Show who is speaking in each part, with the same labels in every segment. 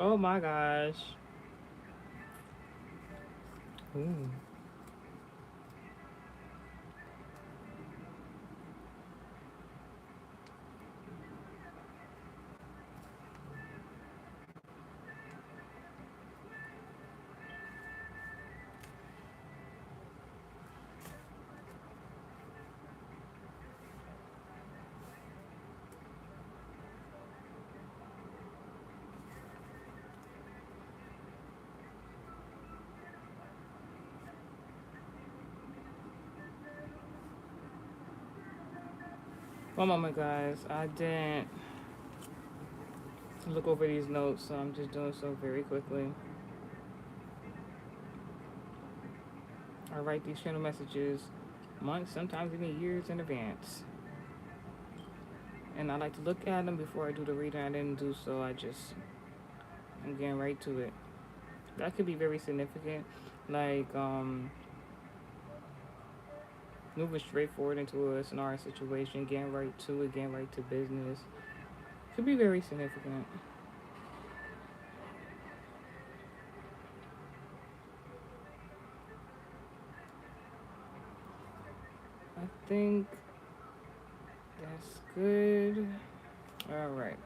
Speaker 1: Oh my gosh. Ooh. One moment, guys. I didn't look over these notes, so I'm just doing so very quickly. I write these channel messages months, sometimes even years in advance. And I like to look at them before I do the reading. I didn't do so. I'm getting right to it. That could be very significant. Like, moving straight forward into a scenario situation, getting right to it, getting right to business. Could be very significant. I think that's good. All right.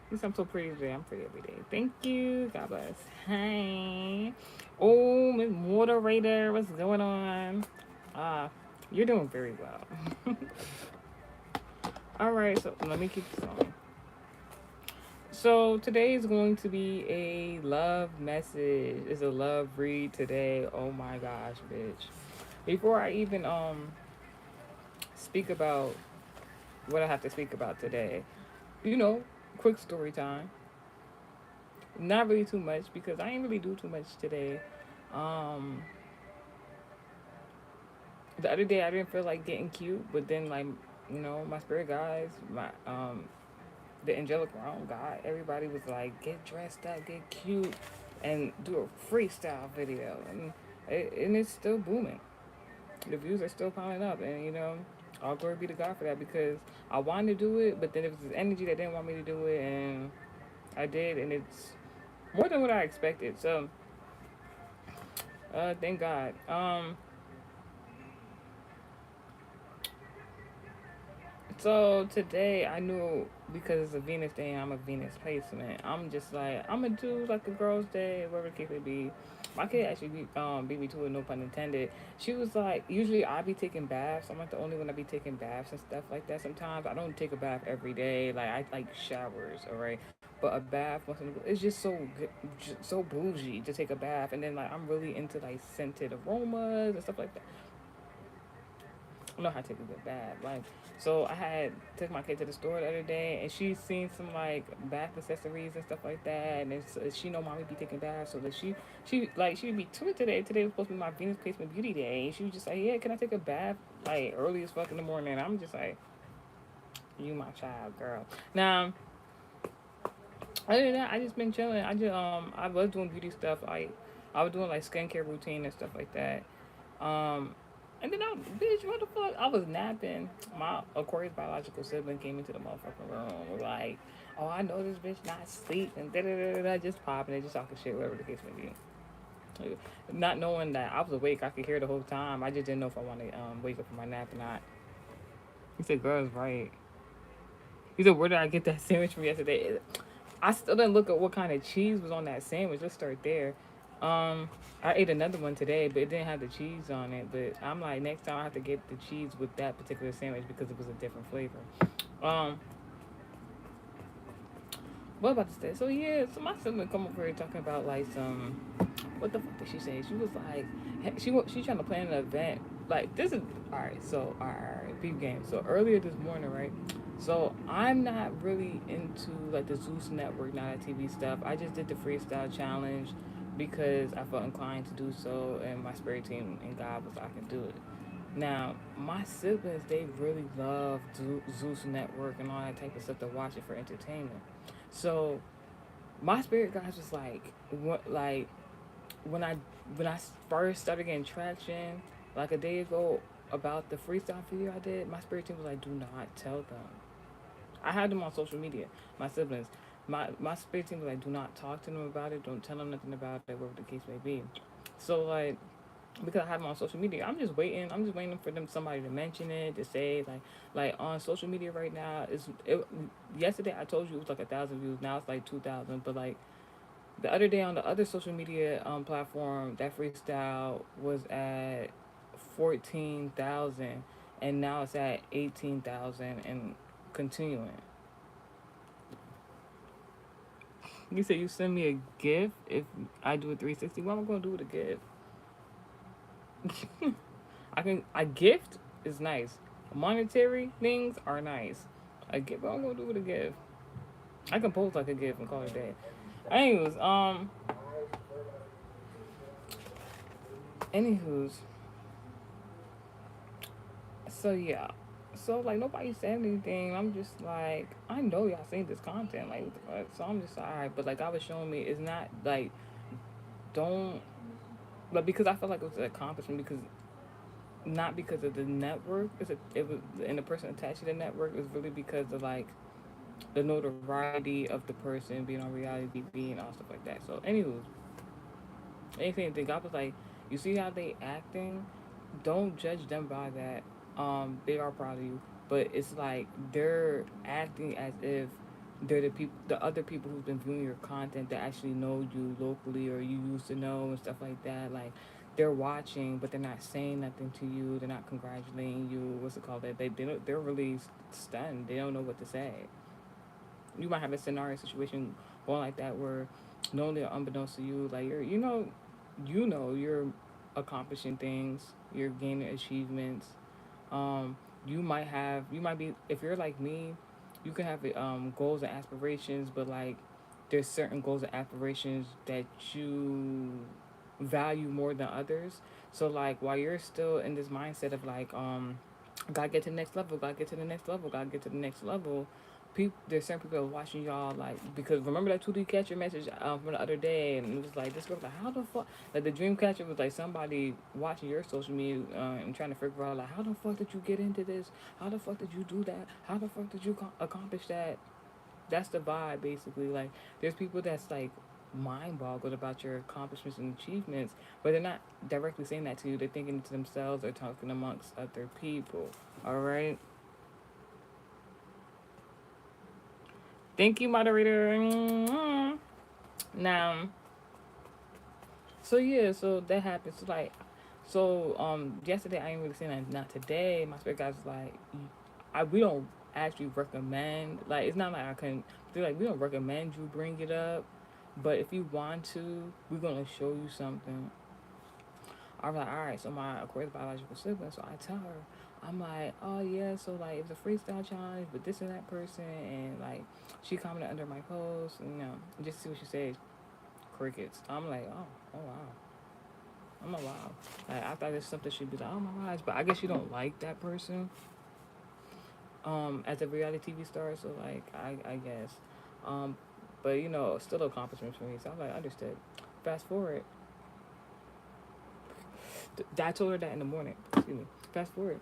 Speaker 1: At least I'm so pretty today. I'm pretty every day. Thank you. God bless. Hi. Oh, Miss Moderator, what's going on? Ah, you're doing very well. All right, so let me keep this on. So today is going to be a love message. It's a love read today. Oh my gosh, bitch. Before I even speak about what I have to speak about today, you know, quick story time. Not really too much because I ain't really do too much today. Um, the other day I didn't feel like getting cute, but then like my spirit guys, my the angelic realm God, everybody was like get dressed up, get cute, and do a freestyle video, and it's still booming. The views are still piling up, and all glory be to God for that because I wanted to do it, but then there was this energy that didn't want me to do it, and I did, and it's more than what I expected. So thank God. So today I knew because it's a Venus day and I'm a Venus placement. I'm just like I'm gonna do like a girls' day, whatever the case may be. My kid actually beat me to it, no pun intended. She was like, usually I be taking baths. I'm not the only one that be taking baths and stuff like that. Sometimes I don't take a bath every day. Like I like showers, all right. But a bath once in a while, it's just so good, so bougie to take a bath. And then like I'm really into like scented aromas and stuff like that. I know how to take a good bath. Like, so I had took my kid to the store the other day, and she's seen some like bath accessories and stuff like that. And she know mommy be taking baths, so that she be to it today. Today was supposed to be my Venus placement beauty day, and she was just like, yeah, can I take a bath like early as fuck in the morning? And I'm just like, you my child, girl. Now, other than that, I just been chilling. I was doing beauty stuff. I was doing like skincare routine and stuff like that. Um, and then bitch, what the fuck? I was napping. My Aquarius biological sibling came into the motherfucking room. Was like, oh, I know this bitch not sleep and da da da da, just popping and just talking shit, whatever the case may be. Not knowing that I was awake, I could hear the whole time. I just didn't know if I wanted to wake up from my nap or not. He said, "Girl's right." He said, "Where did I get that sandwich from yesterday?" I still didn't look at what kind of cheese was on that sandwich. Let's start there. I ate another one today, but it didn't have the cheese on it. But I'm like, next time I have to get the cheese with that particular sandwich because it was a different flavor. Um, what about to say? So yeah, so my sibling come over here talking about like some. What the fuck did she say? She was like, she trying to plan an event. Like this is all right. So all right, beef game. So earlier this morning, right? So I'm not really into like the Zeus Network, not that TV stuff. I just did the freestyle challenge because I felt inclined to do so, and my spirit team and God was like, I can do it. Now, my siblings, they really love Zeus Network and all that type of stuff to watch it for entertainment. So my spirit guys was like, what, like when I when I first started getting traction, like a day ago, about the freestyle video I did, my spirit team was like, "Do not tell them." I had them on social media. My siblings, my spirit team was like, do not talk to them about it. Don't tell them nothing about it, whatever the case may be. So like, because I have them on social media, I'm just waiting. I'm just waiting for them somebody to mention it, to say like on social media right now. Yesterday I told you it was like 1,000 views. Now it's like 2,000. But like the other day on the other social media platform, that freestyle was at 14,000, and now it's at 18,000 and continuing. You said you send me a gift if I do a 360. What am I gonna do with a gift? I can a gift is nice. Monetary things are nice. A gift, what I'm gonna do with a gift? I can post like a gift and call it a day. Anyways, anywho's, so yeah. So like nobody said anything. I'm just like, I know y'all seen this content, like what the fuck. So I'm just like, alright, but like I was showing me, it's not like, don't, but because I felt like it was an accomplishment, because not because of the network, it was, and the person attached to the network, it was really because of like the notoriety of the person being on reality TV and all stuff like that. So anywho, anything the God was like, you see how they acting? Don't judge them by that. They are proud of you, but it's like they're acting as if they're the other people who've been viewing your content that actually know you locally or you used to know and stuff like that. Like they're watching, but they're not saying nothing to you. They're not congratulating you. What's it called? They're really stunned. They don't know what to say. You might have a scenario situation going like that where knowingly or unbeknownst to you, like you're accomplishing things, you're gaining achievements. Um, you might be, if you're like me, you can have goals and aspirations, but like there's certain goals and aspirations that you value more than others. So like while you're still in this mindset of like gotta get to the next level, gotta get to the next level, gotta get to the next level. There's certain people watching y'all like, because remember that 2D catcher message from the other day, and it was like this girl was like, how the fuck, like the dream catcher was like somebody watching your social media and trying to figure out like, how the fuck did you get into this, how the fuck did you do that, how the fuck did you accomplish that. That's the vibe basically. Like there's people that's like mind boggled about your accomplishments and achievements, but they're not directly saying that to you. They're thinking to themselves or talking amongst other people. All right. Thank you, moderator. Now, so yeah, so that happens. So like, yesterday I ain't really saying that. Not today. My spirit guys was like, we don't actually recommend. Like, it's not like I can. They're like, we don't recommend you bring it up, but if you want to, we're gonna show you something. I was like, all right. So my Aquarius biological sibling. So I tell her, I'm like, oh yeah. So like, it was a freestyle challenge with this and that person, and like, she commented under my post, and just see what she says. Crickets. I'm like, oh wow. I'm like, wow. Like, I thought it's something she'd be like, oh my gosh, but I guess you don't like that person. As a reality TV star, so like, I guess. Um, but still accomplishments for me. So I'm like, understood. Fast forward. I told her that in the morning. Excuse me. Fast forward.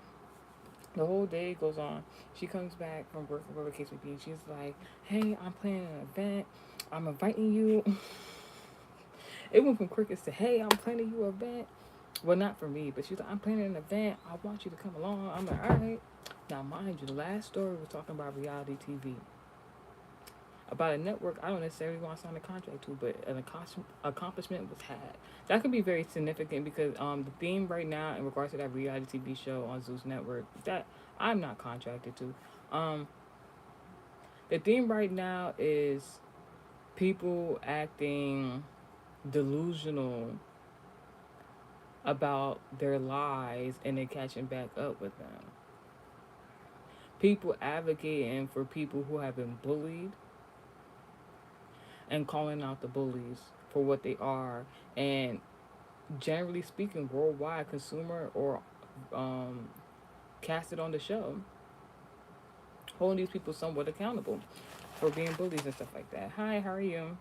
Speaker 1: The whole day goes on. She comes back from work, whatever the case may be, and she's like, hey, I'm planning an event. I'm inviting you. It went from crickets to, hey, I'm planning you an event. Well, not for me, but she's like, I'm planning an event. I want you to come along. I'm like, all right. Now, mind you, the last story was talking about reality TV. About a network I don't necessarily want to sign a contract to, but an accomplishment was had. That could be very significant because the theme right now in regards to that reality TV show on Zeus Network that I'm not contracted to, um, the theme right now is people acting delusional about their lies and then catching back up with them. People advocating for people who have been bullied and calling out the bullies for what they are, and generally speaking, worldwide consumer or um, casted on the show, holding these people somewhat accountable for being bullies and stuff like that. Hi, how are you?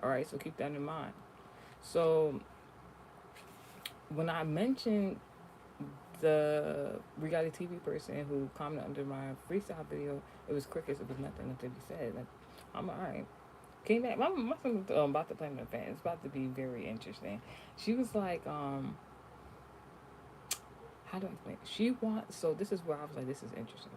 Speaker 1: All right, so keep that in mind. So when I mentioned the reality TV person who commented under my freestyle video, it was crickets. It was nothing to be said. Like, I'm alright. Came back. My son was about to play an event. It's about to be very interesting. She was like, how do I explain? She wants. So this is where I was like, this is interesting.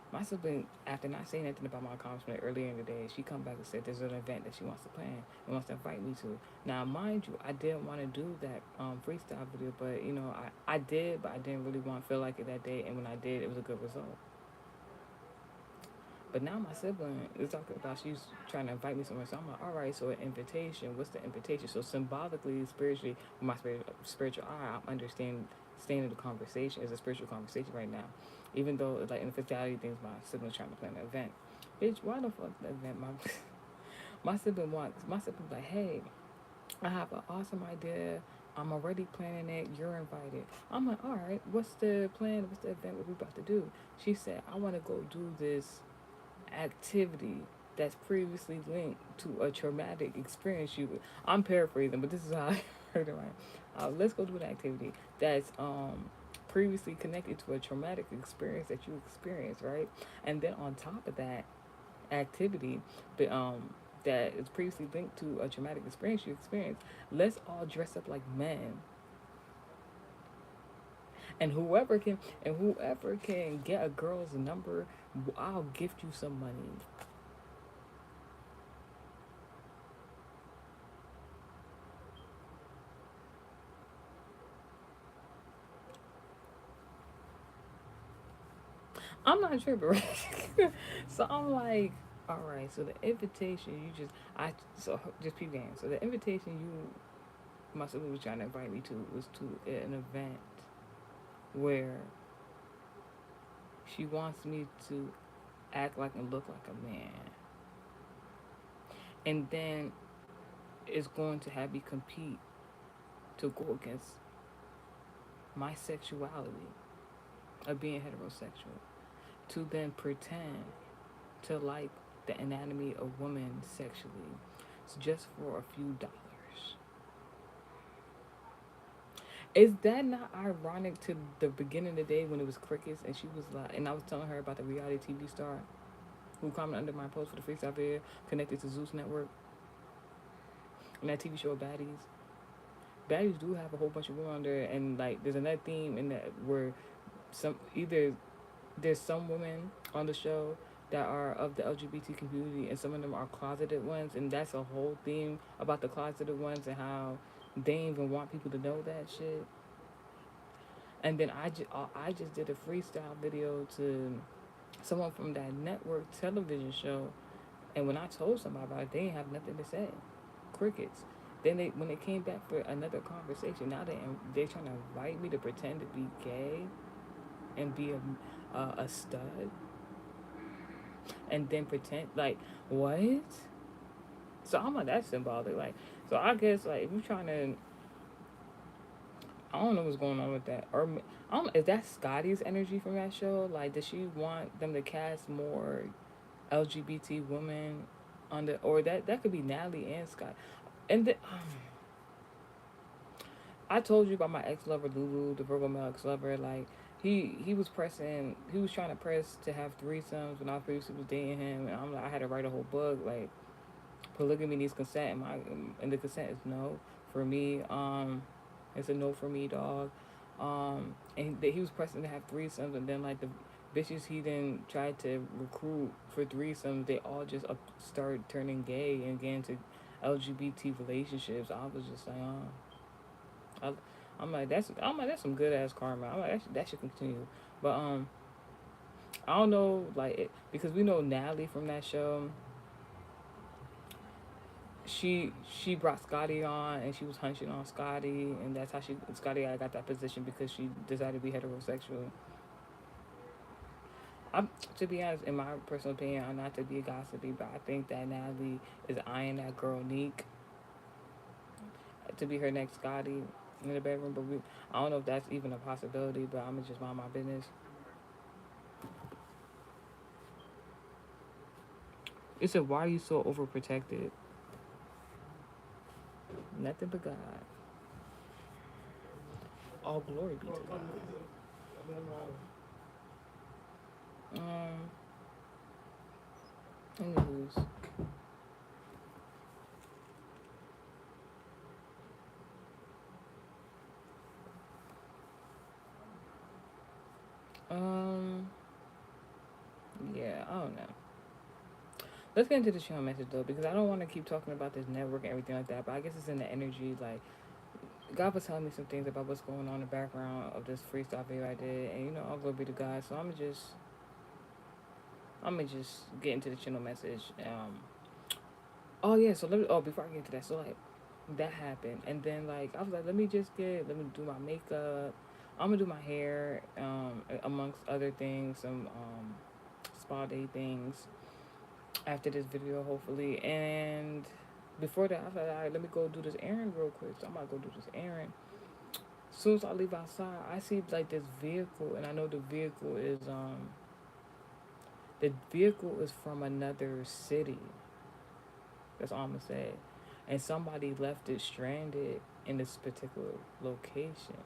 Speaker 1: My sibling, after not saying anything about my accomplishment earlier in the day, she come back and said there's an event that she wants to plan and wants to invite me to. Now, mind you, I didn't want to do that freestyle video, but you know, I did, but I didn't really want to feel like it that day. And when I did, it was a good result. But now my sibling is talking about she's trying to invite me somewhere. So I'm like, all right, so an invitation. What's the invitation? So symbolically, spiritually, with my spiritual eye, I'm understanding the conversation is a spiritual conversation right now. Even though like in the physicality things, my sibling's trying to plan an event. Bitch, why the fuck the event? My sibling's like, hey, I have an awesome idea. I'm already planning it. You're invited. I'm like, all right, what's the plan? What's the event? What we about to do? She said, I want to go do this activity that's previously linked to a traumatic experience I'm paraphrasing, but this is how I heard it right. Let's go do an activity that's previously connected to a traumatic experience that you experienced, right? And then on top of that activity, but that is previously linked to a traumatic experience you experienced, let's all dress up like men. And whoever can get a girl's number, I'll gift you some money. I'm not tripping, right? So I'm like, all right. So the invitation so just peep game. So the invitation my sister was trying to invite me to was to an event where she wants me to act like and look like a man, and then it's going to have me compete to go against my sexuality of being heterosexual, to then pretend to like the anatomy of women sexually, just for a few dollars. Is that not ironic to the beginning of the day when it was crickets and she was like, and I was telling her about the reality TV star who commented under my post for the freestyle video connected to Zeus Network and that TV show Baddies. Baddies do have a whole bunch of women on there, and like there's another theme in that where there's some women on the show that are of the LGBT community, and some of them are closeted ones, and that's a whole theme about the closeted ones and how they didn't even want people to know that shit. And then I just did a freestyle video to someone from that network television show, and when I told somebody about it, they didn't have nothing to say. Crickets. Then when they came back for another conversation, now they're trying to invite me to pretend to be gay and be a stud, and then pretend like what? So I'm like, that's symbolic. Like, so I guess like if you're trying to, I don't know what's going on with that, or I don't know, is that Scotty's energy from that show? Like, does she want them to cast more LGBT women on the, or that could be Natalie and Scott, and I told you about my ex lover Lulu, the Virgo male ex lover. Like he was trying to press to have threesomes when I previously was dating him, and I'm like, I had to write a whole book like polygamy needs consent, and the consent is no for me. It's a no for me, dog. And he was pressing to have threesomes, and then like the bitches he then tried to recruit for threesomes, they all just started turning gay and getting into LGBT relationships. I was just like, I, I'm like that's some good ass karma. I'm like that should continue, but I don't know like because we know Natalie from that show. She brought Scotty on and she was hunching on Scotty, and that's how Scotty got that position because she decided to be heterosexual. I'm, to be honest, in my personal opinion, I'm not to be a gossipy, but I think that Natalie is eyeing that girl Neek to be her next Scotty in the bedroom. But I don't know if that's even a possibility. But I'm gonna just mind my business. It said, "Why are you so overprotected?" Nothing but God. All glory be to God. Um, Anywho's. Um, yeah, I don't know. Let's get into the channel message though, because I don't want to keep talking about this network and everything like that. But I guess it's in the energy. Like God was telling me some things about what's going on in the background of this freestyle video I did, and I'll go be the guy. So I'm gonna just get into the channel message. Oh yeah. So before I get into that, so like that happened, and then like I was like, let me do my makeup. I'm gonna do my hair, amongst other things, some spa day things after this video, hopefully. And before that, I was like, all right, let me go do this errand real quick. So I'm about to go do this errand. As soon as I leave outside, I see like this vehicle, and I know the vehicle is from another city. That's all I'm gonna say. And somebody left it stranded in this particular location,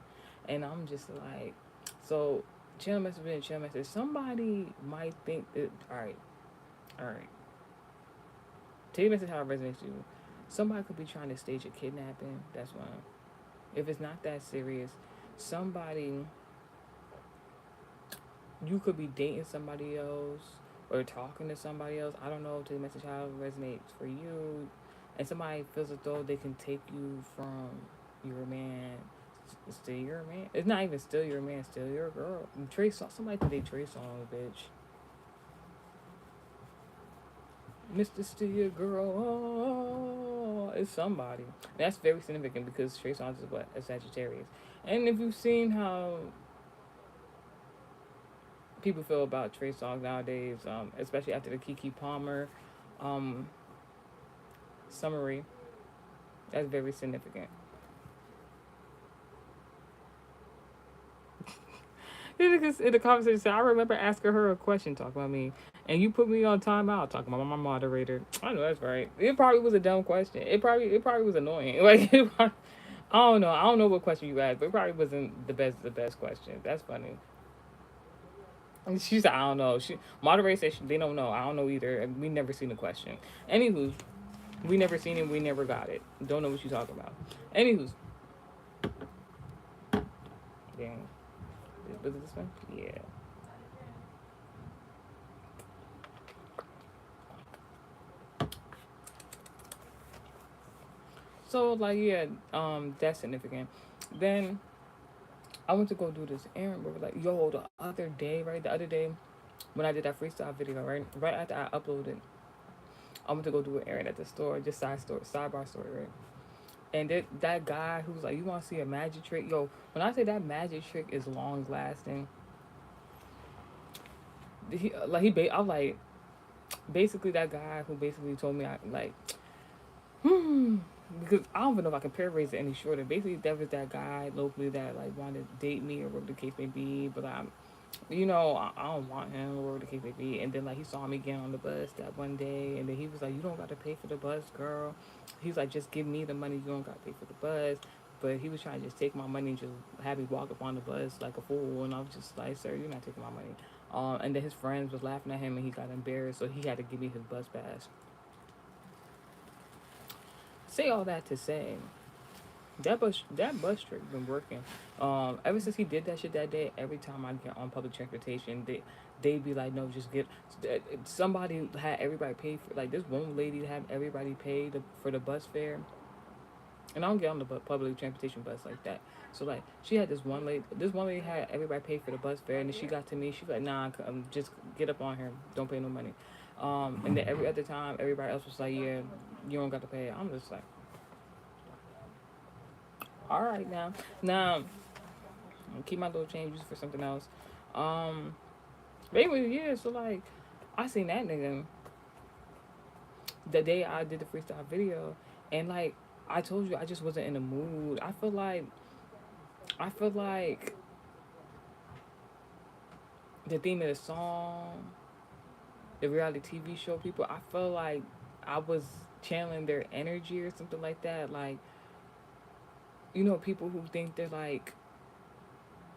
Speaker 1: and I'm just like, so channel message being channel message. Somebody might think that, all right. Tell you message how it resonates to you. Somebody could be trying to stage a kidnapping. That's one. If it's not that serious, somebody, you could be dating somebody else or talking to somebody else. I don't know. Tell you message how it resonates for you, and somebody feels as though they can take you from your man. Still your man. It's not even still your man. Still your girl. Trey Songz. Somebody think they Trey Songz, bitch. Mr. Still Your Girl. Oh, it's somebody. And that's very significant because Trey Songz is what? A Sagittarius. And if you've seen how people feel about Trey Songz nowadays, especially after the Kiki Palmer um, summary, that's very significant. In the conversation, I remember asking her a question talking about me, and you put me on timeout talking about my moderator. I know that's right. It probably was a dumb question. It probably was annoying. Like I don't know. I don't know what question you asked, but it probably wasn't the best question. That's funny. And she said, I don't know. She moderator said they don't know. I don't know either. And we never seen the question. Anywho, we never seen it. We never got it. Don't know what you talking about. Anywho, dang. Was it this one? Yeah. So like yeah, that's significant. Then I went to go do this errand. We were like, yo, the other day when I did that freestyle video, right after I uploaded, I went to go do an errand at the store, just sidebar story, right? And that guy who was like, you want to see a magic trick? Yo, when I say that magic trick is long lasting, I was like, basically that guy who basically told me I like, hmm, because I don't even know if I can paraphrase it any shorter. Basically, that was that guy locally that like wanted to date me or whatever the case may be, but I don't want him or whatever the case may be. And then like he saw me again on the bus that one day, and then he was like, "You don't got to pay for the bus, girl." He's like, "Just give me the money. You don't got to pay for the bus." But he was trying to just take my money and just have me walk up on the bus like a fool, and I was just like, "Sir, you're not taking my money." And then his friends was laughing at him, and he got embarrassed, so he had to give me his bus pass. Say all that to say, that bus trip been working. Ever since he did that shit that day, every time I get on public transportation, they'd be like, no, just get somebody had everybody pay for like this one lady had everybody pay for the bus fare, and I don't get on the public transportation bus like that. So like she had this one lady had everybody pay for the bus fare, and then she got to me, she was like, nah, just get up on here, don't pay no money. And then every other time, everybody else was like, yeah, you don't got to pay. I'm just like, all right now keep my little change use for something else. Um, but anyway, yeah. So like, I seen that nigga the day I did the freestyle video, and like I told you, I just wasn't in the mood. I feel like the theme of the song, the reality TV show people. I feel like I was channeling their energy or something like that. Like people who think they're like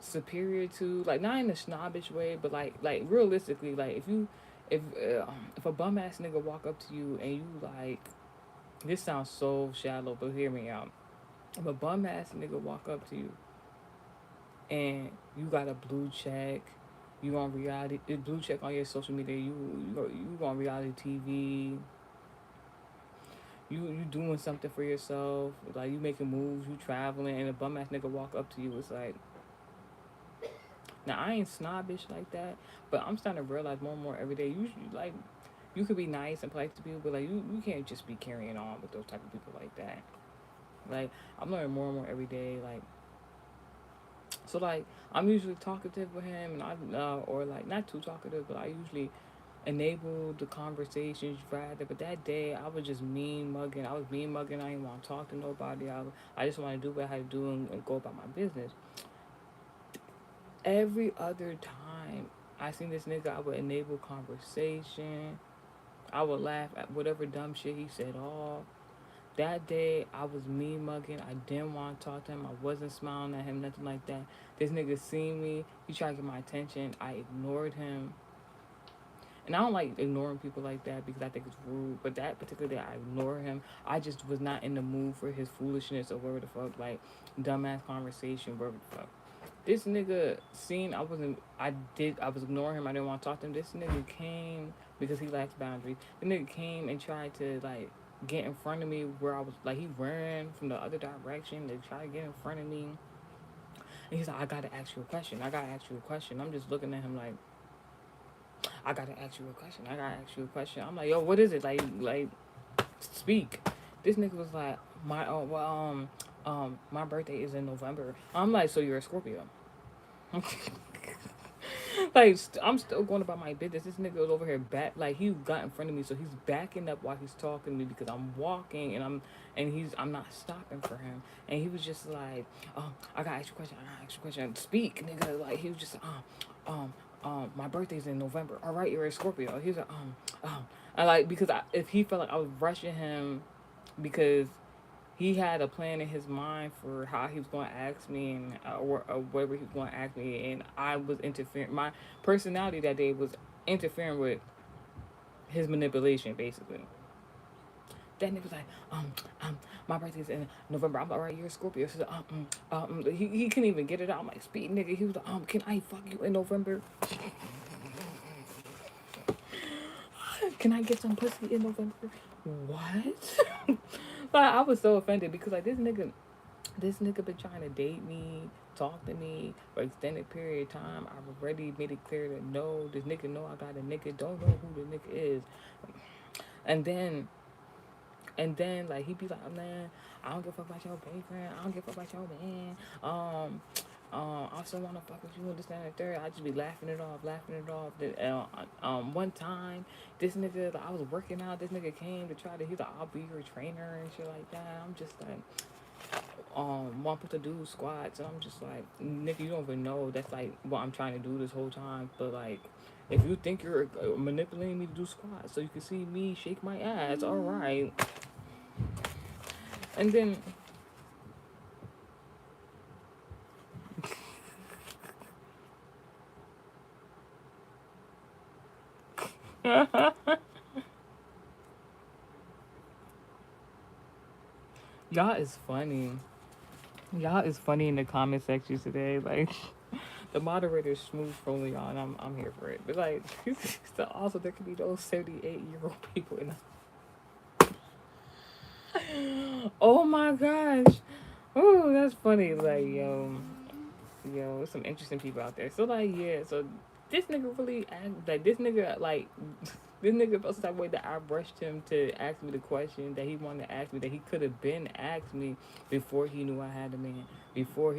Speaker 1: superior to, like, not in a snobbish way, but like realistically, like if a bum ass nigga walk up to you and you like, this sounds so shallow, but hear me out. If a bum ass nigga walk up to you and you got a blue check, you on reality, blue check on your social media, you on reality TV, you doing something for yourself, like you making moves, you traveling, and a bum ass nigga walk up to you, it's like, now I ain't snobbish like that, but I'm starting to realize more and more every day. Like, you could be nice and polite to people, but like you can't just be carrying on with those type of people like that. Like, I'm learning more and more every day. Like, so like I'm usually talkative with him, and or like not too talkative, but I usually enable the conversations rather. But that day I was just mean mugging. I was mean mugging. I didn't want to talk to nobody. I just want to do what I had to do and go about my business. Every other time I seen this nigga, I would enable conversation. I would laugh at whatever dumb shit he said off. That day, I was mean mugging. I didn't want to talk to him. I wasn't smiling at him, nothing like that. This nigga seen me. He tried to get my attention. I ignored him. And I don't like ignoring people like that because I think it's rude. But that particular day, I ignored him. I just was not in the mood for his foolishness or whatever the fuck, like dumbass conversation, whatever the fuck. This nigga seen I was ignoring him. I didn't want to talk to him. This nigga came because he lacks boundaries. The nigga came and tried to like get in front of me where I was, like, he ran from the other direction to try to get in front of me. And he's like, I gotta ask you a question. I gotta ask you a question. I'm just looking at him like, I gotta ask you a question. I gotta ask you a question. I'm like, yo, what is it? Like, speak. This nigga was like, my birthday is in November. I'm like, so you're a Scorpio? Like, I'm still going about my business. This nigga was over here like he got in front of me, so he's backing up while he's talking to me because I'm walking and I'm not stopping for him. And he was just like, I gotta ask you a question. I gotta ask you a question. Speak, nigga. Like, he was just my birthday's in November. All right, you're a Scorpio. He was like, I like, because if he felt like I was rushing him because he had a plan in his mind for how he was going to ask me and or whatever he was going to ask me, and I was interfering. My personality that day was interfering with his manipulation, basically. That nigga was like, my birthday's in November. I'm like, all right, you're a Scorpio. So, he couldn't even get it out. I'm like, speed, nigga. He was like, can I fuck you in November? Can I get some pussy in November? What? Like, I was so offended because like this nigga been trying to date me, talk to me for an extended period of time. I've already made it clear that no, this nigga know I got a nigga. Don't know who the nigga is. And then like he be like, oh, man, I don't give a fuck about your boyfriend. I don't give a fuck about your man. I still wanna fuck with you and this, that, and the third. I just be laughing it off. One time, this nigga, like, I was working out. This nigga came to try to. He's like, I'll be your trainer and shit like that. I'm just like, want to do squats, and I'm just like, nigga, you don't even know that's like what I'm trying to do this whole time. But like, if you think you're manipulating me to do squats so you can see me shake my ass, all right. And then y'all is funny. Y'all is funny in the comment section today. Like, the moderator's smooth trolling y'all, and I'm here for it. But like, so also there could be those 78-year-old people in the. Oh my gosh. Oh, that's funny. Like, yo, some interesting people out there. So like, yeah, so this nigga really act like this nigga like this nigga felt some type of way that I rushed him to ask me the question that he wanted to ask me, that he could have been asked me before he knew I had a man. Before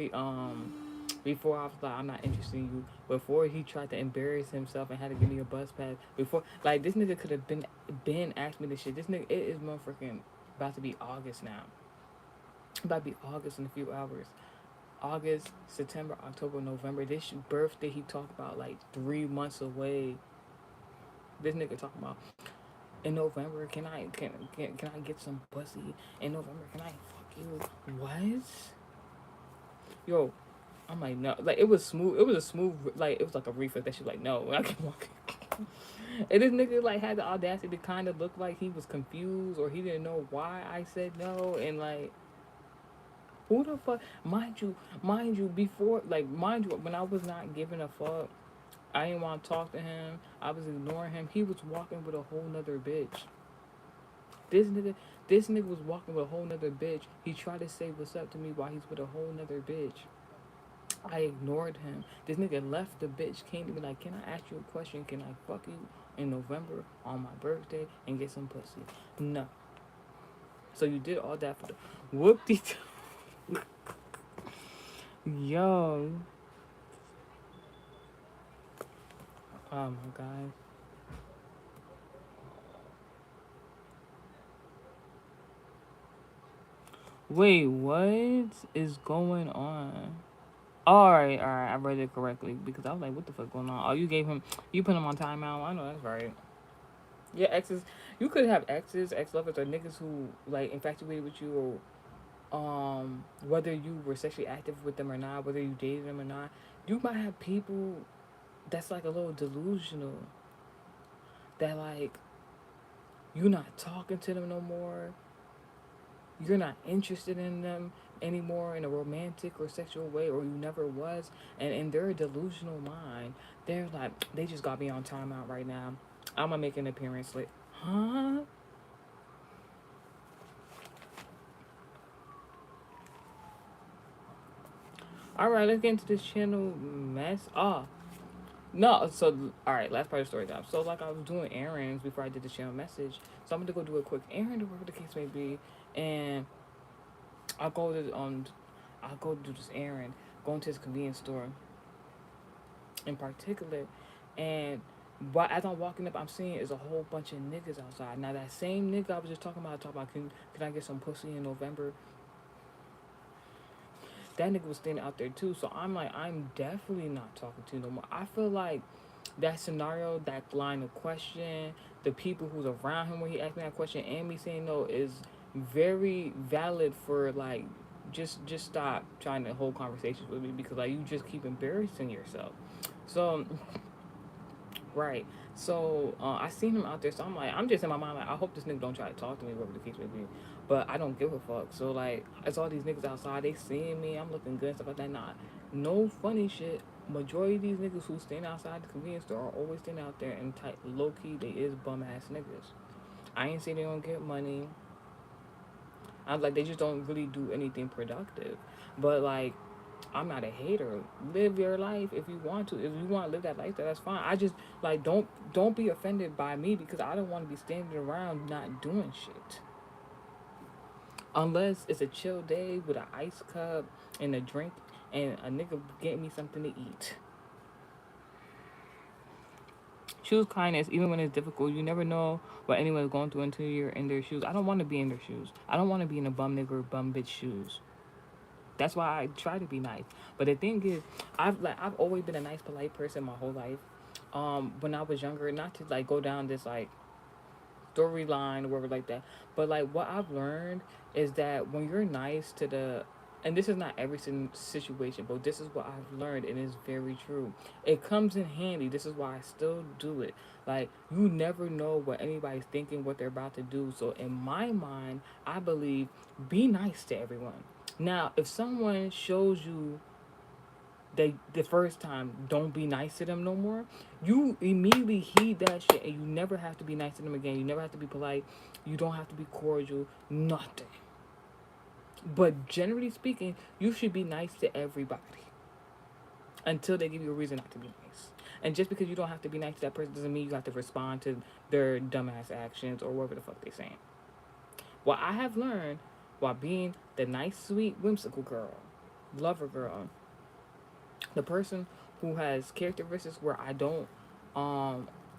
Speaker 1: I was like, I'm not interested in you. Before he tried to embarrass himself and had to give me a bus pass. Before, like, this nigga could have been asked me this shit. This nigga, it is motherfucking about to be August now. About to be August in a few hours. August, September, October, November. This birthday he talked about like 3 months away. This nigga talking about in November. Can I get some pussy in November? Can I fuck you? What? Yo, I'm like, no, like it was smooth. It was a smooth, like it was like a reflex that she was like, no, I can walk. And this nigga like had the audacity to kind of look like he was confused or he didn't know why I said no, and like who the fuck, mind you, before like mind you, when I was not giving a fuck, I didn't want to talk to him. I was ignoring him. He was walking with a whole nother bitch. This nigga, this nigga was walking with a whole nother bitch. He tried to say what's up to me while he's with a whole nother bitch. I ignored him. This nigga left the bitch, came to me like, can I ask you a question? Can I fuck you in November on my birthday and get some pussy? No. So you did all that for the whoop de Yo. Oh my god. Wait, what is going on? Alright, alright, I read it correctly because I was like, what the fuck going on? Oh, you gave him, you put him on timeout. I know that's right. Yeah, exes. You could have exes, ex lovers, or niggas who like infatuated with you, or whether you were sexually active with them or not, whether you dated them or not. You might have people that's like a little delusional. That like you're not talking to them no more. You're not interested in them anymore in a romantic or sexual way, or you never was. And in their delusional mind, they're like, they just got me on timeout right now. I'm gonna make an appearance. Like, huh? All right, let's get into this channel mess. Oh, no. So, all right, last part of the story time. So, like, I was doing errands before I did the channel message. So, I'm going to go do a quick errand or whatever the case may be. And I'll go to, I'll go do this errand, going to this convenience store in particular. And but as I'm walking up, I'm seeing is a whole bunch of niggas outside. Now, that same nigga I was just talking about, can I get some pussy in November? That nigga was standing out there too. So I'm like, I'm definitely not talking to you no more. I feel like that scenario, that line of question, the people who's around him when he asked me that question, and me saying no is very valid for like just stop trying to hold conversations with me because like you just keep embarrassing yourself. So right. So I seen him out there, so I'm like, I'm just in my mind like, I hope this nigga don't try to talk to me, whatever the case may be. But I don't give a fuck. So like, it's all these niggas outside, they seeing me, I'm looking good and stuff like that. Nah, no funny shit. Majority of these niggas who stand outside the convenience store are always standing out there and tight, low key. They is bum ass niggas. I ain't say they don't get money. I'm like, they just don't really do anything productive. But like, I'm not a hater. Live your life if you want to. If you want to live that lifestyle, that's fine. I just like don't be offended by me because I don't want to be standing around not doing shit. Unless it's a chill day with an ice cup and a drink and a nigga get me something to eat. Choose kindness even when it's difficult. You never know what anyone's going through until you're in their shoes. I don't want to be in their shoes. I don't want to be in a bum nigga or bum bitch shoes. That's why I try to be nice. But the thing is, I've always been a nice, polite person my whole life. When I was younger, not to like go down this like storyline or whatever like that. But like what I've learned is that when you're nice to the and this is not every situation, but this is what I've learned and it's very true. It comes in handy. This is why I still do it. Like you never know what anybody's thinking, what they're about to do. So in my mind, I believe be nice to everyone. Now, if someone shows you they the first time, don't be nice to them no more. You immediately heed that shit, and you never have to be nice to them again. You never have to be polite. You don't have to be cordial. Nothing. But generally speaking, you should be nice to everybody until they give you a reason not to be nice. And just because you don't have to be nice to that person doesn't mean you have to respond to their dumbass actions or whatever the fuck they're saying. What I have learned while being the nice, sweet, whimsical girl, lover girl, the person who has characteristics where I don't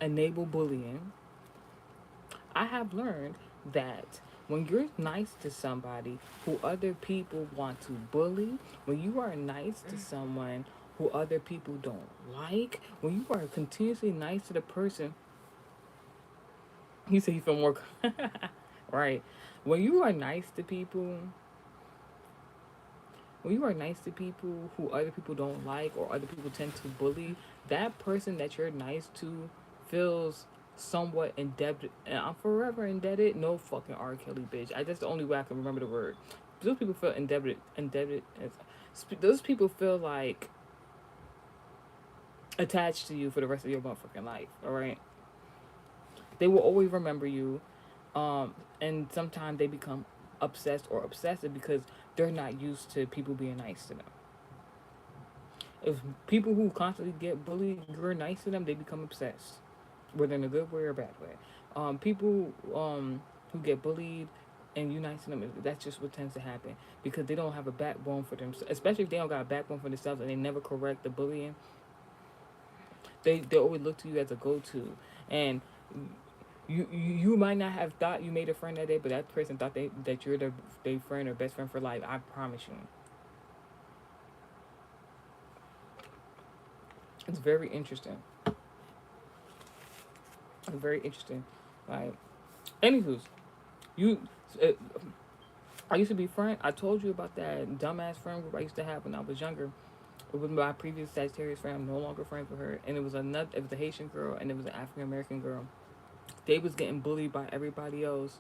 Speaker 1: enable bullying, I have learned that when you're nice to somebody who other people want to bully, when you are nice to someone who other people don't like, when you are continuously nice to the person, you say you feel more right. When you are nice to people, when you are nice to people who other people don't like or other people tend to bully, that person that you're nice to feels somewhat indebted. And I'm forever indebted. No fucking R. Kelly, bitch. That's the only way I can remember the word. Those people feel indebted. Those people feel like attached to you for the rest of your motherfucking life. All right. They will always remember you. And sometimes they become obsessed or obsessive because they're not used to people being nice to them. If people who constantly get bullied, you're nice to them, they become obsessed, whether in a good way or a bad way. People who get bullied and you nice to them, that's just what tends to happen because they don't have a backbone for them. Especially if they don't got a backbone for themselves and they never correct the bullying, they always look to you as a go to. And you might not have thought you made a friend that day, but that person thought that you're their friend or best friend for life. I promise you. It's very interesting. It's very interesting. Like, anywho's, you, uh, I used to be friend. I told you about that dumbass friend group I used to have when I was younger. It was my previous Sagittarius friend. I'm no longer friends with her, and it was another. It was a Haitian girl, and it was an African American girl. They was getting bullied by everybody else,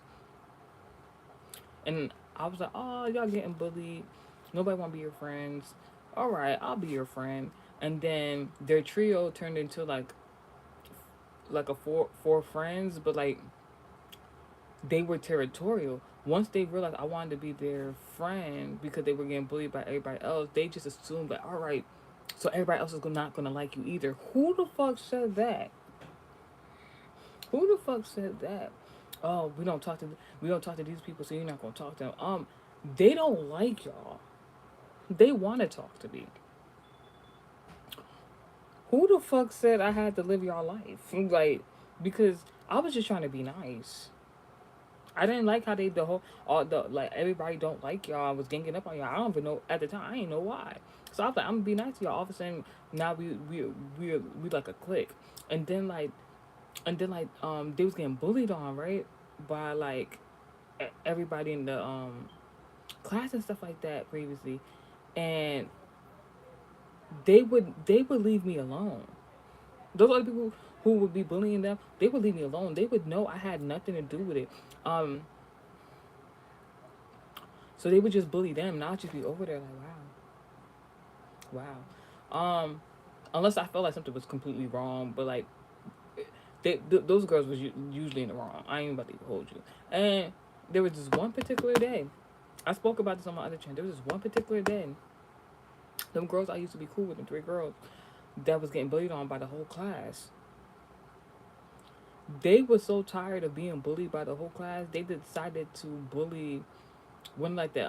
Speaker 1: and I was like, "Oh, y'all getting bullied. Nobody want to be your friends. All right, I'll be your friend." And then their trio turned into like a four friends, but like they were territorial. Once they realized I wanted to be their friend because they were getting bullied by everybody else, they just assumed that all right, so everybody else is not gonna like you either. Who the fuck said that? Who the fuck said that? Oh, we don't talk to these people, so you're not gonna talk to them. They don't like y'all. They want to talk to me. Who the fuck said I had to live y'all life? Like, because I was just trying to be nice. I didn't like how they the whole all the like everybody don't like y'all. I was ganging up on y'all. I don't even know at the time. I didn't know why. So I was like, I'm gonna be nice to y'all. All of a sudden, now we like a clique, and then they was getting bullied on right by like everybody in the class and stuff like that previously, and they would leave me alone. Those other people who would be bullying them, they would leave me alone. They would know I had nothing to do with it. Um, so they would just bully them, and I'd just be over there like, wow. Unless I felt like something was completely wrong, but like those girls was usually in the wrong. I ain't about to hold you. And there was this one particular day. I spoke about this on my other channel. There was this one particular day. Them girls I used to be cool with, them three girls that was getting bullied on by the whole class. They were so tired of being bullied by the whole class, they decided to bully one like the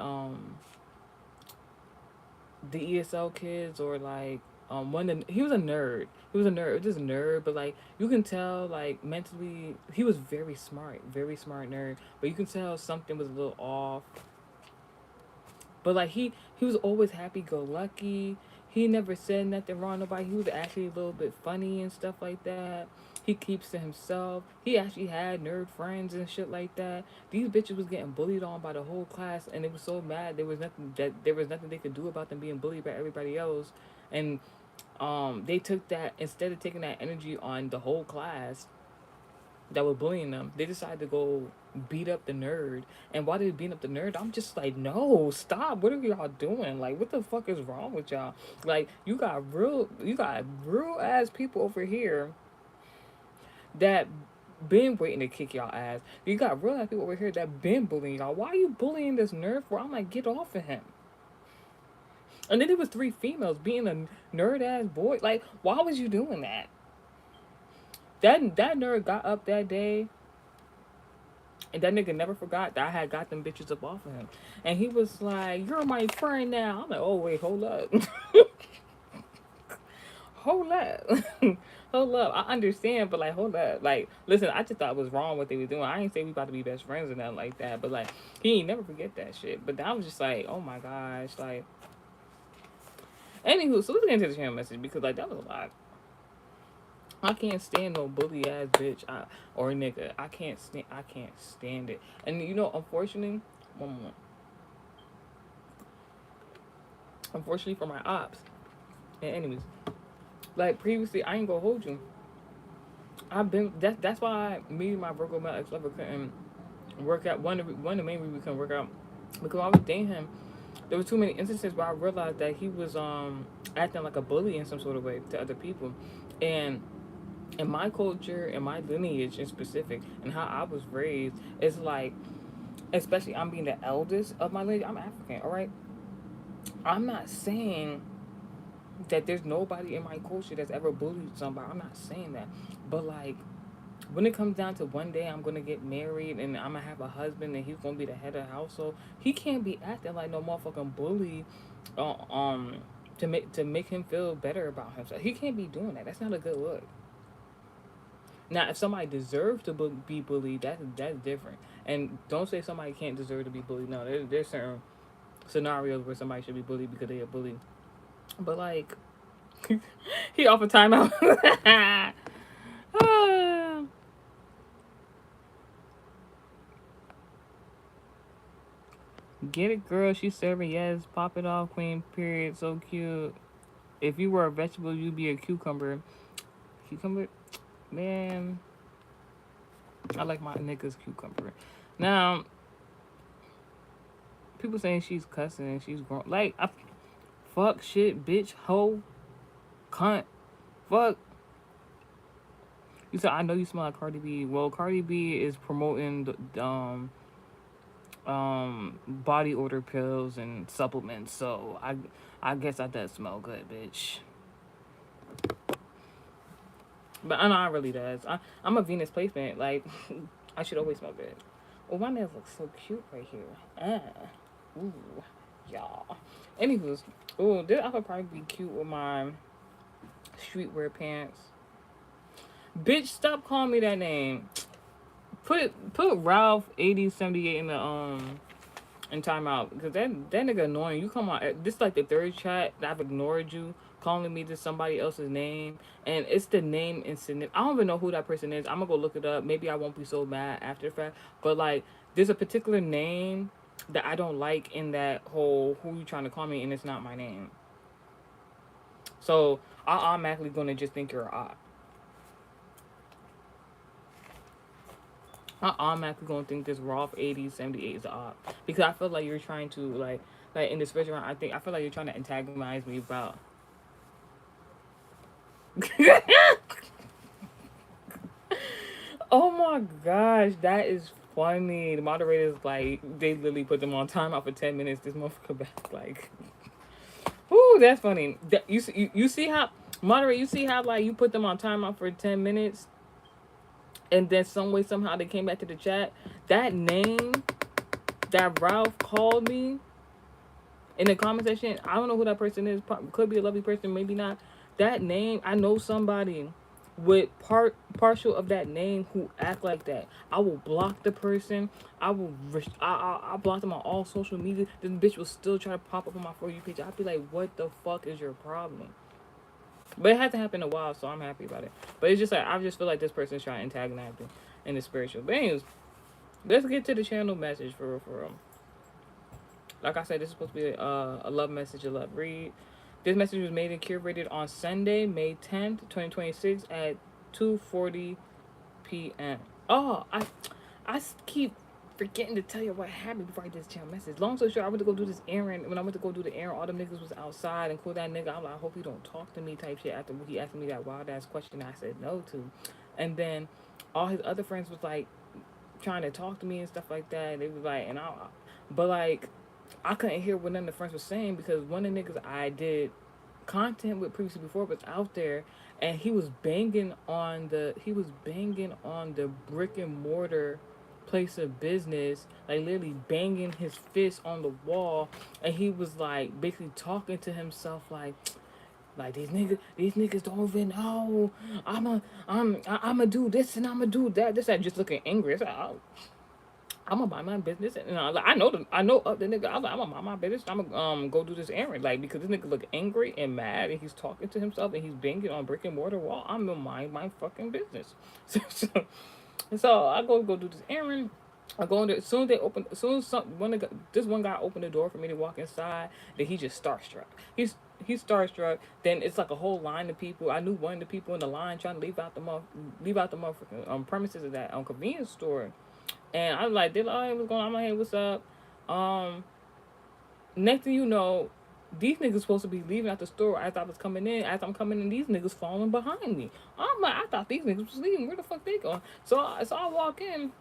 Speaker 1: ESL kids or like one of he was a nerd. He was a nerd, just a nerd, but like you can tell like mentally he was very smart nerd. But you can tell something was a little off. But like he was always happy go lucky. He never said nothing wrong to nobody. He was actually a little bit funny and stuff like that. He keeps to himself. He actually had nerd friends and shit like that. These bitches was getting bullied on by the whole class, and they was so mad. There was nothing they could do about them being bullied by everybody else, and they took that instead of taking that energy on the whole class that was bullying them. They decided to go beat up the nerd. And while they beating up the nerd, I'm just like, no, stop. What are y'all doing? Like, what the fuck is wrong with y'all? Like, you got real ass people over here that been waiting to kick y'all ass. You got real ass people over here that been bullying y'all. Why are you bullying this nerd for? I'm like, get off of him. And then there was three females being a nerd ass boy. Like, why was you doing that? That nerd got up that day, and that nigga never forgot that I had got them bitches up off of him. And he was like, "You're my friend now." I'm like, "Oh wait, hold up, hold up, hold up." I understand, but like, hold up, like, listen. I just thought it was wrong what they were doing. I ain't say we about to be best friends or nothing like that, but like, he ain't never forget that shit. But I was just like, oh my gosh, like. Anywho, so let's get into the channel message because like that was a lot. I can't stand no bully ass bitch or nigga. I can't stand it. And you know, unfortunately, one more. unfortunately for my ops. And anyways, like previously, I ain't gonna hold you. I've been that's why me and my Virgo male ex lover couldn't work out. One of the main reasons we couldn't work out because I was dating him. There was too many instances where I realized that he was acting like a bully in some sort of way to other people, and in my culture and my lineage in specific and how I was raised, it's like, especially I'm being the eldest of my lineage. I'm African, all right. I'm not saying that there's nobody in my culture that's ever bullied somebody. I'm not saying that, but like when it comes down to one day I'm gonna get married and I'm gonna have a husband and he's gonna be the head of the household, he can't be acting like no motherfucking bully, uh, um, to make him feel better about himself. He can't be doing that. That's not a good look. Now, if somebody deserves to be bullied, that's different. And don't say somebody can't deserve to be bullied. No, there's certain scenarios where somebody should be bullied because they are bullied. But like, he offered timeout. Ah. Get it, girl. She's serving. Yes, pop it off, queen. Period. So cute. If you were a vegetable, you'd be a cucumber. Cucumber, man. I like my niggas cucumber. Now, people saying she's cussing and she's grown. Like, fuck, shit, bitch, hoe, cunt, fuck. You said I know you smell like Cardi B. Well, Cardi B is promoting body odor pills and supplements, so I guess I does smell good, bitch. But I know I really does. I'm a Venus placement. Like I should always smell good. Oh, my nails look so cute right here. Ooh, y'all. Anywho's, oh, this I could probably be cute with my streetwear pants. Bitch, stop calling me that name. Put Ralph 8078 in the in timeout because that nigga annoying. You come on, this is like the third chat that I've ignored you calling me to somebody else's name, and it's the name incident. I don't even know who that person is. I'm gonna go look it up. Maybe I won't be so mad after the fact, but like there's a particular name that I don't like in that whole who you trying to call me, and it's not my name. So I'm automatically gonna just think you're a op. I'm automatically gonna think this Rolf 8078 is a op because I feel like you're trying to like in this first round. I feel like you're trying to antagonize me about. Oh my gosh, that is funny. The moderators like they literally put them on timeout for 10 minutes. This motherfucker back like, whoo, that's funny. You see how moderate? You see how like you put them on timeout for 10 minutes, and then some way somehow they came back to the chat. That name that Ralph called me in the comment section. I don't know who that person is. Could be a lovely person, maybe not. That name, I know somebody with partial of that name who act like that. I will block the person. I will. I block them on all social media. This bitch will still try to pop up on my For You page. I'll be like, what the fuck is your problem? But it hasn't happened in a while, so I'm happy about it. But it's just like I just feel like this person's trying to antagonize me in the spiritual. But anyways, let's get to the channel message for real, for real. Like I said, this is supposed to be a love message, a love read. This message was made and curated on Sunday, May 10th, 2026 at 2:40 p.m. Oh, I keep forgetting to tell you what happened before I did this channel message. Long story short, I went to go do this errand. When I went to go do the errand, all them niggas was outside and called that nigga. I'm like, I hope he don't talk to me type shit after he asked me that wild ass question I said no to. And then all his other friends was like trying to talk to me and stuff like that. They was like, but like I couldn't hear what none of the friends were saying because one of the niggas I did content with previously before was out there, and he was banging on the brick and mortar place of business, like literally banging his fist on the wall, and he was like basically talking to himself like these niggas don't even know I'ma do this and I'ma do that. This that just looking angry. It's like, oh, I'm gonna mind my business, and I know up the nigga. I was like, I'm gonna mind my business. I'm gonna go do this errand, like because this nigga look angry and mad, and he's talking to himself, and he's banging on brick and mortar wall. I'm gonna mind my fucking business. So I go do this errand, I go in there as soon as they open, as soon as this one guy opened the door for me to walk inside, then he just starstruck. He's starstruck. Then it's like a whole line of people. I knew one of the people in the line trying to leave out the motherfucking premises of that convenience store, and I was like, they're like, hey, what's going on? I'm like, hey, what's up? Um, Next thing you know, these niggas supposed to be leaving out the store as I was coming in. As I'm coming in, these niggas falling behind me. I'm like, I thought these niggas was leaving. Where the fuck they going? So I walk in.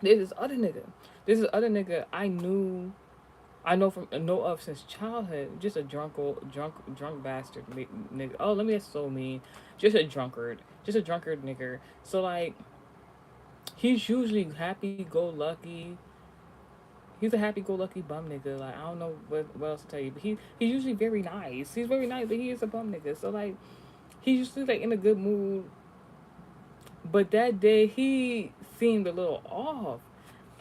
Speaker 1: There's this other nigga. This is other nigga I know of since childhood. Just a drunk bastard nigga. Oh, let me get so mean. Just a drunkard. Just a drunkard nigga. So like, he's usually happy go lucky. He's a happy go lucky bum nigga. Like I don't know what else to tell you, but he's usually very nice. He's very nice, but he is a bum nigga. So like, he's usually like in a good mood. But that day he seemed a little off,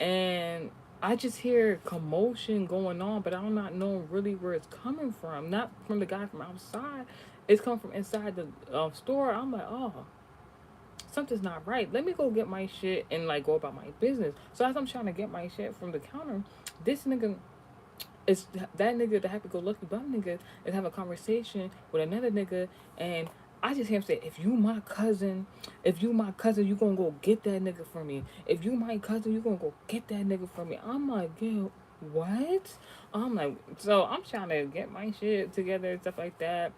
Speaker 1: and I just hear commotion going on, but I'm not knowing really where it's coming from. Not from the guy from outside. It's coming from inside the store. I'm like, oh, something's not right. Let me go get my shit and like go about my business. So as I'm trying to get my shit from the counter, this nigga is that nigga, the happy go lucky bum nigga, is having a conversation with another nigga, and I just hear him say, if you my cousin, you gonna go get that nigga for me. If you my cousin, you gonna go get that nigga for me. I'm like, yeah, what? I'm like, so I'm trying to get my shit together and stuff like that.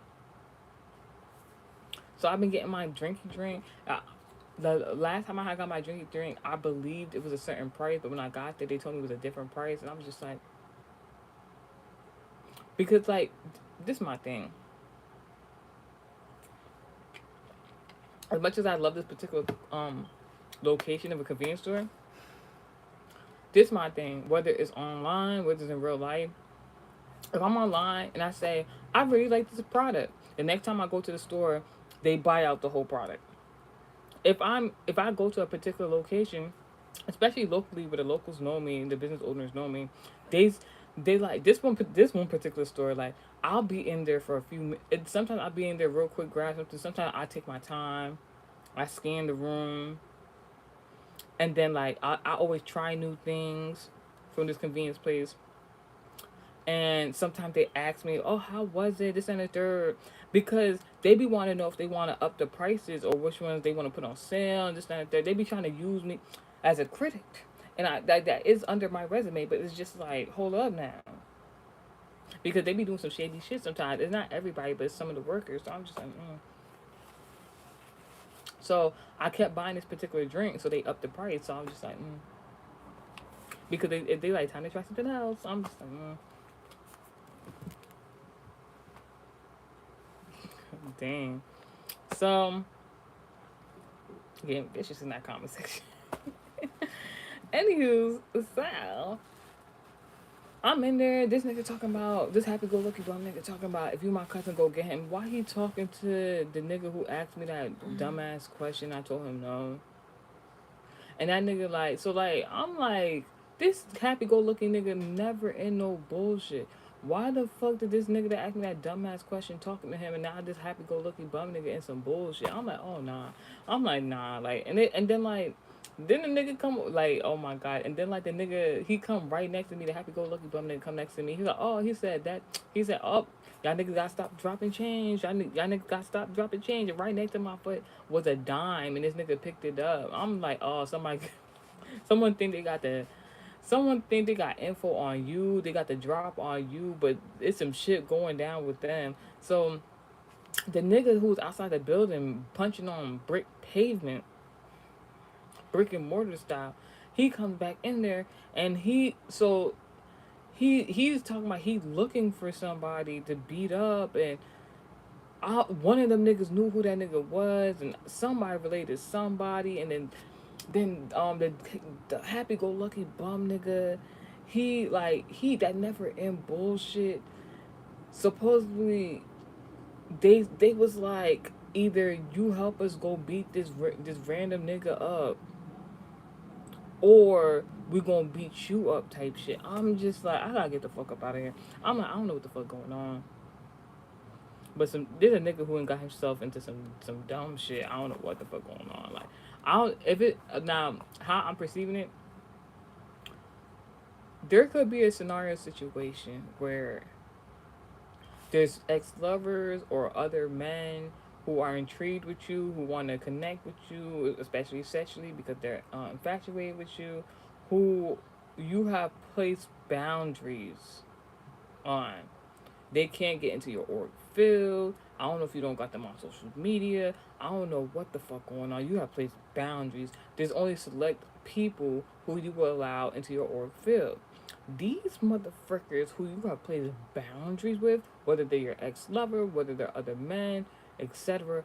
Speaker 1: So I've been getting my drinky drink. The last time I had got my drinky drink, I believed it was a certain price, but when I got there, they told me it was a different price, and I was just like, because like, this is my thing. As much as I love this particular location of a convenience store, this is my thing. Whether it's online, whether it's in real life, if I'm online and I say I really like this product, the next time I go to the store, they buy out the whole product. If I go to a particular location, especially locally where the locals know me, the business owners know me, they they like this one particular store. Like I'll be in there for a few minutes. Sometimes I'll be in there real quick, grab something. Sometimes I take my time. I scan the room, and then like I always try new things from this convenience place. And sometimes they ask me, "Oh, how was it? This and the third," because they be wanting to know if they want to up the prices or which ones they want to put on sale and this and the third. They be trying to use me as a critic, and that is under my resume, but it's just like, hold up now, because they be doing some shady shit sometimes. It's not everybody, but it's some of the workers. So I'm just like, mm. So I kept buying this particular drink, so they upped the price. So I'm just like, because if they like time to try something else, I'm just like, dang. So yeah, it's just in that comment section. Anywho, so I'm in there. This nigga talking about this happy go lucky bum nigga talking about if you my cousin go get him. Why he talking to the nigga who asked me that dumbass question? I told him no. And that nigga like so like I'm like this happy go lucky nigga never in no bullshit. Why the fuck did this nigga that asked me that dumbass question talking to him and now this happy go lucky bum nigga in some bullshit? I'm like, oh nah. I'm like, nah, like and then like then the nigga come like, oh my god, and then like the nigga he come right next to me, the happy go lucky bum nigga come next to me. He's like, oh, he said, oh, y'all niggas got to stop dropping change. Y'all niggas got to stop dropping change. And right next to my foot was a dime, and this nigga picked it up. I'm like, oh, someone think they got the, someone think they got info on you. They got the drop on you, but it's some shit going down with them. So the nigga who's outside the building punching on brick and mortar style, he comes back in there and he's talking about he looking for somebody to beat up, and one of them niggas knew who that nigga was, and somebody related to somebody, and then the happy go lucky bum nigga, he that never in bullshit. Supposedly they was like, either you help us go beat this random nigga up, or we gonna beat you up type shit. I'm just like, I gotta get the fuck up out of here. I'm like, I don't know what the fuck going on. But there's a nigga who got himself into some dumb shit. I don't know what the fuck going on. Like I don't if it now how I'm perceiving it. there could be a scenario situation where there's ex lovers or other men who are intrigued with you, who want to connect with you, especially sexually, because they're infatuated with you, who you have placed boundaries on. They can't get into your org field. I don't know if you don't got them on social media. I don't know what the fuck going on. You have placed boundaries. There's only select people who you will allow into your org field. These motherfuckers who you have placed boundaries with, whether they're your ex lover, whether they're other men, etc.,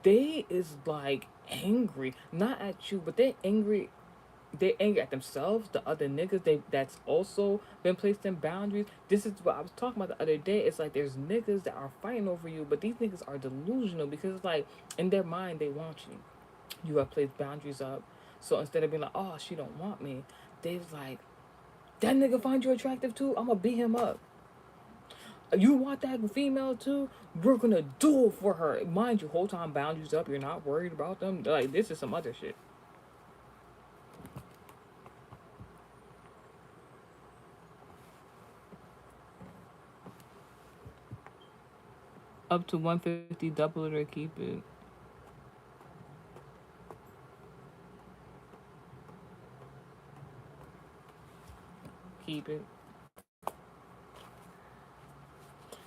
Speaker 1: they is like angry, not at you, but they angry at themselves, the other niggas that's also been placed in boundaries. This is what I was talking about the other day. It's like there's niggas that are fighting over you, but these niggas are delusional because it's like in their mind they want you. You have placed boundaries up. So instead of being like, oh, she don't want me, they was like, that nigga find you attractive too? I'ma beat him up. You want that female too? We're gonna do it for her. Mind you, whole time boundaries up, you're not worried about them. Like this is some other shit. Up to 150, double it or keep it. Keep it.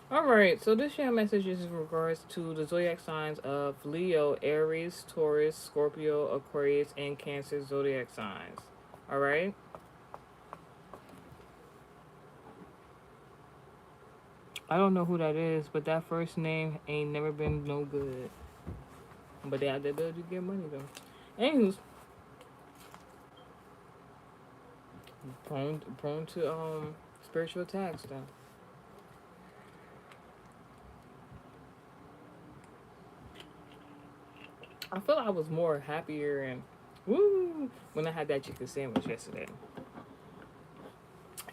Speaker 1: Alright, so this year message is in regards to the zodiac signs of Leo, Aries, Taurus, Scorpio, Aquarius, and Cancer zodiac signs. Alright? I don't know who that is, but that first name ain't never been no good. But they have the ability to get money though. Anywho's prone to spiritual attacks though. I feel I was more happier and woo when I had that chicken sandwich yesterday.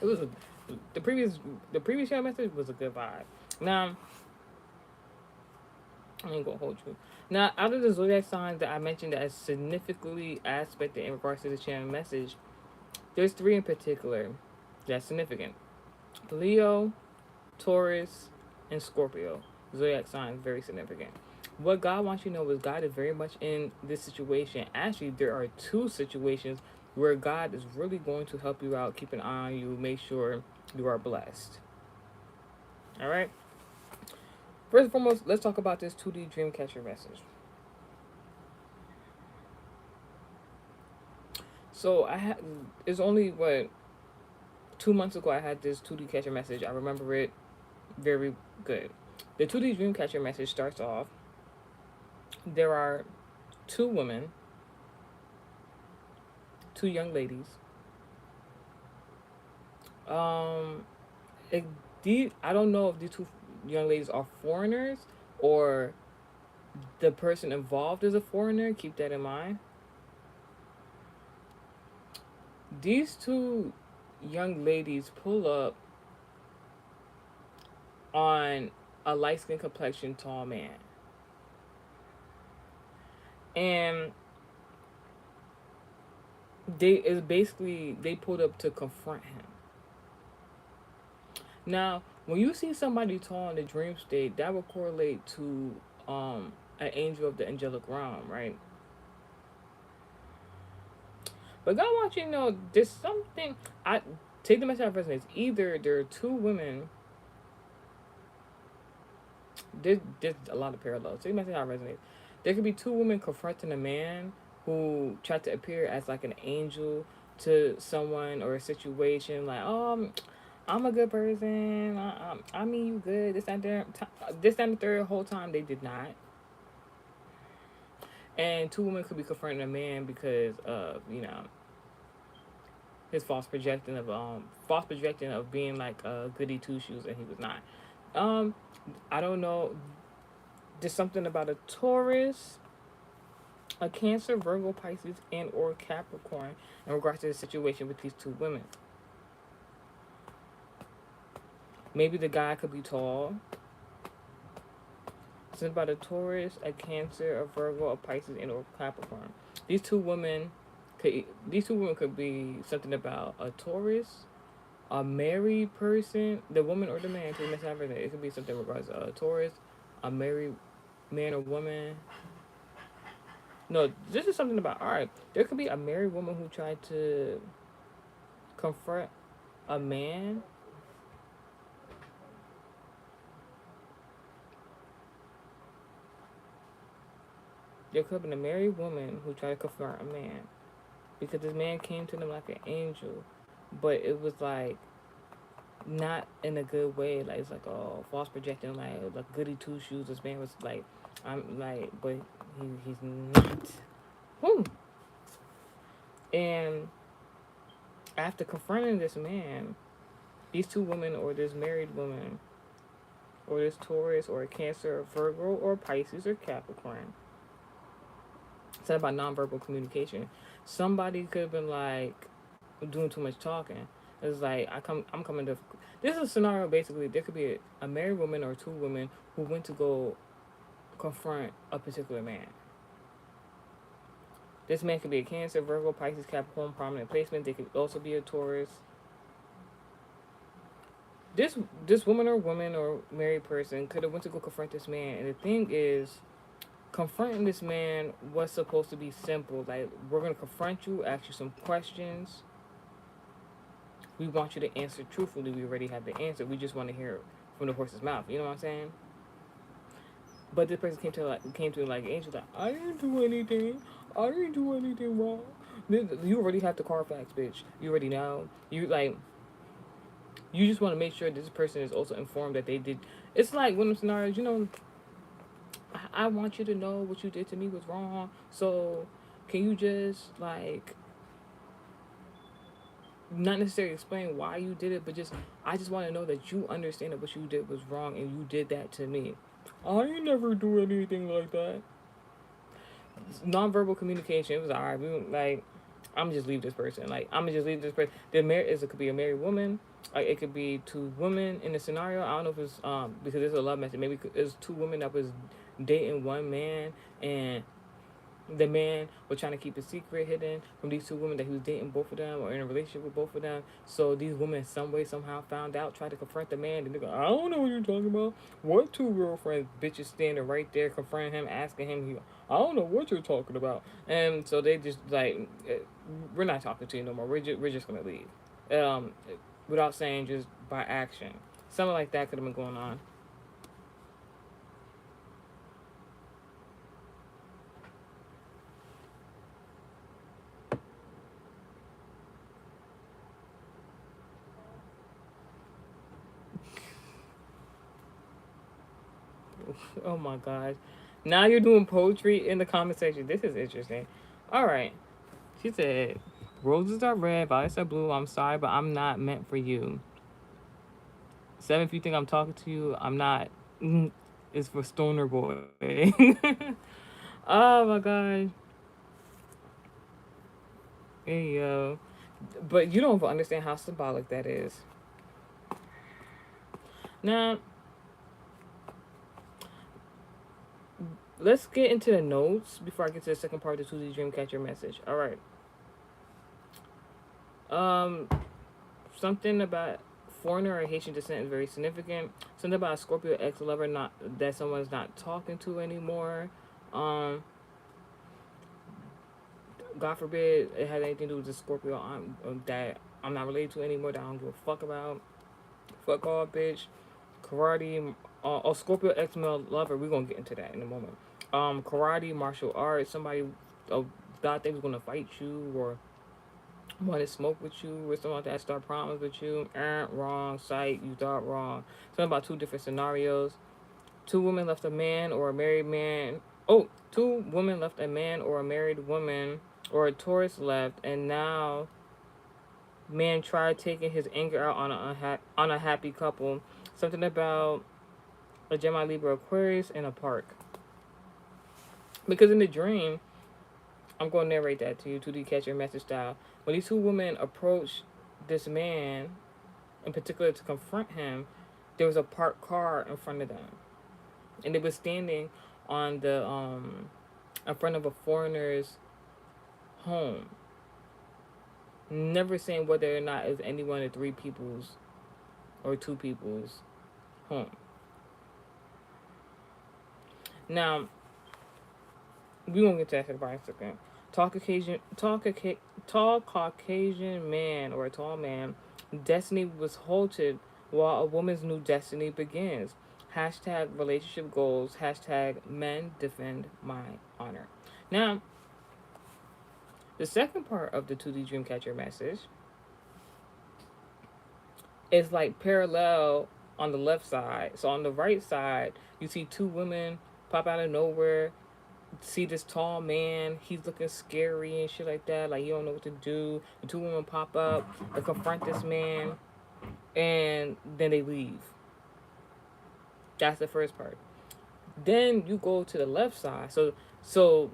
Speaker 1: It was a, the previous the previous show message was a good vibe. Now I ain't gonna hold you. Now out of the zodiac signs that I mentioned that is significantly aspected in regards to the channel message, there's three in particular that's significant: Leo, Taurus, and Scorpio. Zodiac signs very significant. What God wants you to know is God is very much in this situation. Actually, there are two situations where God is really going to help you out, keep an eye on you, make sure you are blessed. All right. First and foremost, let's talk about this 2D Dreamcatcher message. So I had it's only what 2 months ago I had this 2D catcher message. I remember it very good. The 2D Dreamcatcher message starts off. There are two women, two young ladies. Um, it, I don't know if these two young ladies are foreigners or the person involved is a foreigner. Keep that in mind. These two young ladies pull up on a light skinned complexion tall man. And they pulled up to confront him. Now, when you see somebody tall in the dream state, that will correlate to an angel of the angelic realm, right? But God wants you to know there's something. I take the message out of resonates. Either there are two women. There's a lot of parallels. Take the message out of resonates. There could be two women confronting a man who tried to appear as like an angel to someone or a situation. Like, oh, I'm a good person. I mean, you good. This and the third. Whole time they did not. And two women could be confronting a man because of his false projecting of being like a goody two shoes and he was not. Um, I don't know. There's something about a Taurus, a Cancer, Virgo, Pisces, and or Capricorn in regards to the situation with these two women. Maybe the guy could be tall. Something about a Taurus, a Cancer, a Virgo, a Pisces, and or Capricorn. These two women could be something about a Taurus, a married person, the woman or the man, to miss everything. It could be something regards Taurus, a married man or woman. No, this is something about, all right. There could be a married woman who tried to confront a man. There could have been a married woman who tried to confront a man because this man came to them like an angel, but it was like not in a good way. Like it's like oh false projecting, like goody two shoes. This man was like, I'm like, but he's not. Whew. And after confronting this man, these two women or this married woman or this Taurus or a Cancer or Virgo or Pisces or Capricorn. It's not about nonverbal communication. Somebody could have been like doing too much talking. It's like I'm coming to. This is a scenario basically. There could be a married woman or two women who went to go confront a particular man. This man could be a Cancer, Virgo, Pisces, Capricorn, prominent placement. They could also be a Taurus. This woman or married person could have went to go confront this man, and the thing is, confronting this man was supposed to be simple. Like we're gonna confront you, ask you some questions. We want you to answer truthfully. We already have the answer. We just want to hear it from the horse's mouth. You know what I'm saying? But this person came to like angel like I didn't do anything. I didn't do anything wrong. You already have the Carfax, bitch. You already know. You like. You just want to make sure this person is also informed that they did. It's like one of the scenarios. You know, I want you to know what you did to me was wrong. So, can you just like not necessarily explain why you did it, but just I just want to know that you understand that what you did was wrong and you did that to me. I never do anything like that. Nonverbal communication. It was alright. We like I'm just leave this person. Like I'm gonna just leave this person. It could be a married woman. Like it could be two women in the scenario. I don't know if it's because it's a love message. Maybe it's two women that was dating one man and the man was trying to keep a secret hidden from these two women that he was dating both of them or in a relationship with both of them. So these women some way somehow found out, tried to confront the man, and they go, I don't know what you're talking about. What two girlfriends bitches standing right there confronting him, asking him, I don't know what you're talking about. And so they just like we're not talking to you no more. We're just gonna leave. Without saying, just by action. Something like that could have been going on. Oh my gosh. Now you're doing poetry in the comment section. This is interesting. All right. She said, roses are red, violets are blue. I'm sorry, but I'm not meant for you. Seven, if you think I'm talking to you, I'm not. It's for Stoner Boy. Oh my gosh. Hey, yo. But you don't understand how symbolic that is. Now, let's get into the notes before I get to the second part of the 2D Dreamcatcher message. All right. Um, Something about foreigner or Haitian descent is very significant. Something about a Scorpio ex lover not that someone's not talking to anymore. Um, God forbid it has anything to do with the Scorpio that I'm not related to anymore. That I don't give a fuck about. Fuck all, bitch. Karate. Scorpio ex male lover. We're gonna get into that in a moment. Karate, martial arts. Somebody thought they was gonna fight you or want to smoke with you or something like that, start problems with you. Wrong sight, you thought wrong. Something about two different scenarios. Two women left a man or a married man. Oh, two women left a man or a married woman, or a Taurus left, and now man tried taking his anger out on a happy couple. Something about a Gemini, Libra, Aquarius in a park. Because in the dream, I'm going to narrate that to you, 2D catcher message style. When these two women approached this man, in particular to confront him, there was a parked car in front of them. And they were standing on the in front of a foreigner's home. never saying whether or not it's any one of three people's or two people's home. Now, we won't get to that for a second. Tall Caucasian man or a tall man, destiny was halted while a woman's new destiny begins. Hashtag relationship goals. Hashtag men defend my honor. Now, the second part of the 2D Dreamcatcher message is like parallel on the left side. So on the right side, you see two women pop out of nowhere, see this tall man, he's looking scary and shit like that, like you don't know what to do. The two women pop up and confront this man, and then they leave. That's the first part. Then you go to the left side. So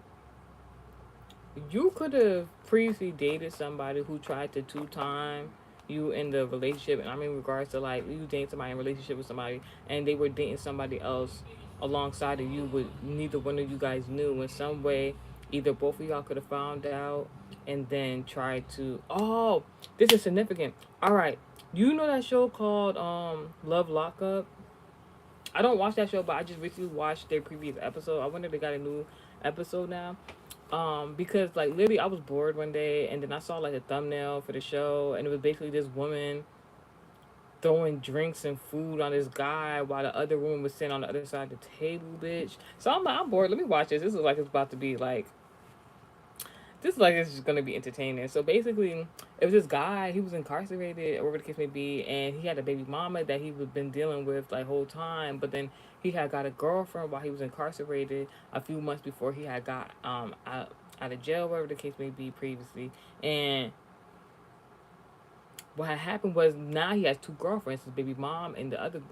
Speaker 1: you could have previously dated somebody who tried to two time you in the relationship, and I mean regards to like you dating somebody in a relationship with somebody and they were dating somebody else alongside of you, but neither one of you guys knew in some way. Either both of y'all could have found out and then tried to, oh, this is significant. All right, you know that show called Love Lockup? I don't watch that show, but I just recently watched their previous episode. I wonder if they got a new episode now. Because like literally I was bored one day and then I saw like a thumbnail for the show, and it was basically this woman throwing drinks and food on this guy while the other woman was sitting on the other side of the table, bitch. So I'm like, I'm bored. Let me watch this. This is like it's about to be like this is like it's just gonna be entertaining. So basically, it was this guy. He was incarcerated, or whatever the case may be, and he had a baby mama that he was been dealing with like whole time. But then he had got a girlfriend while he was incarcerated a few months before he had got out of jail, whatever the case may be previously. And what had happened was now he has two girlfriends, his baby mom and the other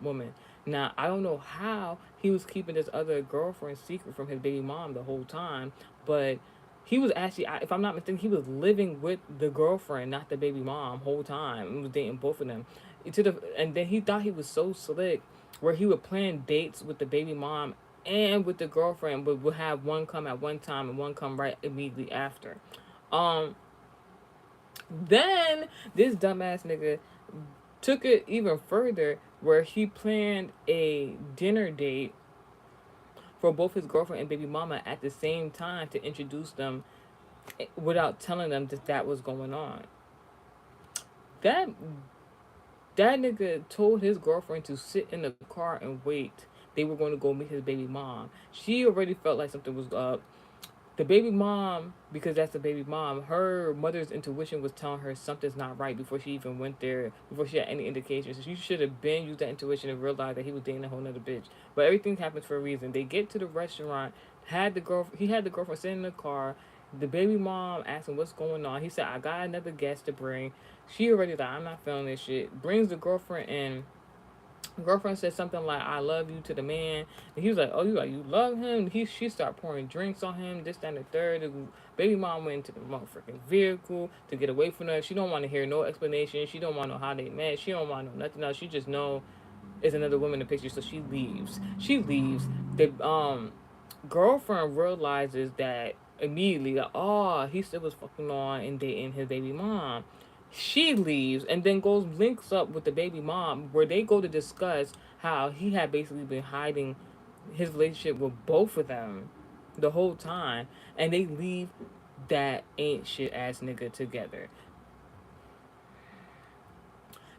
Speaker 1: woman. Now I don't know how he was keeping this other girlfriend secret from his baby mom the whole time, but he was actually, if I'm not mistaken, he was living with the girlfriend, not the baby mom, whole time. And was dating both of them. And then he thought he was so slick, where he would plan dates with the baby mom and with the girlfriend, but would have one come at one time and one come right immediately after. Um, then this dumbass nigga took it even further, where he planned a dinner date for both his girlfriend and baby mama at the same time to introduce them without telling them that that was going on. That that nigga told his girlfriend to sit in the car and wait. They were going to go meet his baby mom. She already felt like something was up. The baby mom, because that's the baby mom, her mother's intuition was telling her something's not right before she even went there, before she had any indications. So she should have been used that intuition and realized that he was dating a whole nother bitch. But everything happens for a reason. They get to the restaurant, he had the girlfriend sitting in the car. The baby mom asked him what's going on. He said, I got another guest to bring. She already like, I'm not feeling this shit. Brings the girlfriend in. Girlfriend said something like "I love you" to the man, and he was like, "Oh, you love him?" She started pouring drinks on him, this, that, and the third. The baby mom went into the motherfucking vehicle to get away from her. She don't want to hear no explanation. She don't want to know how they met. She don't want to know nothing else. She just know it's another woman in the picture, so she leaves. She leaves. The girlfriend realizes that immediately, like, oh, he still was fucking on and dating his baby mom. She leaves and then goes links up with the baby mom, where they go to discuss how he had basically been hiding his relationship with both of them the whole time, and they leave that ain't shit ass nigga together.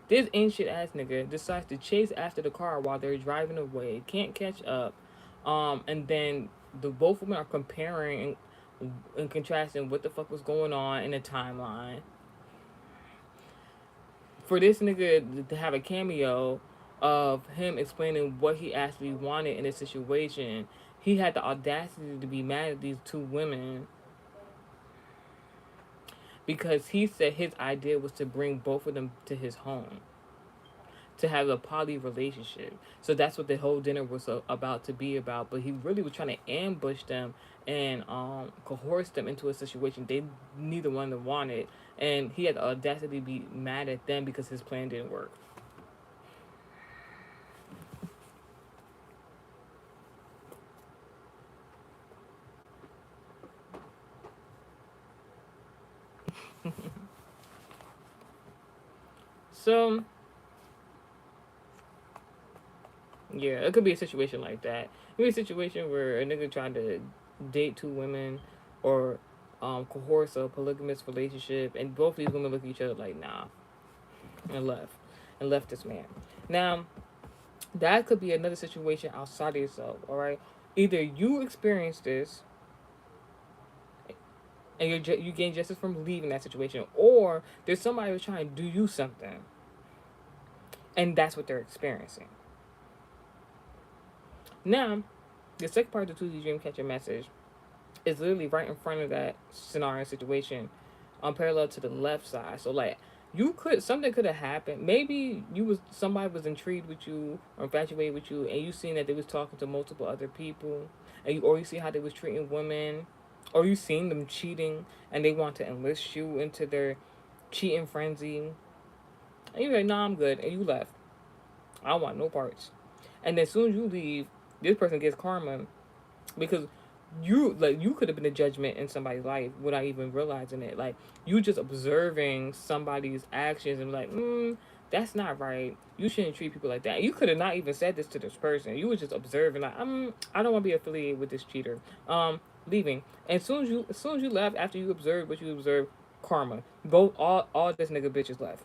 Speaker 1: This ain't shit ass nigga decides to chase after the car while they're driving away, can't catch up, and then the both of them are comparing and contrasting what the fuck was going on in the timeline. For this nigga to have a cameo of him explaining what he actually wanted in this situation, he had the audacity to be mad at these two women because he said his idea was to bring both of them to his home, to have a poly relationship. So that's what the whole dinner was about to be about. But he really was trying to ambush them and coerce them into a situation they neither one of them wanted. And he had the audacity to be mad at them because his plan didn't work. So yeah, it could be a situation like that. It could be a situation where a nigga trying to date two women, or coerce a polygamous relationship, and both these women look at each other like nah, and left this man. Now that could be another situation outside of yourself. All right, either you experience this and you gain justice from leaving that situation, or there's somebody who's trying to do you something, and that's what they're experiencing. Now, the second part of the 2D dream catcher message is literally right in front of that scenario situation, parallel to the left side. So like you could something could have happened. Maybe somebody was intrigued with you or infatuated with you, and you seen that they was talking to multiple other people, or you see how they was treating women, or you seen them cheating, and they want to enlist you into their cheating frenzy. And you're like, nah, I'm good, and you left. I don't want no parts. And then as soon as you leave, this person gets karma because you could have been a judgment in somebody's life without even realizing it. Like you just observing somebody's actions and like, that's not right. You shouldn't treat people like that. You could have not even said this to this person. You were just observing like, I don't want to be affiliated with this cheater. Leaving. And as soon as you left, after you observed what you observed, karma. Both all this nigga bitches left.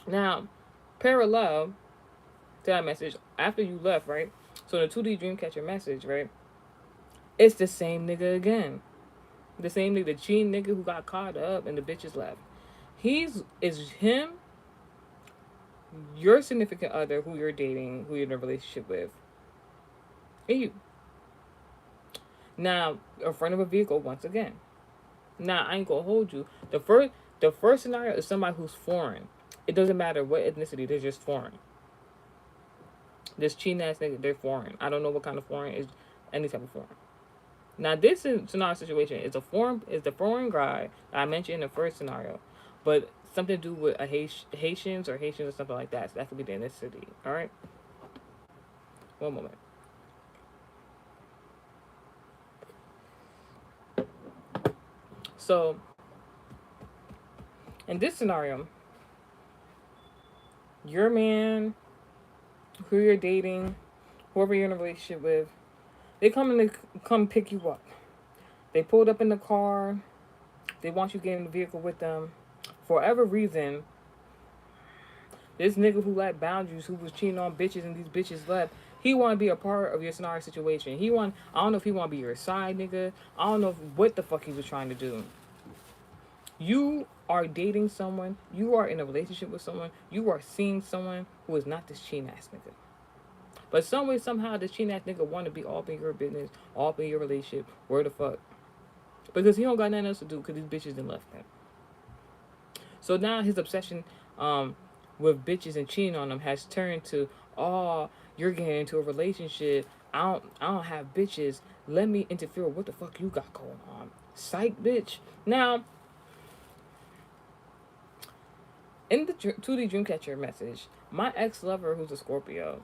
Speaker 1: Now, parallel to that message, after you left, right? So the 2D Dreamcatcher message, right? It's the same nigga again. The same nigga, the cheating nigga who got caught up and the bitches left. Is him, your significant other, who you're dating, who you're in a relationship with, and you. Now, in front of a vehicle once again. Now, I ain't gonna hold you. The first scenario is somebody who's foreign. It doesn't matter what ethnicity, they're just foreign. This cheating ass nigga, they're foreign. I don't know what kind of foreign is, any type of foreign. Now this scenario situation is the foreign guy that I mentioned in the first scenario, but something to do with a Haitians or something like that. So that could be the ethnicity. All right. One moment. So in this scenario, your man, who you're dating, whoever you're in a relationship with, they come pick you up. They pulled up in the car. They want you to get in the vehicle with them. For whatever reason, this nigga who lacked boundaries, who was cheating on bitches and these bitches left, he want to be a part of your scenario situation. I don't know if he want to be your side nigga. I don't know what the fuck he was trying to do. You are dating someone. You are in a relationship with someone. You are seeing someone who is not this cheating ass nigga. But some way, somehow, this cheating ass nigga want to be all up in your business, all up in your relationship. Where the fuck? Because he don't got nothing else to do because these bitches done left him. So now his obsession with bitches and cheating on them has turned to, oh, you're getting into a relationship. I don't have bitches. Let me interfere with what the fuck you got going on. Psych, bitch. Now, in the 2D Dreamcatcher message, my ex-lover, who's a Scorpio,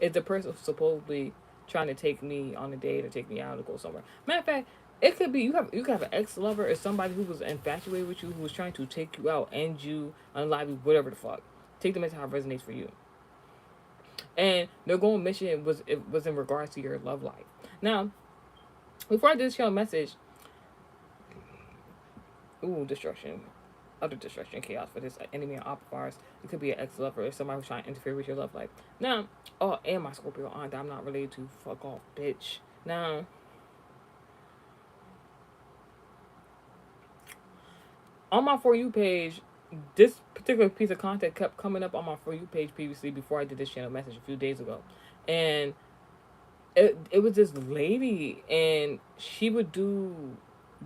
Speaker 1: is the person who's supposedly trying to take me on a date or take me out to go somewhere. Matter of fact, it could be you have an ex-lover or somebody who was infatuated with you, who was trying to take you out, end you, unalive you, whatever the fuck. Take them as how it resonates for you. And their goal mission was in regards to your love life. Now, before I did this show message, destruction. Other destruction and chaos for this enemy and opposite. It could be an ex-lover or somebody who's trying to interfere with your love life. Now, and my Scorpio aunt that I'm not related to. Fuck off, bitch. Now, on my For You page, this particular piece of content kept coming up on my For You page previously before I did this channel message a few days ago. And it was this lady, and she would do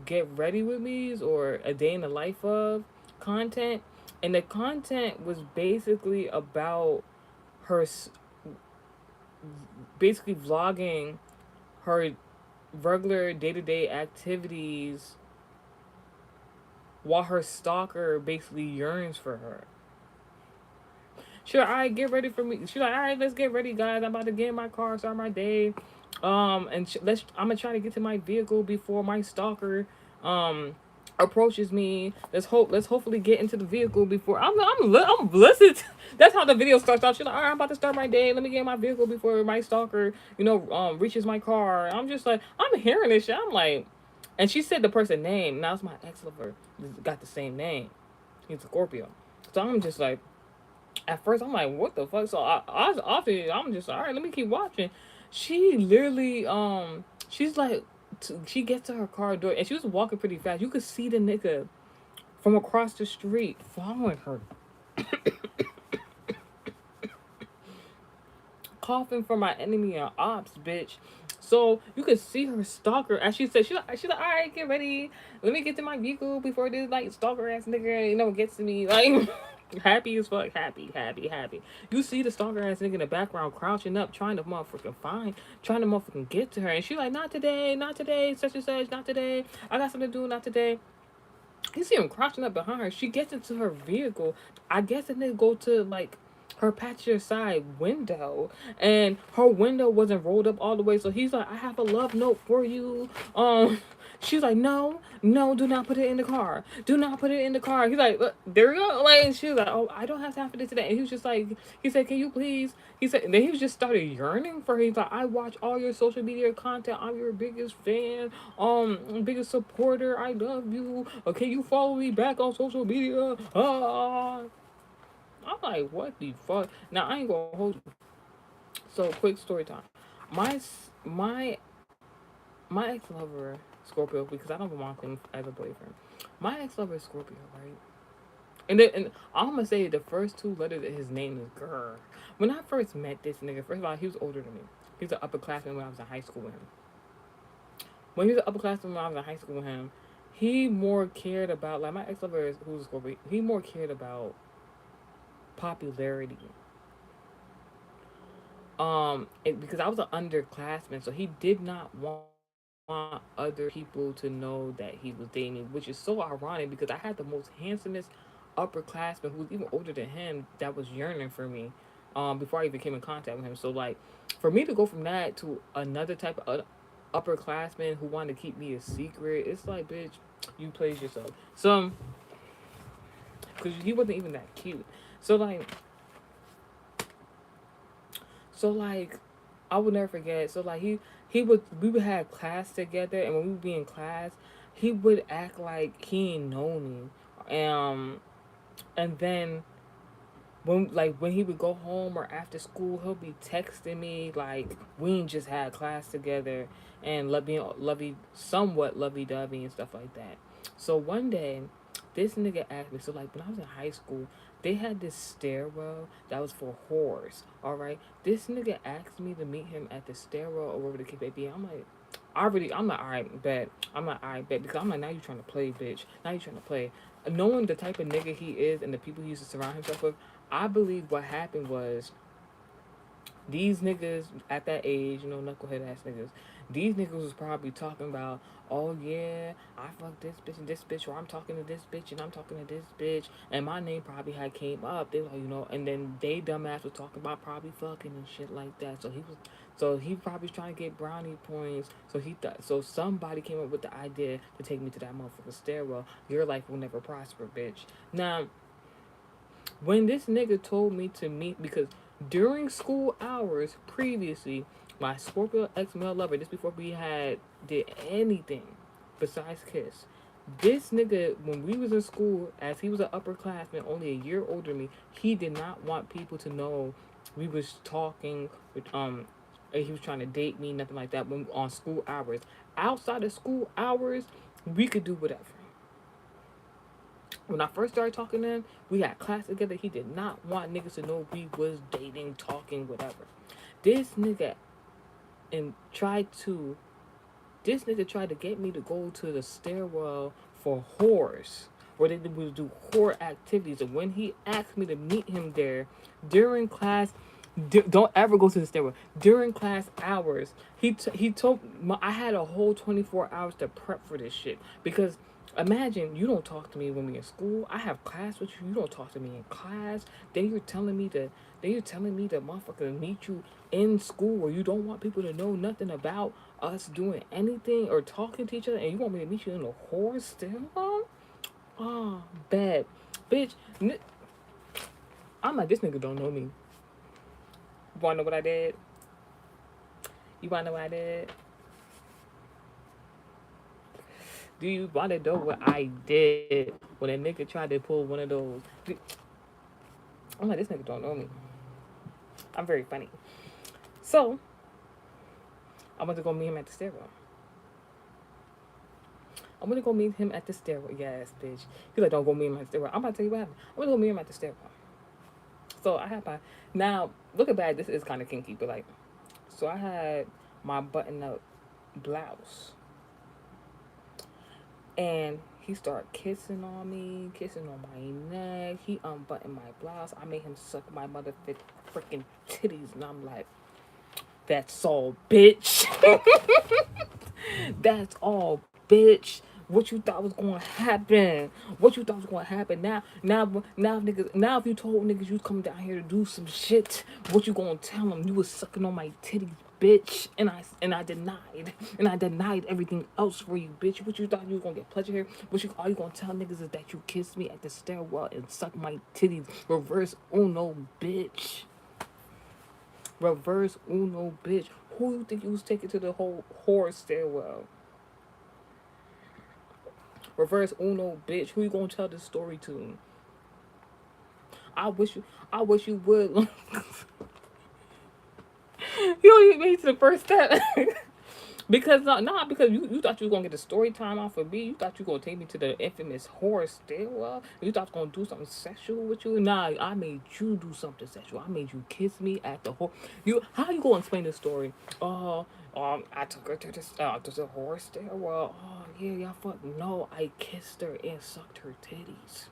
Speaker 1: get ready with me's or a day in the life of content, and the content was basically about her basically vlogging her regular day-to-day activities while her stalker basically yearns for her. She's like, all right, get ready for me. She's like, all right, let's get ready, guys. I'm about to get in my car, start my day. And I'm gonna try to get to my vehicle before my stalker approaches me. Let's hopefully get into the vehicle before I'm listening. That's how the video starts off. She's like, all right, I'm about to start my day. Let me get in my vehicle before my stalker, reaches my car. I'm just like, I'm hearing this shit. I'm like, and she said the person name. Now it's my ex lover. Got the same name. He's a Scorpio. So I'm just like, at first I'm like, what the fuck? So I was often I'm just like, all right, let me keep watching. She literally she's like she gets to her car door and she was walking pretty fast. You could see the nigga from across the street following her, coughing for my enemy and ops, bitch. So you could see her stalker, as she said, she's like, all right, get ready. Let me get to my vehicle before this like stalker ass nigga, gets to me. Like happy as fuck, happy. You see the stalker ass nigga in the background crouching up, trying to motherfucking get to her, and she like, not today, such and such, not today. I got something to do, not today. You see him crouching up behind her. She gets into her vehicle. I guess the nigga go to like her passenger side window, and her window wasn't rolled up all the way. So he's like, I have a love note for you. She's like, no, no, do not put it in the car. Do not put it in the car. He's like, there you go. Like, and she was like, oh, I don't have time for this today. And he was just like, he said, can you please? He said, and then he was just started yearning for her. He's like, I watch all your social media content. I'm your biggest fan, biggest supporter. I love you. Okay, you follow me back on social media. I'm like, what the fuck? Now I ain't gonna hold you. So quick story time. My my my ex lover Scorpio, because I don't want him as a boyfriend. My ex lover is Scorpio, right? And I'm gonna say the first two letters of his name is Grr. When I first met this nigga, first of all, he was older than me. He was an upperclassman when I was in high school with him. When he was an upperclassman when I was in high school with him, he more cared about, like, my ex lover who's a Scorpio. He more cared about popularity. Because I was an underclassman, so he did not want other people to know that he was dating me, which is so ironic because I had the most handsomest upperclassman who was even older than him that was yearning for me. Before I even came in contact with him, so like, for me to go from that to another type of upperclassman who wanted to keep me a secret, it's like, bitch, you played yourself. So, because he wasn't even that cute. So like, So like, I would never forget. So like he would we would have class together, and when we would be in class, he would act like he ain't know me. And then when he would go home or after school, he'll be texting me like we ain't just had class together and somewhat lovey dovey and stuff like that. So one day, this nigga asked me. So like when I was in high school, they had this stairwell that was for whores. All right, this nigga asked me to meet him at the stairwell or wherever the case may be. I'm not alright, bet. I'm not alright, bet, because I'm like, now you trying to play, bitch. Now you trying to play. Knowing the type of nigga he is and the people he used to surround himself with, I believe what happened was these niggas at that age, knucklehead ass niggas, these niggas was probably talking about, oh yeah, I fucked this bitch and this bitch, or I'm talking to this bitch and I'm talking to this bitch, and my name probably had came up. They were like, and then they dumbass was talking about probably fucking and shit like that. So he probably was trying to get brownie points. So somebody came up with the idea to take me to that motherfucking stairwell. Your life will never prosper, bitch. Now, when this nigga told me to meet, because during school hours previously, my Scorpio ex male lover, this before we had did anything besides kiss. This nigga, when we was in school, as he was an upperclassman, only a year older than me, he did not want people to know we was talking with he was trying to date me, nothing like that. When on school hours, outside of school hours, we could do whatever. When I first started talking to him, we had class together. He did not want niggas to know we was dating, talking, whatever. This nigga and tried to this nigga tried to get me to go to the stairwell for whores, where they would do whore activities. And when he asked me to meet him there during class, don't ever go to the stairwell during class hours. He told me I had a whole 24 hours to prep for this shit, because Imagine you don't talk to me when we're in school. I have class with you. You don't talk to me in class. Then you're telling me to motherfucker meet you in school where you don't want people to know nothing about us doing anything or talking to each other, and you want me to meet you in a horse still? Oh, bad, bitch. I'm like, this nigga don't know me. You wanna know what I did? You wanna know what I did? Do you wanna know what I did when a nigga tried to pull one of those? I'm like, this nigga don't know me. I'm very funny. So I went to go meet him at the stairwell. I'm gonna go meet him at the stairwell. Yes, bitch. He's like, don't go meet him at the stairwell. I'm about to tell you what happened. I'm gonna go meet him at the stairwell. So I had my now looking back, this is kind of kinky, but like, so I had my button up blouse, and he started kissing on me, kissing on my neck. He unbuttoned my blouse. I made him suck my mother freaking titties, and I'm like, that's all, bitch. That's all, bitch. What you thought was gonna happen? What you thought was gonna happen? Now, niggas. Now, if you told niggas you come down here to do some shit, what you gonna tell them? You was sucking on my titties, bitch, and I denied everything else for you, bitch. What you thought you was gonna get pleasure here? All you gonna tell niggas is that you kissed me at the stairwell and sucked my titties? Reverse Uno, bitch. Reverse Uno, bitch. Who you think you was taking to the whole horror stairwell? Reverse Uno, bitch. Who you gonna tell this story to? I wish you. I wish you would. You don't even make it to the first step. Because not because you thought you was gonna get the story time off of me. You thought you were gonna take me to the infamous horror stairwell. You thought I was gonna do something sexual with you. Nah, I made you do something sexual. I made you kiss me at the horror. You how you gonna explain this story? I took her to the horror stairwell. Oh yeah, y'all fuck. No, I kissed her and sucked her titties.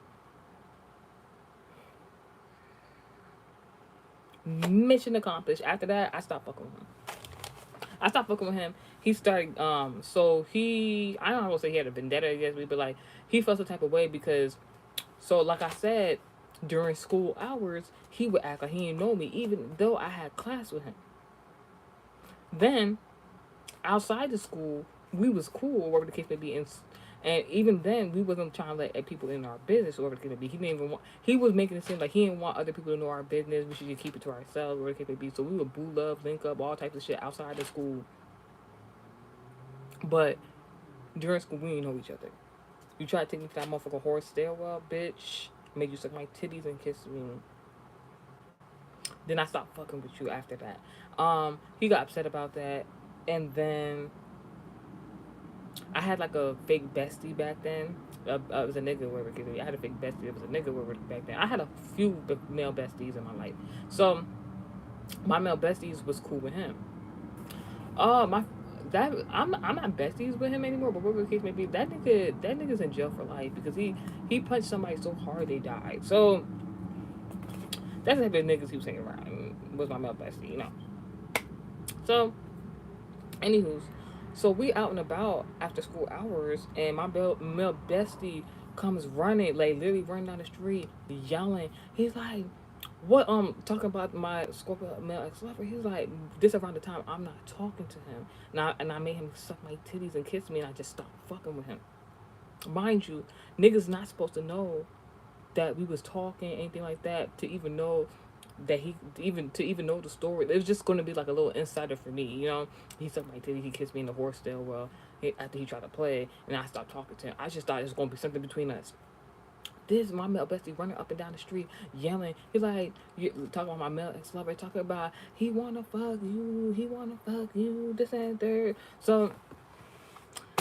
Speaker 1: Mission accomplished. After that, I stopped fucking with him. I stopped fucking with him. He started so he I don't know say he had a vendetta against me, but like he felt some type of way because so like I said, during school hours, he would act like he didn't know me, even though I had class with him. Then outside the school, we was cool, whatever the case may be, and even then, we wasn't trying to let people in our business, whatever the case may be. He didn't even want. He was making it seem like he didn't want other people to know our business. We should just keep it to ourselves, whatever the case may be. So we would boo love, link up, all types of shit outside the school. But during school, we didn't know each other. You try to take me to that motherfucking horse stairwell, bitch. Made you suck my titties and kiss me. Then I stopped fucking with you after that. He got upset about that, and then I had like a fake bestie back then. It was a nigga whoever gave me. I had a fake bestie. It was a nigga whoever back then. I had a few male besties in my life. So my male besties was cool with him. My that I'm not besties with him anymore. But whatever the case may be, that nigga's in jail for life because he punched somebody so hard they died. So that's the type of niggas he was hanging around. Was my male bestie, you know. So, anywho's, so we out and about after school hours, and my male bestie comes running, like literally running down the street, yelling. He's like, "What? Talking about my Scorpio male ex lover." He's like, "This around the time I'm not talking to him, and I made him suck my titties and kiss me, and I just stopped fucking with him." Mind you, niggas not supposed to know that we was talking, anything like that, to even know that he know the story. It was just going to be like a little insider for me, you know. He sucked my titty, he kissed me in the horse stairwell after he tried to play, and I stopped talking to him. I just thought it was going to be something between us. This is my male bestie running up and down the street yelling. He's like, talking about my male ex lover, talking about he wanna fuck you, this and third. So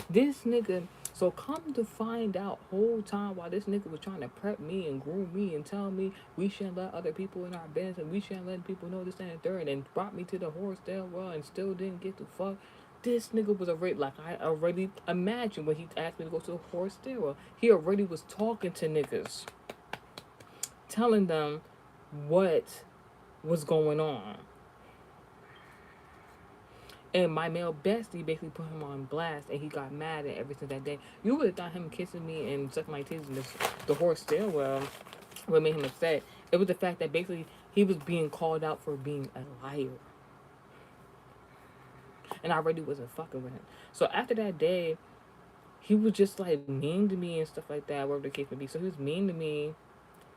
Speaker 1: this nigga, so come to find out, whole time while this nigga was trying to prep me and groom me and tell me we shouldn't let other people in our business and we shouldn't let people know this and the third, and brought me to the horse stairwell and still didn't get to fuck. This nigga was already, like I already imagined when he asked me to go to the horse stairwell, he already was talking to niggas, telling them what was going on. And my male bestie basically put him on blast, and he got mad. And ever since that day, you would have thought him kissing me and sucking my titties in the horse stairwell what made him upset. It was the fact that basically he was being called out for being a liar, and I really wasn't fucking with him. So after that day, he was just like mean to me and stuff like that, whatever the case may be. So he was mean to me,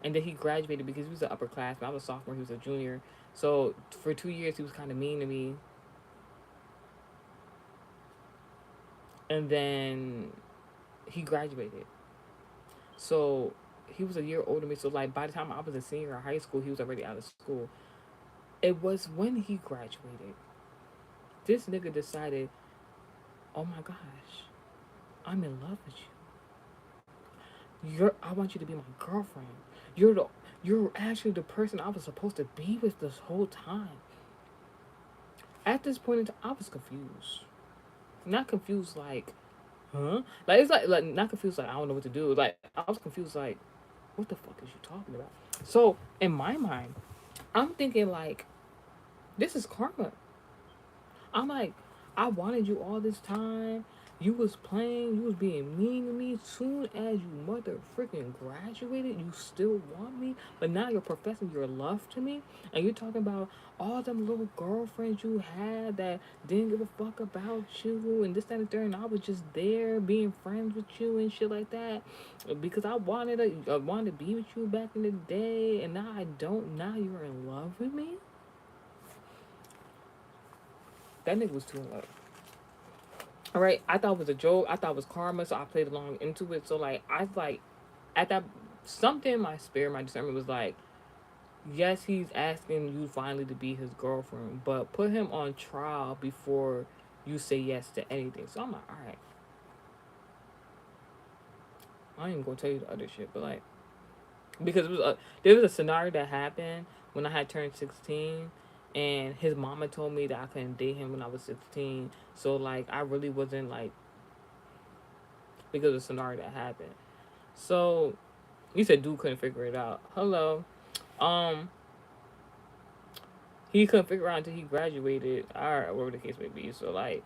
Speaker 1: and then he graduated because he was an upperclassman. I was a sophomore, he was a junior. So for 2 years, he was kind of mean to me, and then he graduated. So he was a year older than me. So like by the time I was a senior in high school, he was already out of school. It was when he graduated. This nigga decided, oh my gosh, I'm in love with you. I want you to be my girlfriend. You're actually the person I was supposed to be with this whole time. At this point in time, I was confused. Not confused like, huh? Like it's like not confused like I don't know what to do. Like I was confused like, what the fuck is you talking about? So in my mind, I'm thinking like, this is karma. I'm like, I wanted you all this time. You was playing, you was being mean to me. Soon as you mother freaking graduated, you still want me. But now you're professing your love to me. And you're talking about all them little girlfriends you had that didn't give a fuck about you and this, that, and third. And I was just there being friends with you and shit like that. Because I wanted to be with you back in the day. And now I don't. Now you're in love with me? That nigga was too in love. All right, I thought it was a joke. I thought it was karma, so I played along into it. So like, I like at that something in my spirit, my discernment was like, yes, he's asking you finally to be his girlfriend, but put him on trial before you say yes to anything. So I'm like, all right, I ain't even gonna tell you the other shit, but like, because there was a scenario that happened when I had turned 16, and his mama told me that I couldn't date him when I was 16. So like, I really wasn't like, because of the scenario that happened. So you said dude couldn't figure it out. Hello. Um, he couldn't figure it out until he graduated. Alright, whatever the case may be. So like,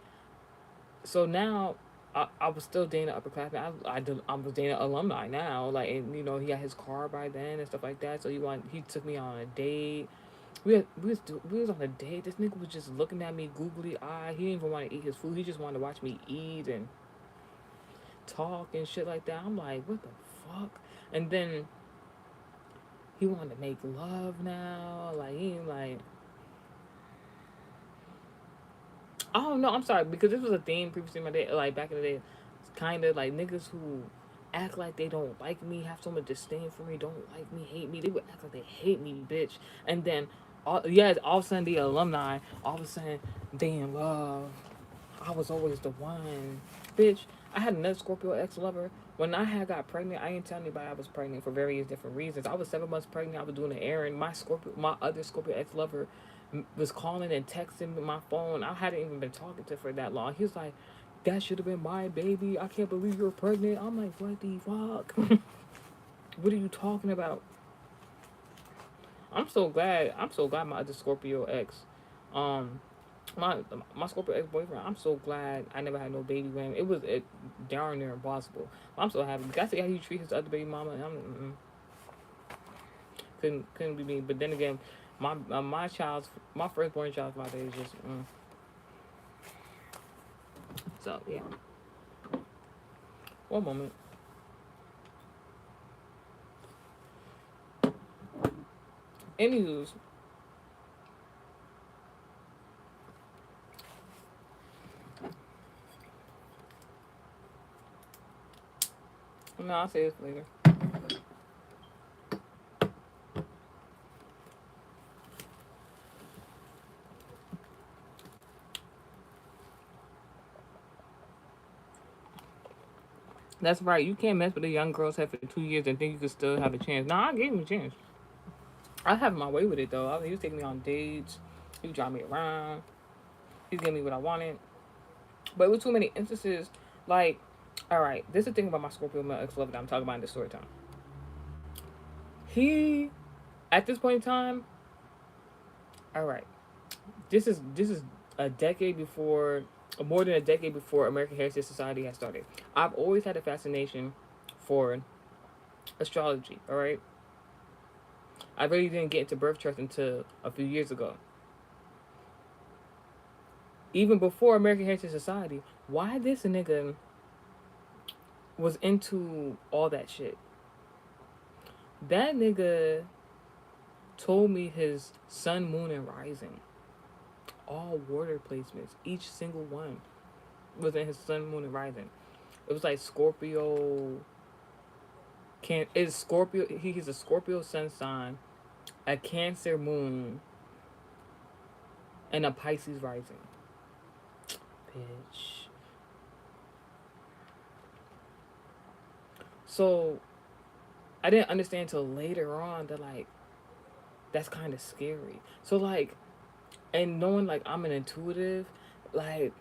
Speaker 1: so now I was still dating an upperclassman. I was dating an alumni now. Like, and you know, he had his car by then and stuff like that. So he took me on a date. We was on a date. This nigga was just looking at me googly eye. He didn't even want to eat his food. He just wanted to watch me eat and talk and shit like that. I'm like, what the fuck? And then he wanted to make love now. Like he ain't like, I don't know. I'm sorry because this was a theme previously in my day. Like back in the day, it's kind of like niggas who act like they don't like me, have so much disdain for me, don't like me, hate me. They would act like they hate me, bitch. And then, all of a sudden the alumni, all of a sudden they in love. I was always the one, bitch. I had another Scorpio ex lover. When I had got pregnant, I didn't tell anybody I was pregnant for various different reasons. I was 7 months pregnant. I was doing an errand. My other Scorpio ex lover was calling and texting my phone. I hadn't even been talking to her for that long. He was like, "That should have been my baby. I can't believe you're pregnant." I'm like, "What the fuck? What are you talking about?" I'm so glad. I'm so glad my other Scorpio ex, um, my my Scorpio ex boyfriend. I'm so glad I never had no baby with him. It was darn near impossible. I'm so happy. I see how he treat his other baby mama, and couldn't be me. But then again, my firstborn child's father is just so yeah. One moment. Anywho's, no, I'll say this later. That's right. You can't mess with a young girl's head for 2 years and think you could still have a chance. Nah, I gave him a chance. I have my way with it though. He was taking me on dates. He would drive me around. He was giving me what I wanted. But with too many instances, like, all right, this is the thing about my Scorpio male ex lover that I'm talking about in this story time. He, at this point in time, all right, this is a decade before, more than a decade before American Heritage Society had started. I've always had a fascination for astrology. All right, I really didn't get into birth charts until a few years ago. Even before American Heritage Society, why this nigga was into all that shit? That nigga told me his sun, moon, and rising, all water placements, each single one was in his sun, moon, and rising. It was like Scorpio. Can is Scorpio? He's a Scorpio sun sign, a Cancer moon, and a Pisces rising. Bitch. So I didn't understand till later on that like that's kind of scary. So like, and knowing like I'm an intuitive, like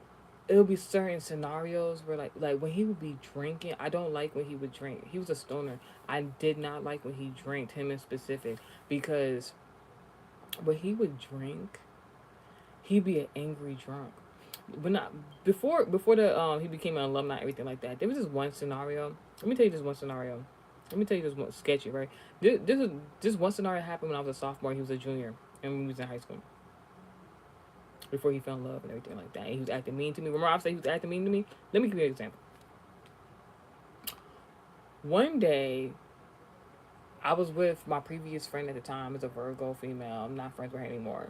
Speaker 1: it'll be certain scenarios where like when he would be drinking, I don't like when he would drink. He was a stoner. I did not like when he drank, him in specific, because when he would drink, he'd be an angry drunk. But not before the he became an alumni, everything like that. There was this one scenario. Let me tell you this one scenario. Let me tell you this one sketchy, right? This one scenario happened when I was a sophomore. He was a junior, and we was in high school. Before he fell in love and everything like that, and he was acting mean to me. Remember, I said he was acting mean to me. Let me give you an example. One day, I was with my previous friend at the time. It's a Virgo female. I'm not friends with her anymore.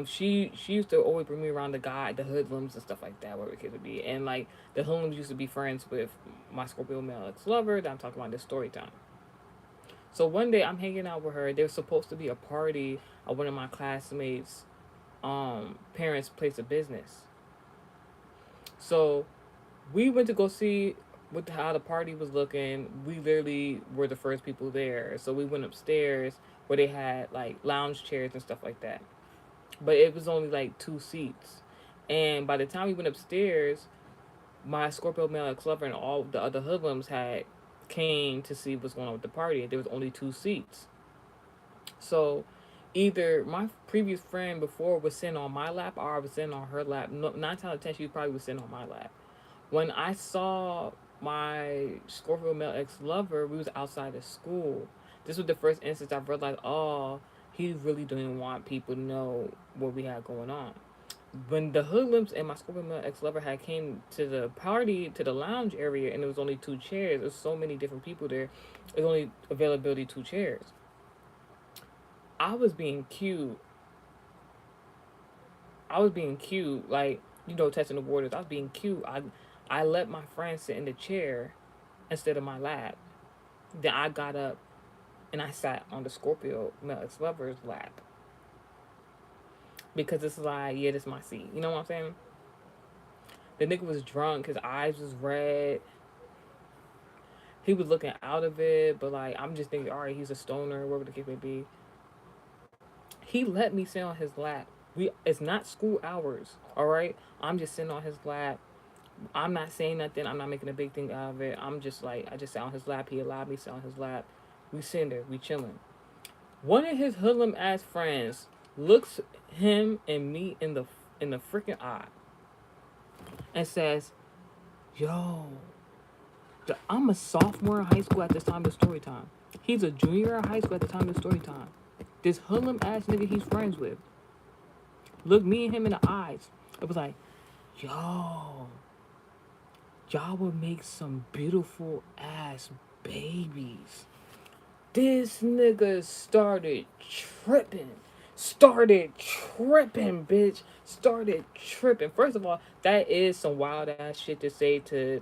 Speaker 1: She used to always bring me around the hoodlums and stuff like that, where the kids would be, and like the hoodlums used to be friends with my Scorpio male ex lover that I'm talking about this story time. So one day I'm hanging out with her. There's supposed to be a party at one of my classmates' parents' place of business. So we went to go see what how the party was looking. We literally were the first people there. So we went upstairs where they had like lounge chairs and stuff like that. But it was only like two seats. And by the time we went upstairs, my Scorpio male ex lover and all the other hoodlums had came to see what's going on with the party. There was only two seats. So either my previous friend before was sitting on my lap or I was sitting on her lap. No, 9 times out of 10, she probably was sitting on my lap. When I saw my Scorpio male ex lover, we was outside of school. This was the first instance I realized, oh, he really didn't want people to know what we had going on. When the hoodlums and my Scorpio male ex lover had came to the party, to the lounge area, and there was only two chairs. There's so many different people there. There's only availability two chairs. I was being cute. I was being cute, like testing the waters. I was being cute. I let my friend sit in the chair instead of my lap. Then I got up and I sat on the Scorpio male ex lover's lap because it's like, yeah, this is my seat. You know what I'm saying? The nigga was drunk. His eyes was red. He was looking out of it, but like I'm just thinking, all right, he's a stoner, whatever the case may be. He let me sit on his lap. It's not school hours, all right. I'm just sitting on his lap. I'm not saying nothing. I'm not making a big thing out of it. I'm just like, I just sat on his lap. He allowed me to sit on his lap. We sitting there, we chilling. One of his hoodlum ass friends looks him and me in the freaking eye and says, "Yo, I'm a sophomore in high school at this time of story time. He's a junior in high school at the time of story time. This hoodlum ass nigga he's friends with looked me and him in the eyes. It was like, yo, y'all would make some beautiful ass babies." This nigga started tripping. Bitch. Started tripping. First of all, that is some wild ass shit to say to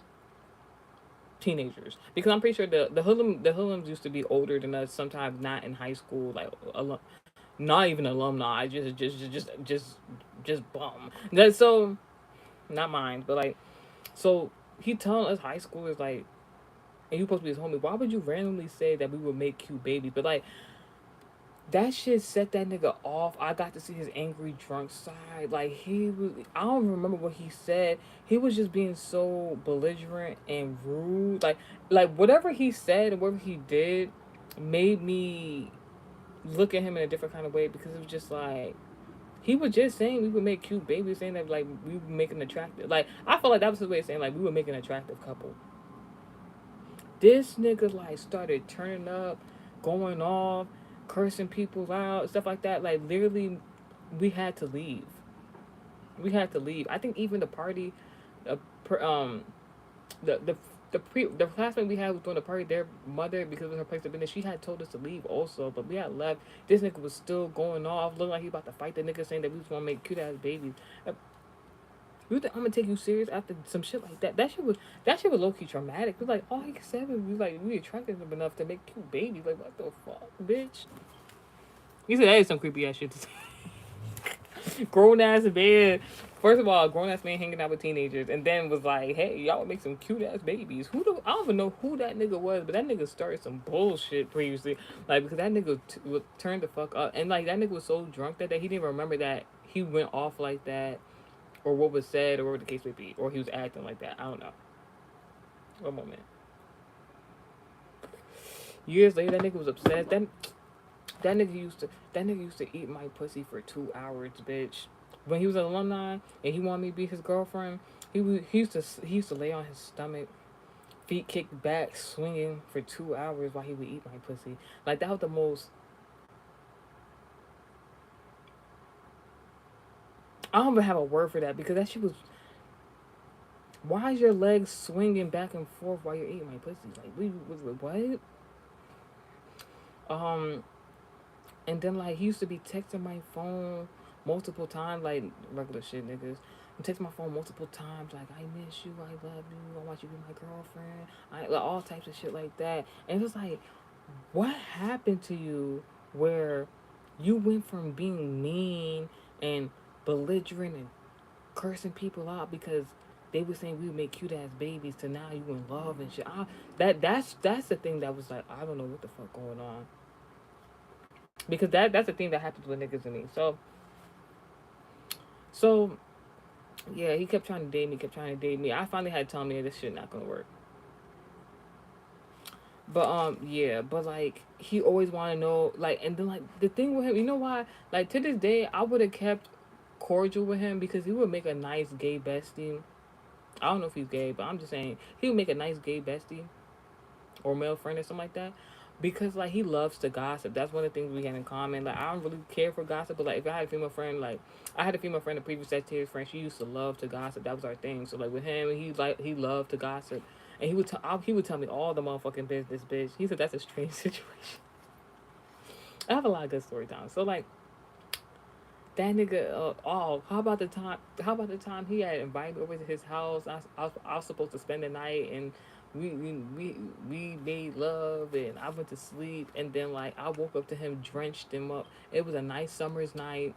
Speaker 1: teenagers, because I'm pretty sure the hoodlums used to be older than us. Sometimes not in high school, like not even alumni. Just bum. That's so not mine, but like so he telling us high schoolers like, and you supposed to be his homie. Why would you randomly say that we would make cute babies? But like that shit set that nigga off. I got to see his angry drunk side. Like he was, I don't remember what he said. He was just being so belligerent and rude. Like whatever he said and whatever he did made me look at him in a different kind of way, because it was just like, He was just saying we would make cute babies, saying that like we would make an attractive. Like I felt like that was his way of saying like we would make an attractive couple. This nigga like started turning up, going off, cursing people out, stuff like that. Like literally, we had to leave. We had to leave. I think even the party, uh, per, the the the classmate we had was doing the party. Their mother, because it was her place of business, she had told us to leave also, but we had left. This nigga was still going off, looking like he about to fight the nigga, saying that we was gonna make cute ass babies. You think I'm gonna take you serious after some shit like that? That shit was low key traumatic. It was like all he said was we attracted him enough to make cute babies. Like what the fuck, bitch? He said that is some creepy ass shit to say. Grown ass man. First of all, grown ass man hanging out with teenagers, and then was like, "Hey, y'all make some cute ass babies." I don't even know who that nigga was, but that nigga started some bullshit previously, like because that nigga turned the fuck up, and like that nigga was so drunk that day he didn't even remember that he went off like that, or what was said, or whatever the case may be, or he was acting like that. I don't know. One moment. Years later, that nigga was upset. That nigga used to eat my pussy for 2 hours, bitch. When he was an alumni and he wanted me to be his girlfriend, he used to lay on his stomach, feet kicked back, swinging for 2 hours while he would eat my pussy. Like that was the most. I don't even have a word for that because that shit was. Why is your legs swinging back and forth while you're eating my pussy? Like we was what? Um, and then like he used to be texting my phone multiple times, like regular shit niggas. He text my phone multiple times, like I miss you, I love you, I want you to be my girlfriend, I like, all types of shit like that. And it was like, what happened to you where you went from being mean and belligerent and cursing people out because they were saying we would make cute ass babies to now you in love and shit. That's the thing that was like I don't know what the fuck going on because that's the thing that happens with niggas and me. So yeah, he kept trying to date me, kept trying to date me. I finally had to tell me this shit not gonna work. But yeah, but like he always want to know like, and then like the thing with him, you know why? Like to this day, I would have kept cordial with him because he would make a nice gay bestie. I don't know if he's gay, but I'm just saying he would make a nice gay bestie or male friend or something like that. Because like he loves to gossip. That's one of the things we have in common. Like I don't really care for gossip, but like if I had a female friend, like I had a female friend, a previous Sagittarius friend, she used to love to gossip. That was our thing. So like with him, he loved to gossip, and he would tell me all the motherfucking business, bitch. He said that's a strange situation. I have a lot of good story time. So like that nigga, how about the time he had invited me over to his house? I was supposed to spend the night, and we, we we made love, and I went to sleep, and then like I woke up to him drenched him up. It was a nice summer's night,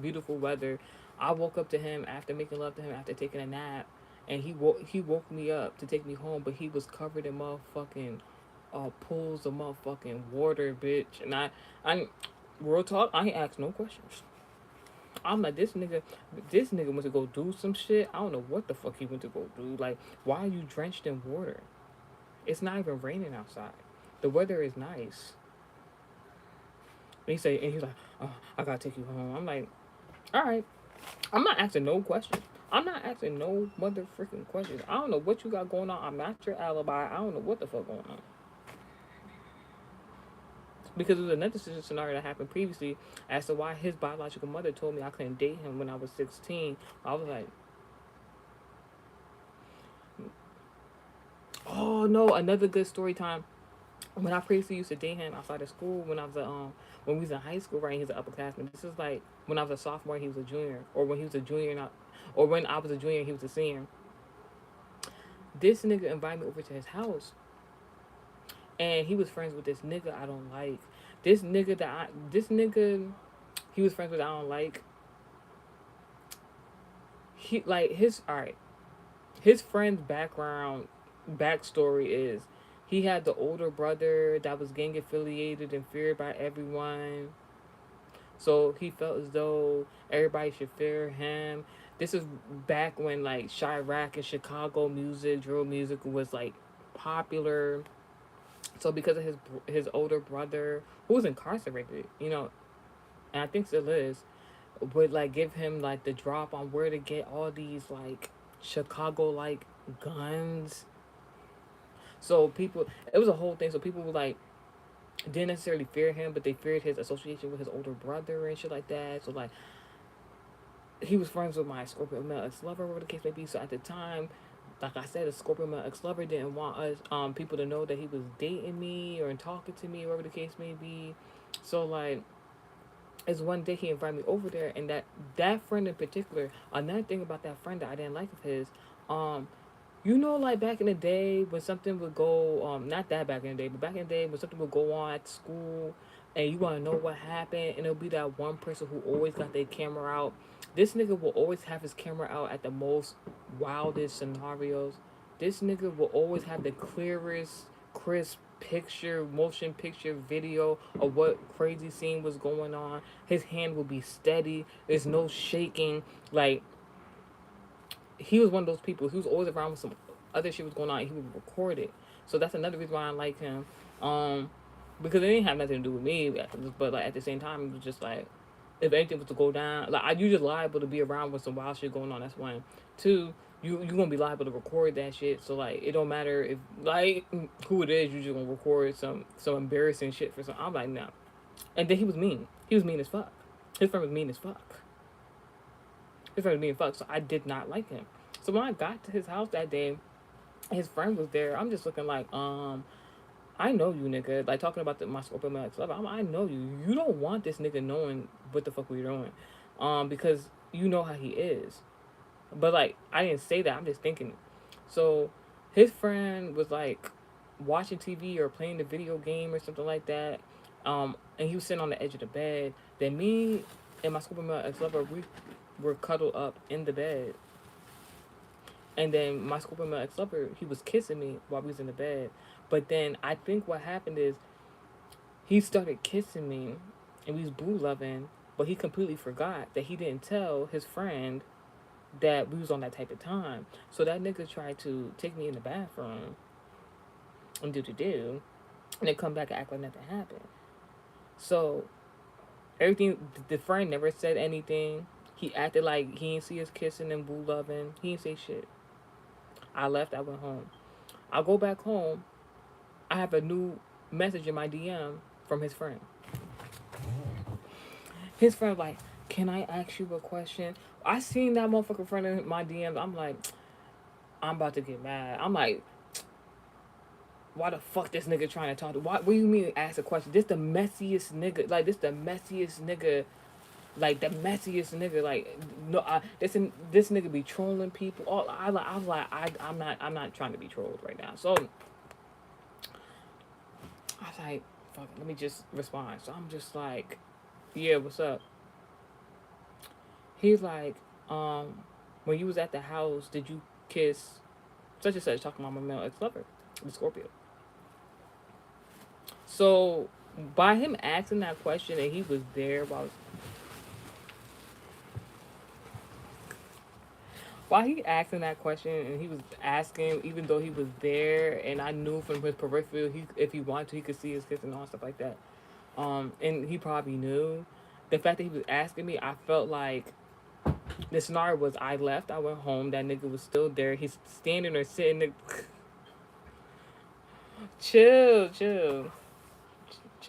Speaker 1: beautiful weather. I woke up to him after making love to him after taking a nap, and he woke me up to take me home, but he was covered in motherfucking pools of motherfucking water, bitch. And I real talk, I ain't asked no questions. I'm like this nigga went to go do some shit. I don't know what the fuck he went to go do. Like, why are you drenched in water? It's not even raining outside. The weather is nice. And he's like, oh, I gotta take you home. I'm like, all right. I'm not asking no questions. I'm not asking no mother freaking questions. I don't know what you got going on. I'm not your alibi. I don't know what the fuck going on. Because it was another scenario that happened previously as to why his biological mother told me I couldn't date him when I was 16. I was like, oh no, another good story time. When I previously used to date him outside of school, when we was in high school, right? He's an upperclassman. This is like when I was a sophomore, he was a junior, or when he was a junior, not, or when I was a junior, he was a senior. This nigga invited me over to his house, and he was friends with this nigga I don't like. This nigga he was friends with I don't like. He like his all right. His friend's backstory is he had the older brother that was gang affiliated and feared by everyone. So he felt as though everybody should fear him. This is back when like Chirac and Chicago music, drill music was like popular. So because of his older brother who was incarcerated, and I think still is, would like give him like the drop on where to get all these like Chicago like guns. So people, it was a whole thing. So people were like didn't necessarily fear him, but they feared his association with his older brother and shit like that. So like he was friends with my Scorpio male ex lover, whatever the case may be. So at the time, like I said, a Scorpio male ex lover didn't want us people to know that he was dating me or talking to me, whatever the case may be. So like is one day he invited me over there, and that friend in particular. Another thing about that friend that I didn't like of his, um, you know, like back in the day when something would go, not that back in the day, but back in the day when something would go on at school, and you want to know what happened, and it'll be that one person who always got their camera out. This nigga will always have his camera out at the most wildest scenarios. This nigga will always have the clearest, crisp picture, motion picture video of what crazy scene was going on. His hand will be steady. There's no shaking. Like he was one of those people. He was always around with some other shit was going on. And he would record it. So that's another reason why I like him. Because it didn't have nothing to do with me, but like at the same time, it was just like if anything was to go down, like you just liable to be around with some wild shit going on. That's one. Two, you gonna be liable to record that shit. So like it don't matter if like who it is, you just gonna record some embarrassing shit for some. I'm like no. And then he was mean. He was mean as fuck. His friend was mean as fuck. His friend was mean as fuck. So I did not like him. So when I got to his house that day, his friend was there. I'm just looking like I know you, nigga. Like talking about my Scorpio Max lover. I know you. You don't want this nigga knowing what the fuck we're doing, because you know how he is. But like, I didn't say that. I'm just thinking. So, his friend was like watching TV or playing the video game or something like that. And he was sitting on the edge of the bed. Then me and my Scorpio Max lover, we were cuddled up in the bed. And then my Scorpio male ex lover, he was kissing me while we was in the bed. But then I think what happened is he started kissing me and we was boo loving, but he completely forgot that he didn't tell his friend that we was on that type of time. So that nigga tried to take me in the bathroom and do and then come back and act like nothing happened. So everything the friend never said anything. He acted like he didn't see us kissing and boo loving. He didn't say shit. I left, I went home. I go back home. I have a new message in my DM from his friend. His friend like, can I ask you a question? I seen that motherfucker friend in my DMs. I'm like, I'm about to get mad. I'm like, why the fuck this nigga trying to talk to? What do you mean ask a question? This the messiest nigga. Like this the messiest nigga. Like the messiest nigga. Like no, this nigga be trolling people. All I was like, I'm not trying to be trolled right now. So I was like, fuck it, let me just respond. So I'm just like, yeah, what's up? He's like, when you was at the house, did you kiss such and such? Talking about my male ex lover, the Scorpio. So by him asking that question and he was there while he asking that question and he was asking even though he was there and I knew from his peripheral he if he wanted to he could see his kiss and all stuff like that. And he probably knew. The fact that he was asking me, I felt like the scenario was I left, I went home, that nigga was still there. He's standing or sitting there. Chill. Chill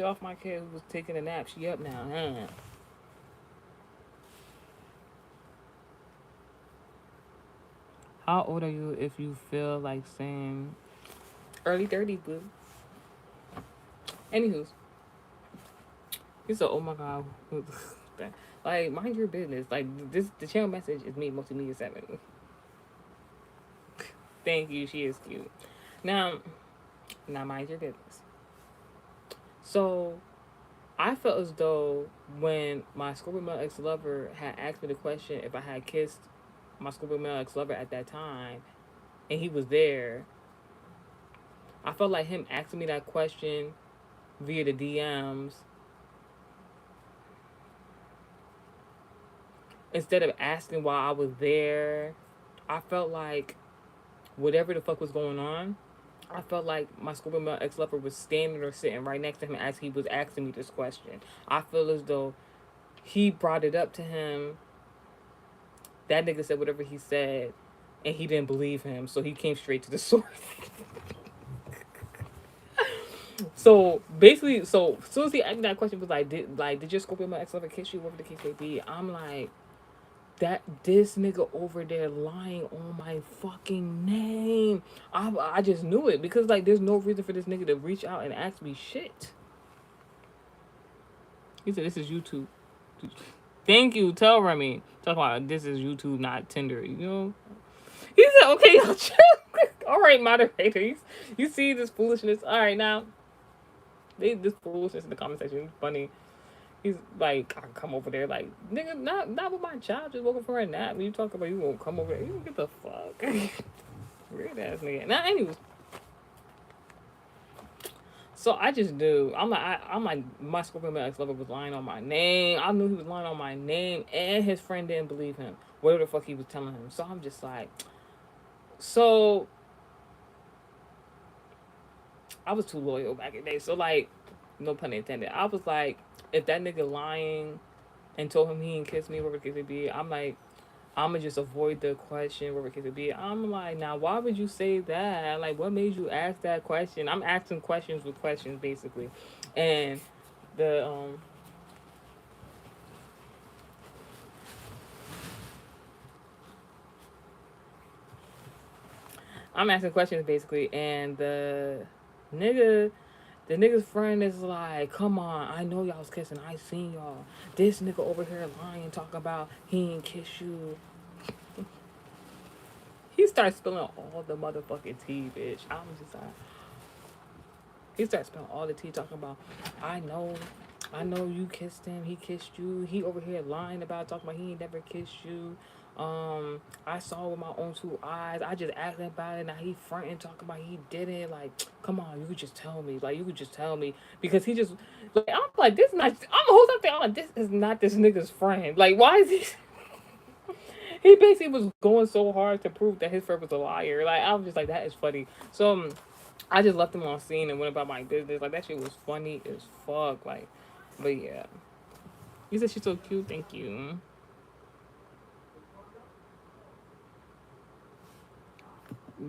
Speaker 1: off my kid who was taking a nap. She up now. How old are you if you feel like saying early 30s, boo? Anywho, he said, oh my god. Like, mind your business. Like, the channel message is me, Multimedia 7. Thank you, she is cute. Now mind your business. So, I felt as though when my Scorpio male ex lover had asked me the question if I had kissed my Scorpio male ex lover at that time, and he was there, I felt like him asking me that question via the DMs instead of asking while I was there. I felt like whatever the fuck was going on, I felt like my Scorpio male ex lover was standing or sitting right next to him as he was asking me this question. I feel as though he brought it up to him. That nigga said whatever he said, and he didn't believe him, so he came straight to the source. So basically, so as soon as he asked me that question, was did your Scorpio my ex lover kiss you? Whatever the case may be, I'm like, that this nigga over there lying on my fucking name. I just knew it because like there's no reason for this nigga to reach out and ask me shit. He said this is YouTube. Thank you, tell Remy. Talk about this is YouTube, not Tinder. You know. He said, okay, y'all chill. All right, moderators. You see this foolishness. All right, now this foolishness in the comment section. Funny. He's like, I can come over there, like, nigga, not with my child just woken from a nap. When you talk about you won't come over there, you get the fuck. Weird ass nigga. Now, anyways, so I just knew. I'm like, my Scorpio ex lover was lying on my name. I knew he was lying on my name, and his friend didn't believe him. Whatever the fuck he was telling him. So I'm just like, so I was too loyal back in the day. So like, no pun intended. I was like, if that nigga lying and told him he didn't kiss me, whatever the case may be, I'm like, I'ma just avoid the question, whatever the case may be. I'm like, now why would you say that? Like, what made you ask that question? I'm asking questions with questions, basically, and the I'm asking questions basically, and nigga the nigga's friend is like, come on, I know y'all was kissing. I seen y'all. This nigga over here lying, talking about he ain't kiss you. He starts spilling all the motherfucking tea, bitch. I'm just like, he starts spilling all the tea, talking about, I know you kissed him. He kissed you. He over here lying about talking about he ain't never kissed you. I saw with my own two eyes. I just asked him about it. Now he fronting, talking about he didn't. Like, come on, you could just tell me. Like, you could just tell me because he just like I'm like this. Not I'm the whole time thinking, I'm like, this is not this nigga's friend. Like, why is he? He basically was going so hard to prove that his friend was a liar. Like, I was just like, that is funny. So I just left him on scene and went about my business. Like, that shit was funny as fuck. Like, but yeah. You said she's so cute. Thank you.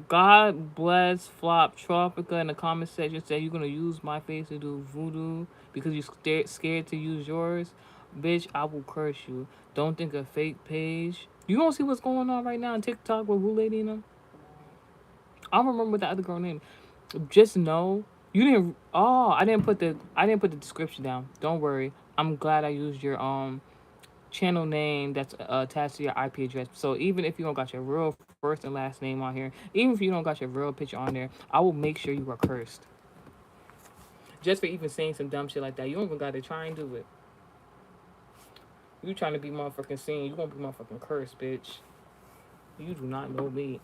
Speaker 1: God bless Flop Tropica in the comment section said you're gonna use my face to do voodoo because you're scared to use yours. Bitch, I will curse you. Don't think a fake page. You don't see what's going on right now on TikTok with Who Lady in them? I don't remember what the other girl name. Just know you didn't. Oh, I didn't put the description down. Don't worry. I'm glad I used your channel name that's attached to your IP address. So even if you don't got your real first and last name on here, even if you don't got your real picture on there, I will make sure you are cursed. Just for even saying some dumb shit like that, you don't even got to try and do it. You trying to be motherfucking seen, you gonna be motherfucking cursed, bitch. You do not know me.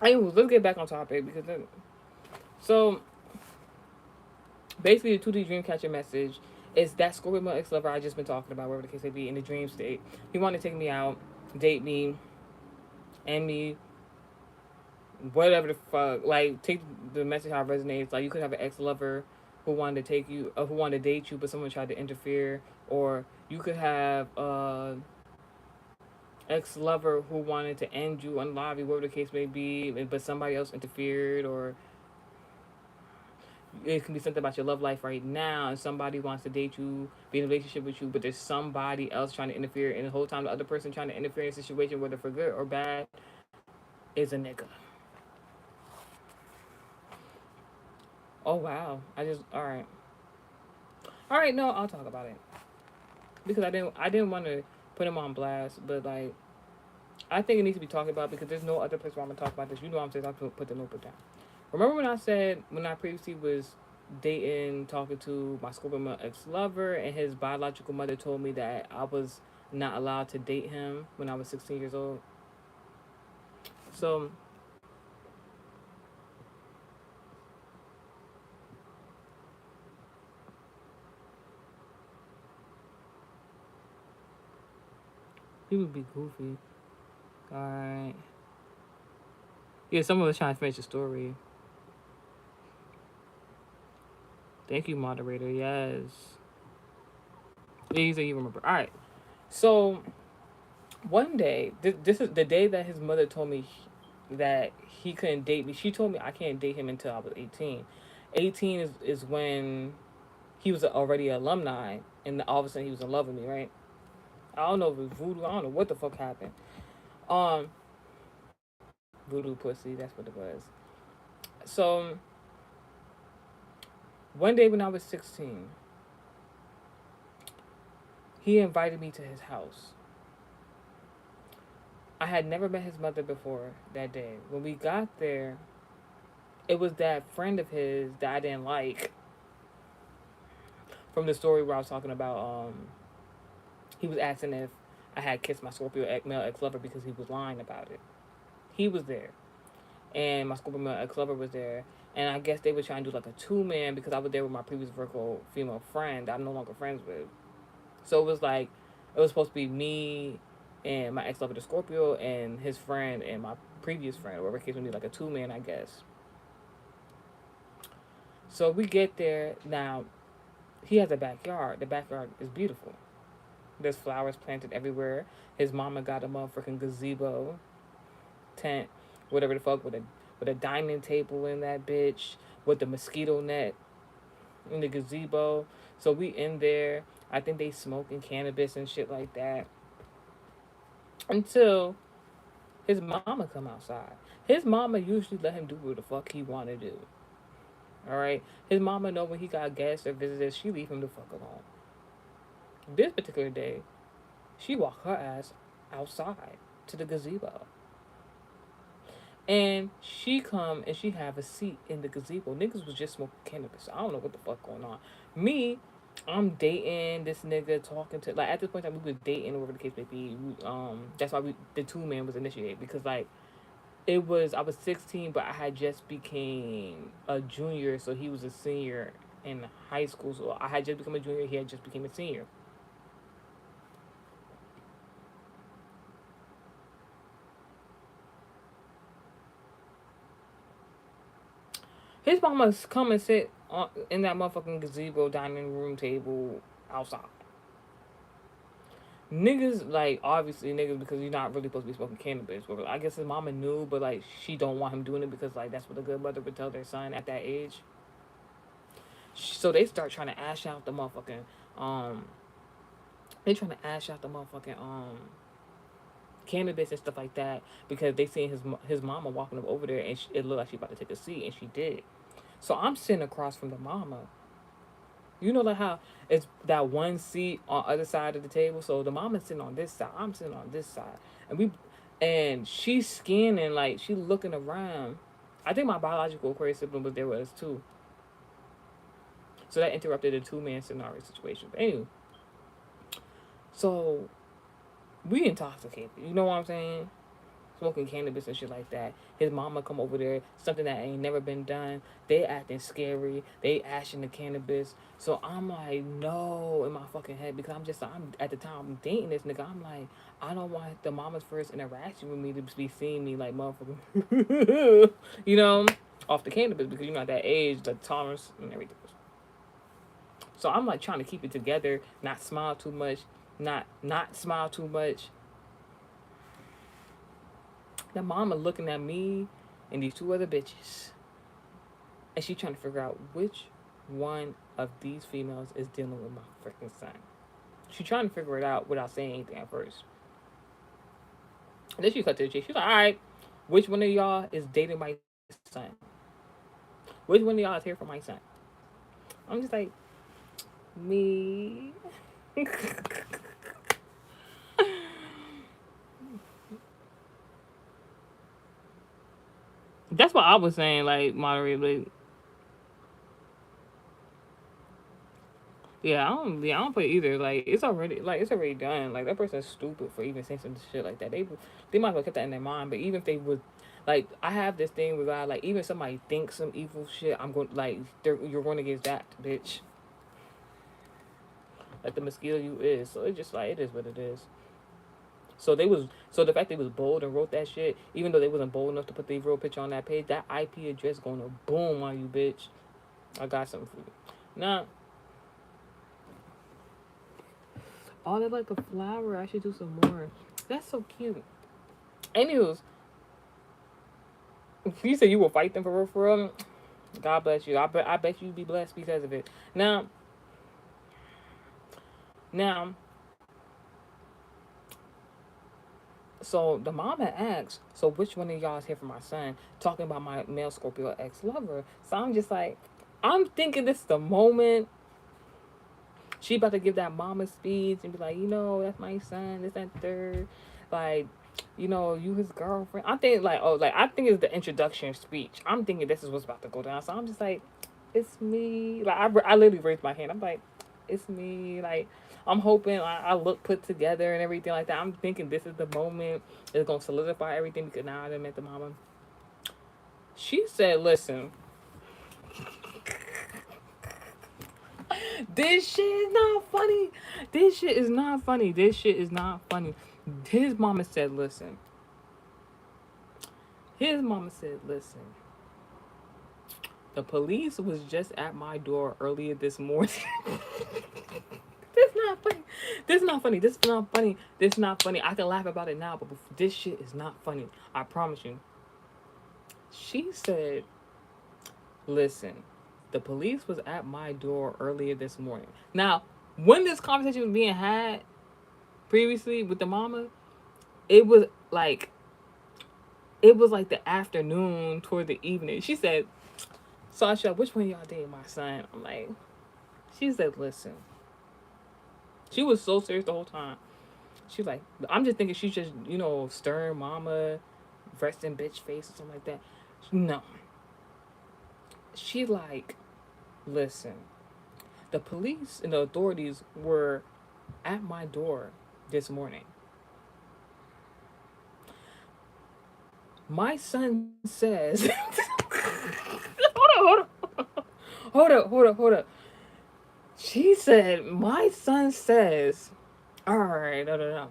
Speaker 1: Anyways, let's get back on topic because so basically the 2D dream catcher message is that Scorpio my ex lover I just been talking about, wherever the case may be, in the dream state. He wanted to take me out, date me, and me, whatever the fuck. Like, take the message how it resonates. Like, you could have an ex lover who wanted to take you, who wanted to date you, but someone tried to interfere, or you could have ex lover who wanted to end you on lobby, whatever the case may be, but somebody else interfered, or it can be something about your love life right now, and somebody wants to date you, be in a relationship with you, but there's somebody else trying to interfere, and the whole time the other person trying to interfere in a situation, whether for good or bad, is a nigga. Oh wow! All right. No, I'll talk about it because I didn't want to put him on blast, but like I think it needs to be talked about because there's no other place where I'm gonna talk about this. You know what I'm saying? I'm gonna put the notebook down. Remember when I said when I previously was dating, talking to my Scorpio ex lover, and his biological mother told me that I was not allowed to date him when I was 16 years old. So he would be goofy. All right. Yeah, someone was trying to finish the story. Thank you, moderator. Yes. Easy, you remember. All right. So one day, this is the day that his mother told me that he couldn't date me. She told me I can't date him until I was 18. 18 is when he was already an alumni, and all of a sudden he was in love with me, right? I don't know if it was voodoo. I don't know what the fuck happened. Um, Voodoo pussy. That's what it was. So one day when I was 16, he invited me to his house. I had never met his mother before that day. When we got there, it was that friend of his that I didn't like from the story where I was talking about. He was asking if I had kissed my Scorpio male ex lover because he was lying about it. He was there, and my Scorpio male ex lover was there, and I guess they were trying to do like a 2-man because I was there with my previous Virgo female friend that I'm no longer friends with. So it was like it was supposed to be me and my ex lover, the Scorpio, and his friend and my previous friend, or whatever case may be, like a 2-man, I guess. So we get there now. He has a backyard. The backyard is beautiful. There's flowers planted everywhere. His mama got a motherfucking gazebo tent, whatever the fuck, with a dining table in that bitch, with the mosquito net in the gazebo. So we in there. I think they smoking cannabis and shit like that. Until his mama come outside. His mama usually let him do what the fuck he wanna do. Alright? His mama know when he got guests or visitors, she leave him the fuck alone. This particular day, she walked her ass outside to the gazebo. And she come and she have a seat in the gazebo. Niggas was just smoking cannabis. I don't know what the fuck going on. Me, I'm dating this nigga, talking to, like, at this point in time we was dating, whatever the case may be. That's why the 2-man was initiated, because like it was, I was 16, but I had just became a junior, so he was a senior in high school. So I had just become a junior, he had just became a senior. His mama's come and sit in that motherfucking gazebo dining room table outside. Niggas, like, obviously niggas, because you're not really supposed to be smoking cannabis. But I guess his mama knew, but like she don't want him doing it because like that's what a good mother would tell their son at that age. So they start trying to ash out the motherfucking um. They trying to ash out the motherfucking cannabis and stuff like that because they seen his mama walking up over there and it looked like she about to take a seat, and she did. So I'm sitting across from the mama. You know, like how it's that one seat on other side of the table. So the mama's sitting on this side, I'm sitting on this side, and she's scanning, like she looking around. I think my biological Aquarius sibling was there with us too. So that interrupted a 2-man scenario situation. But anyway, so we intoxicated. You know what I'm saying? Smoking cannabis and shit like that. His mama come over there, something that ain't never been done. They acting scary. They ashing the cannabis. So I'm like, no, in my fucking head, because I'm at the time I'm dating this nigga. I'm like, I don't want the mama's first interaction with me to be seeing me like motherfucking, you know, off the cannabis, because at that age, the tolerance and everything. So I'm like trying to keep it together, not smile too much, not smile too much. The mama looking at me and these 2 other bitches, and she trying to figure out which one of these females is dealing with my freaking son. She trying to figure it out without saying anything at first. And then she cut to the chase. She's like, all right, which one of y'all is dating my son? Which one of y'all is here for my son? I'm just like, me. That's what I was saying, like, moderately. Yeah, I don't play either. Like, it's already done. Like, that person's stupid for even saying some shit like that. They might as well keep that in their mind. But even if they would, like, I have this thing with God, like, even if somebody thinks some evil shit, I'm going, like, you're going against that, bitch. Like the mosquito you is. So it's just like, it is what it is. So the fact they was bold and wrote that shit, even though they wasn't bold enough to put the real picture on that page, that IP address gonna boom on you, bitch. I got something for you. Now, oh, they like a flower. I should do some more. That's so cute. Anywho's, you said you will fight them for real, for real. God bless you. I bet you be blessed because of it. Now, so the mom had asked, so which one of y'all is here for my son? Talking about my male Scorpio ex lover. So I'm just like, I'm thinking this is the moment she about to give that mama speech and be like, that's my son, this and third, like, you his girlfriend. I think like, I think it's the introduction speech. I'm thinking this is what's about to go down. So I'm just like, it's me. Like I literally raised my hand. I'm like, it's me. Like I'm hoping I look put together and everything like that. I'm thinking this is the moment it's gonna solidify everything because now I met the mama. She said, listen, this shit is not funny. This shit is not funny. This shit is not funny. His mama said, listen. His mama said, listen. The police was just at my door earlier this morning. This not funny. This not funny. This not funny. This not funny. I can laugh about it now, but this shit is not funny. I promise you. She said, listen, the police was at my door earlier this morning. Now, when this conversation was being had previously with the mama, it was like the afternoon toward the evening. She said, Sasha, which one of y'all dating my son? I'm like, she said, listen. She was so serious the whole time. She was like, I'm just thinking she's just, stern mama, resting bitch face or something like that. No. She like, listen, the police and the authorities were at my door this morning. My son says, hold up. She said, my son says, all right, no.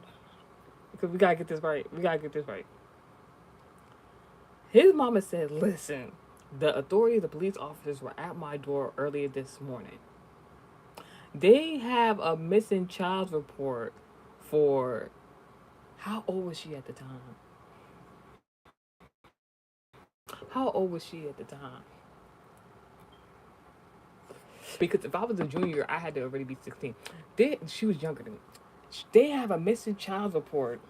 Speaker 1: Because we gotta get this right. His mama said, listen, the authorities, the police officers were at my door earlier this morning. They have a missing child report for, how old was she at the time? How old was she at the time? Because if I was a junior, I had to already be 16. She was younger than me. They have a missing child report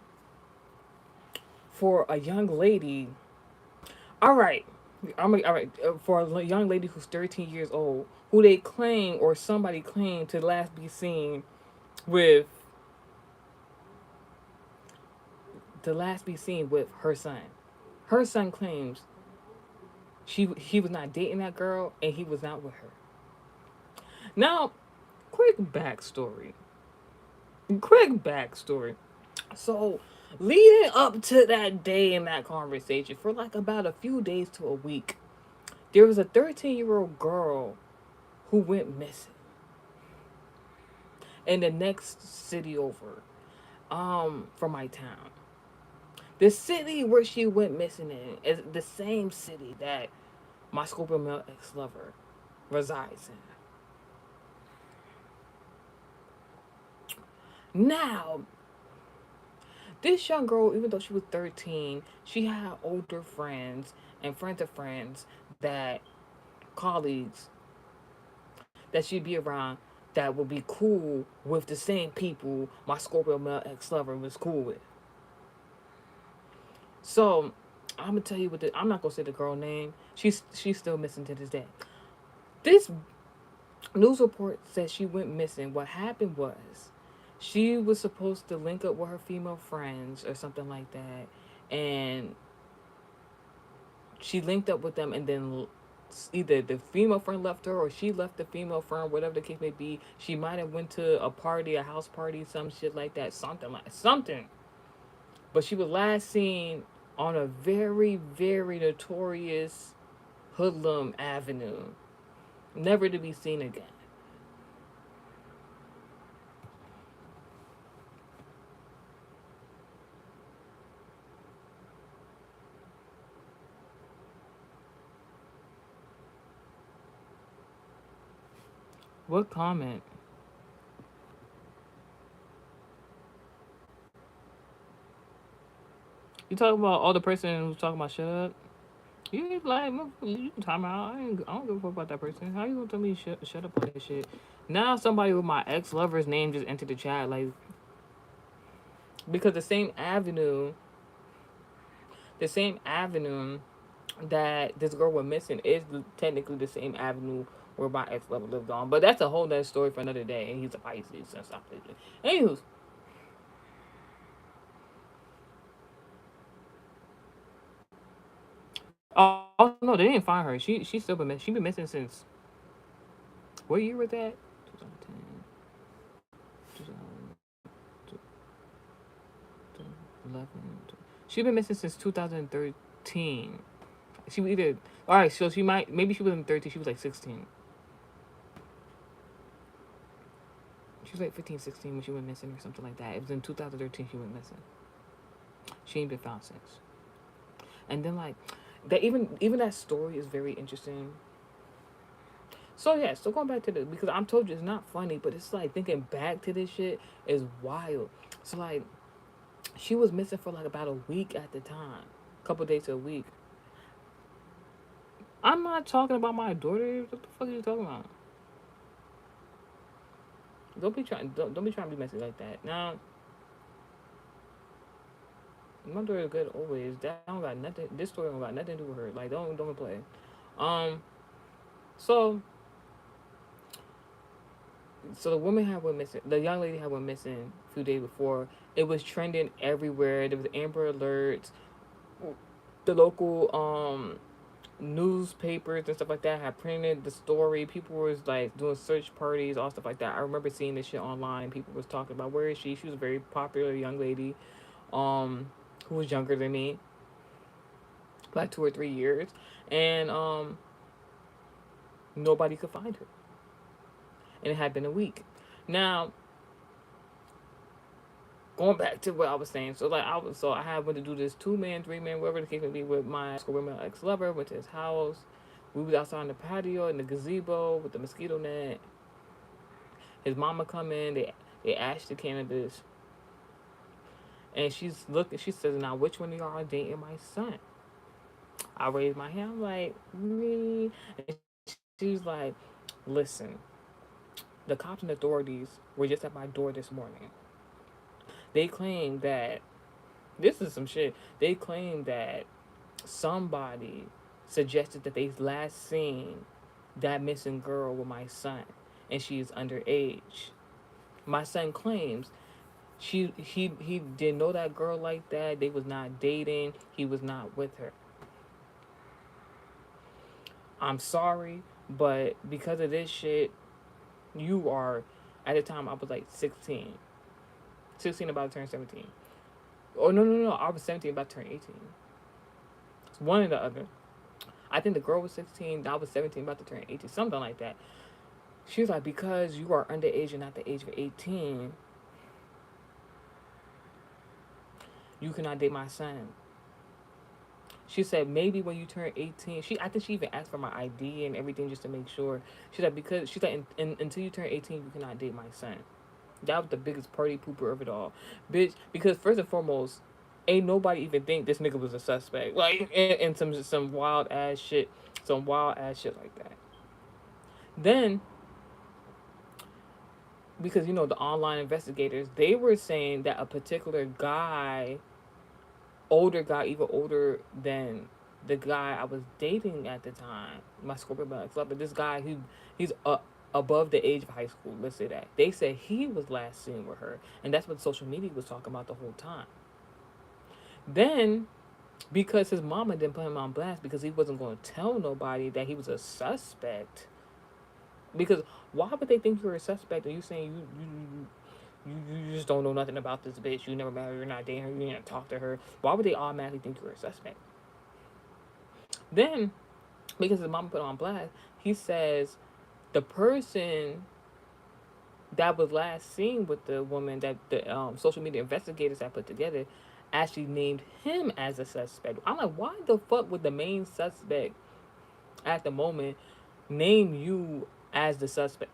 Speaker 1: for a young lady. All right. All right. For a young lady who's 13 years old, who they claim or somebody claimed to last be seen with her son. Her son claims he was not dating that girl and he was not with her. Now, quick backstory. So, leading up to that day in that conversation, for like about a few days to a week, there was a 13-year-old girl who went missing in the next city over, from my town. The city where she went missing in is the same city that my Scorpio male ex-lover resides in. Now, this young girl, even though she was 13, she had older friends and friends of friends, that colleagues that she'd be around that would be cool with the same people my Scorpio male ex-lover was cool with. So, I'm gonna tell you I'm not gonna say the girl name. She's still missing to this day. This news report says she went missing. What happened was, she was supposed to link up with her female friends or something like that, and she linked up with them, and then either the female friend left her or she left the female friend, whatever the case may be. She might have went to a party, a house party, some shit like that, something. But she was last seen on a very, very notorious hoodlum avenue, never to be seen again. What comment? You talking about all the person who's talking about shut up? You like you time out. I don't give a fuck about that person. How you gonna tell me shut up on that shit? Now somebody with my ex lover's name just entered the chat, like because the same avenue that this girl went missing is technically the same avenue where my ex lover lived on. But that's a whole nother story for another day. And he's a Pisces and stuff like that. Anywho, oh no, they didn't find her. She still been she been missing since what year was that? 2010, 2011. She been missing since 2013. She was either all right. So she might maybe she was in 13. She was like 16. She was like 15, 16 when she went missing or something like that. It was in 2013 she went missing. She ain't been found since. And then like that even that story is very interesting. So yeah, so going back to the because I'm told you it's not funny, but it's like thinking back to this shit is wild. So like she was missing for like about a week at the time, a couple days to a week. I'm not talking about my daughter. What the fuck are you talking about? Don't be trying to be messy like that. Now my daughter is good always. That don't got nothing. This story don't got nothing to do with her. Like don't play. Um. So the woman had went missing. The young lady had went missing a few days before. It was trending everywhere. There was Amber Alerts. The local newspapers and stuff like that had printed the story. People was like doing search parties, all stuff like that. I remember seeing this shit online. People was talking about where is she? She was a very popular young lady, um, who was younger than me, like 2 or 3 years, and nobody could find her, and it had been a week. Now going back to what I was saying, so like I had went to do this 2 man, 3 man, whatever the case may be, with my ex lover. Went to his house. We was outside on the patio in the gazebo with the mosquito net. His mama come in. They asked the cannabis, and she's looking. She says, "Now, which one of y'all are dating my son?" I raised my hand. I'm like, me. And she's like, "Listen, the cops and authorities were just at my door this morning. They claim that this is some shit. They claim that somebody suggested that they last seen that missing girl with my son, and she is underage. My son claims he didn't know that girl like that. They was not dating. He was not with her. I'm sorry, but because of this shit, you are at the time I was like 16. 16 about to turn 17. Oh no, I was 17 about to turn 18. It's one or the other. I think the girl was 16, I was 17 about to turn 18, something like that. She was like, because you are underage and not the age of 18, you cannot date my son. She said maybe when you turn 18, I think she even asked for my ID and everything just to make sure. She said because she's like until you turn 18, you cannot date my son. That was the biggest party pooper of it all, bitch. Because first and foremost, ain't nobody even think this nigga was a suspect. Like and some wild ass shit like that. Then because the online investigators, they were saying that a particular guy, older guy, even older than the guy I was dating at the time, my Scorpio club, but this guy he's above the age of high school. Let's say that they said he was last seen with her, and that's what social media was talking about the whole time. Then, because his mama didn't put him on blast because he wasn't going to tell nobody that he was a suspect. Because why would they think you're a suspect? Are you saying you just don't know nothing about this bitch? You never met her. You're not dating her. You didn't talk to her. Why would they automatically think you're a suspect? Then, because his mama put on blast, he says the person that was last seen with the woman that the social media investigators had put together actually named him as a suspect. I'm like, why the fuck would the main suspect at the moment name you as the suspect?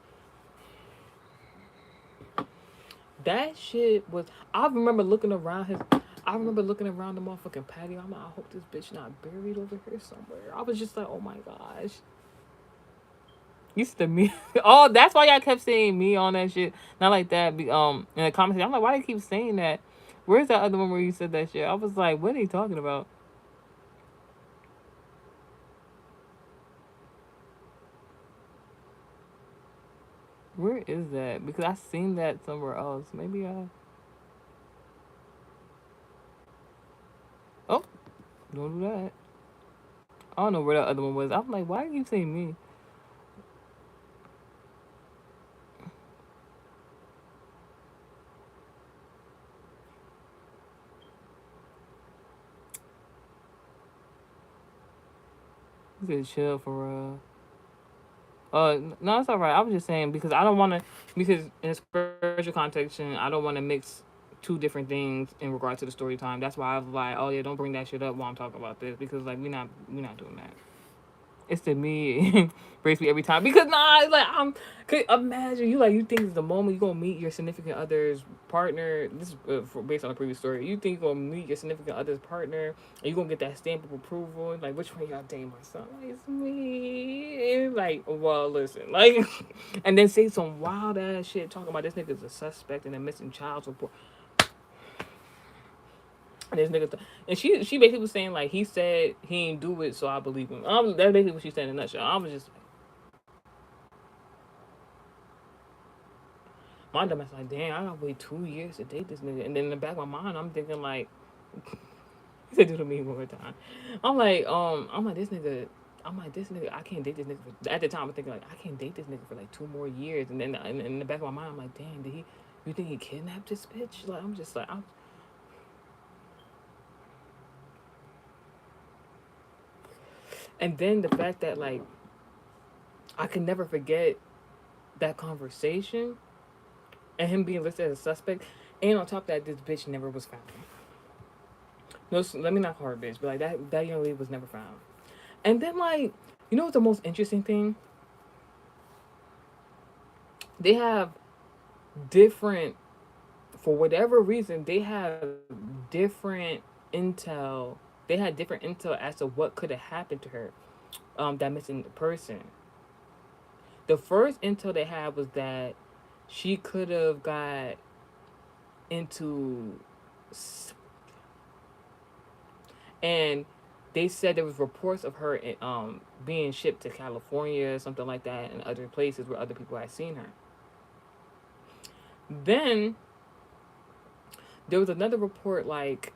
Speaker 1: That shit was. I remember looking around his. I remember looking around the motherfucking patio. I'm like, I hope this bitch not buried over here somewhere. I was just like, oh my gosh. Used to me. Oh, that's why y'all kept saying me on that shit. Not like that. In the comments, I'm like, why do you keep saying that? Where's that other one where you said that shit? I was like, what are you talking about? Where is that? Because I seen that somewhere else. Maybe I. Oh, don't do that. I don't know where that other one was. I'm like, why do you saying me? You said chill for real. No, it's all right. I was just saying because I don't want to, because in spiritual context, I don't want to mix two different things in regard to the story time. That's why I was like, oh yeah, don't bring that shit up while I'm talking about this because like we not doing that. It's the me breaks me every time because nah, like I'm. Could imagine you like you think it's the moment you gonna meet your significant other's partner. This is based on a previous story. You think you gonna meet your significant other's partner and you gonna get that stamp of approval. Like which one y'all dating my son? Like, it's me. And like well listen like, and then say some wild ass shit talking about this nigga's a suspect in a missing child report. And this nigga, and she basically was saying like he said he didn't do it, so I believe him. That's basically what she said in a nutshell. I was just my dumb ass like, damn, I gotta wait 2 years to date this nigga. And then in the back of my mind, I'm thinking like, he said do to me one more time. I'm like this nigga. I'm like this nigga. I can't date this nigga. At the time, I'm thinking like I can't date this nigga for like 2 more years. And then in the back of my mind, I'm like, damn, did he? You think he kidnapped this bitch? Like I'm just like I'm. And then the fact that like I can never forget that conversation and him being listed as a suspect. And on top of that, this bitch never was found. No, let me not call her a bitch, but like that young lady was never found. And then like, you know what's the most interesting thing? They have different, for whatever reason, they have different intel. They had different intel as to what could have happened to her, that missing person. The first intel they had was that she could have got into, and they said there was reports of her being shipped to California, something like that, and other places where other people had seen her. Then there was another report like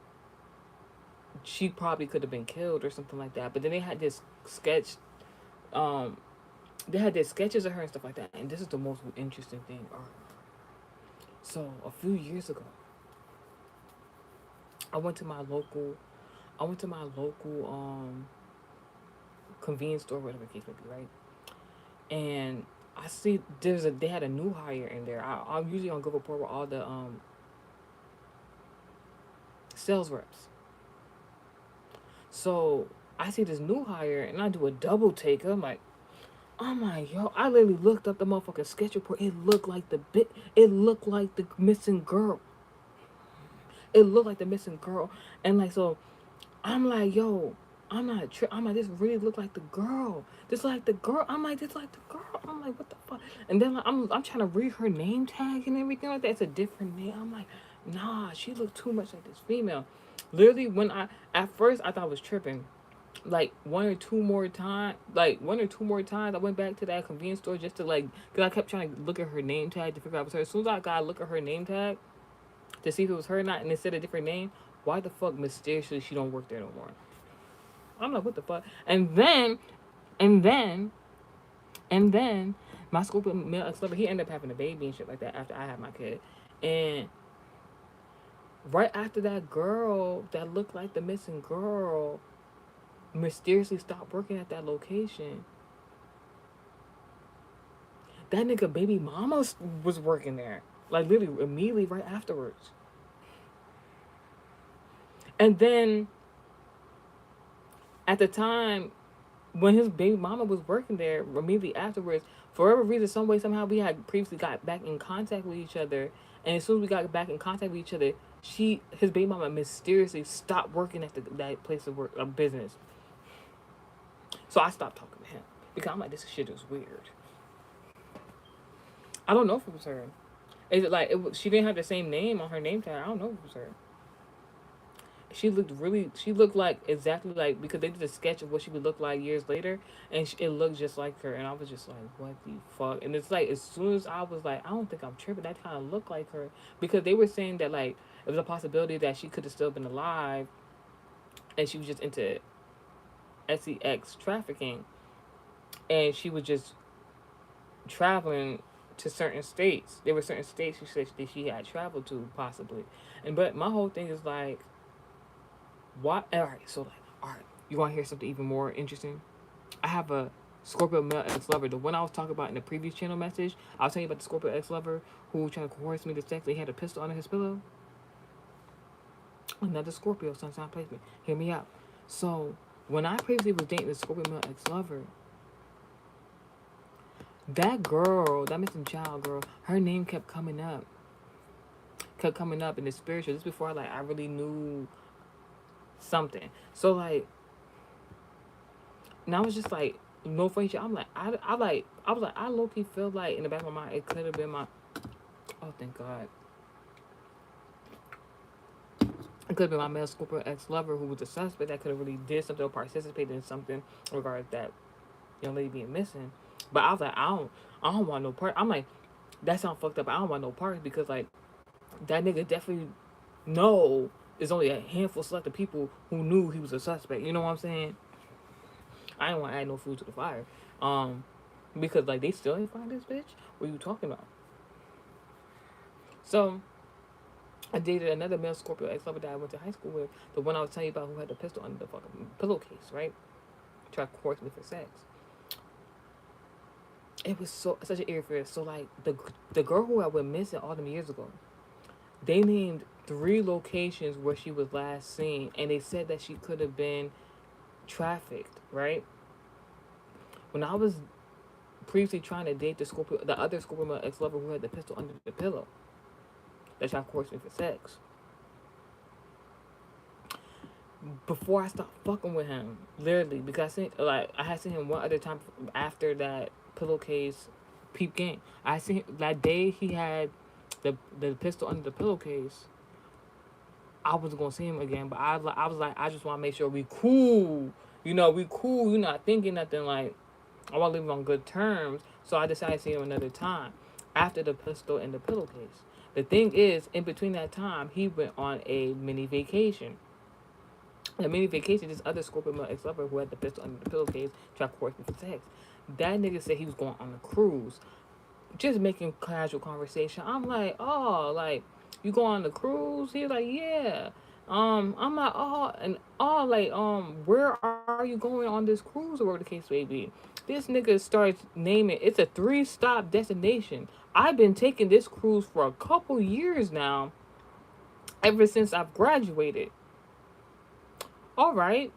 Speaker 1: she probably could have been killed or something like that. But then they had this sketch, um, they had these sketches of her and stuff like that. And this is the most interesting thing. So a few years ago, I went to my local, I went to my local convenience store, whatever the case may be, right? And I see they had a new hire in there. I'm usually on Go Report with all the sales reps. So I see this new hire and I do a double take. I'm like, yo, I literally looked up the motherfucking sketch report. It looked like the bit. It looked like the missing girl. It looked like the missing girl, and like so, I'm like, yo, I'm not. I'm like, this really looked like the girl. This like the girl. I'm like, this like the girl. I'm like, what the fuck? And then like, I'm trying to read her name tag and everything like that. It's a different name. I'm like, nah, she looked too much like this female. Literally, when I at first I thought I was tripping. Like one or two more times I went back to that convenience store just to like because I kept trying to look at her name tag to figure out it was her. As soon as I got to look at her name tag to see if it was her or not and it said a different name, why the fuck mysteriously she don't work there no more? I'm like, what the fuck? And then and then my school male ex lover, he ended up having a baby and shit like that after I had my kid. And right after that girl that looked like the missing girl mysteriously stopped working at that location, that nigga baby mama was working there. Like literally immediately right afterwards. And then at the time, when his baby mama was working there, immediately afterwards, for whatever reason, some way, somehow, we had previously got back in contact with each other, and as soon as we got back in contact with each other, his baby mama mysteriously stopped working at that place of work, of business. So I stopped talking to him because I'm like, this shit is weird. I don't know if it was her. Is it like she didn't have the same name on her name tag? I don't know if it was her. She looked like exactly like, because they did a sketch of what she would look like years later, and it looked just like her, and I was just like, what the fuck? And it's like, as soon as I was like, I don't think I'm tripping, that kind of looked like her, because they were saying that like it was a possibility that she could have still been alive, and she was just into sex trafficking, and she was just traveling to certain states. There were certain states she said that she had traveled to possibly, and but my whole thing is like, what? All right, so like, all right, you want to hear something even more interesting? I have a Scorpio male ex lover. The one I was talking about in the previous channel message, I was telling you about the Scorpio ex lover who tried to coerce me to sex. He had a pistol under his pillow. Another Scorpio sun sign placement. Hear me out. So when I previously was dating the Scorpio male ex lover, that girl, that missing child girl, her name kept coming up. Kept coming up in the spiritual. This before like I really knew something. So like, and I was just like, no friendship. I'm like, I was like, I low key feel like in the back of my mind it could have been my, oh thank God, it could have been my male Scorpio ex lover who was a suspect that could have really did something or participated in something regarding that young lady being missing. But I was like, I don't want no part. I'm like, that sounds fucked up. I don't want no parts because like that nigga definitely know there's only a handful of selected people who knew he was a suspect. You know what I'm saying? I didn't want to add no food to the fire. Because like they still ain't find this bitch. What are you talking about? So I dated another male Scorpio ex lover that I went to high school with, the one I was telling you about who had the pistol under the fucking pillowcase, right? Tried to coerce me for sex. It was such an eerie. So like the girl who I went missing all them years ago, they named 3 locations where she was last seen, and they said that she could have been trafficked, right? When I was previously trying to date the other Scorpio ex lover who had the pistol under the pillow, that tried to coerce me for sex. Before I stopped fucking with him, literally, because I had seen him one other time after that pillowcase peep game. I seen that day he had the pistol under the pillowcase. I wasn't gonna see him again, but I was like, I just want to make sure we cool. You know, we cool. You're not thinking nothing like I want to leave on good terms. So I decided to see him another time after the pistol and the pillowcase. The thing is, in between that time, he went on a mini vacation. A mini vacation, this other Scorpio ex lover who had the pistol under the pillowcase tried to coerce me for sex. That nigga said he was going on a cruise. Just making casual conversation. I'm like, oh, like, you go on the cruise? He's like, yeah. I'm like, oh, and oh, like, where are you going on this cruise or whatever the case may be? This nigga starts naming it's a 3-stop destination. I've been taking this cruise for a couple years now, ever since I've graduated. All right,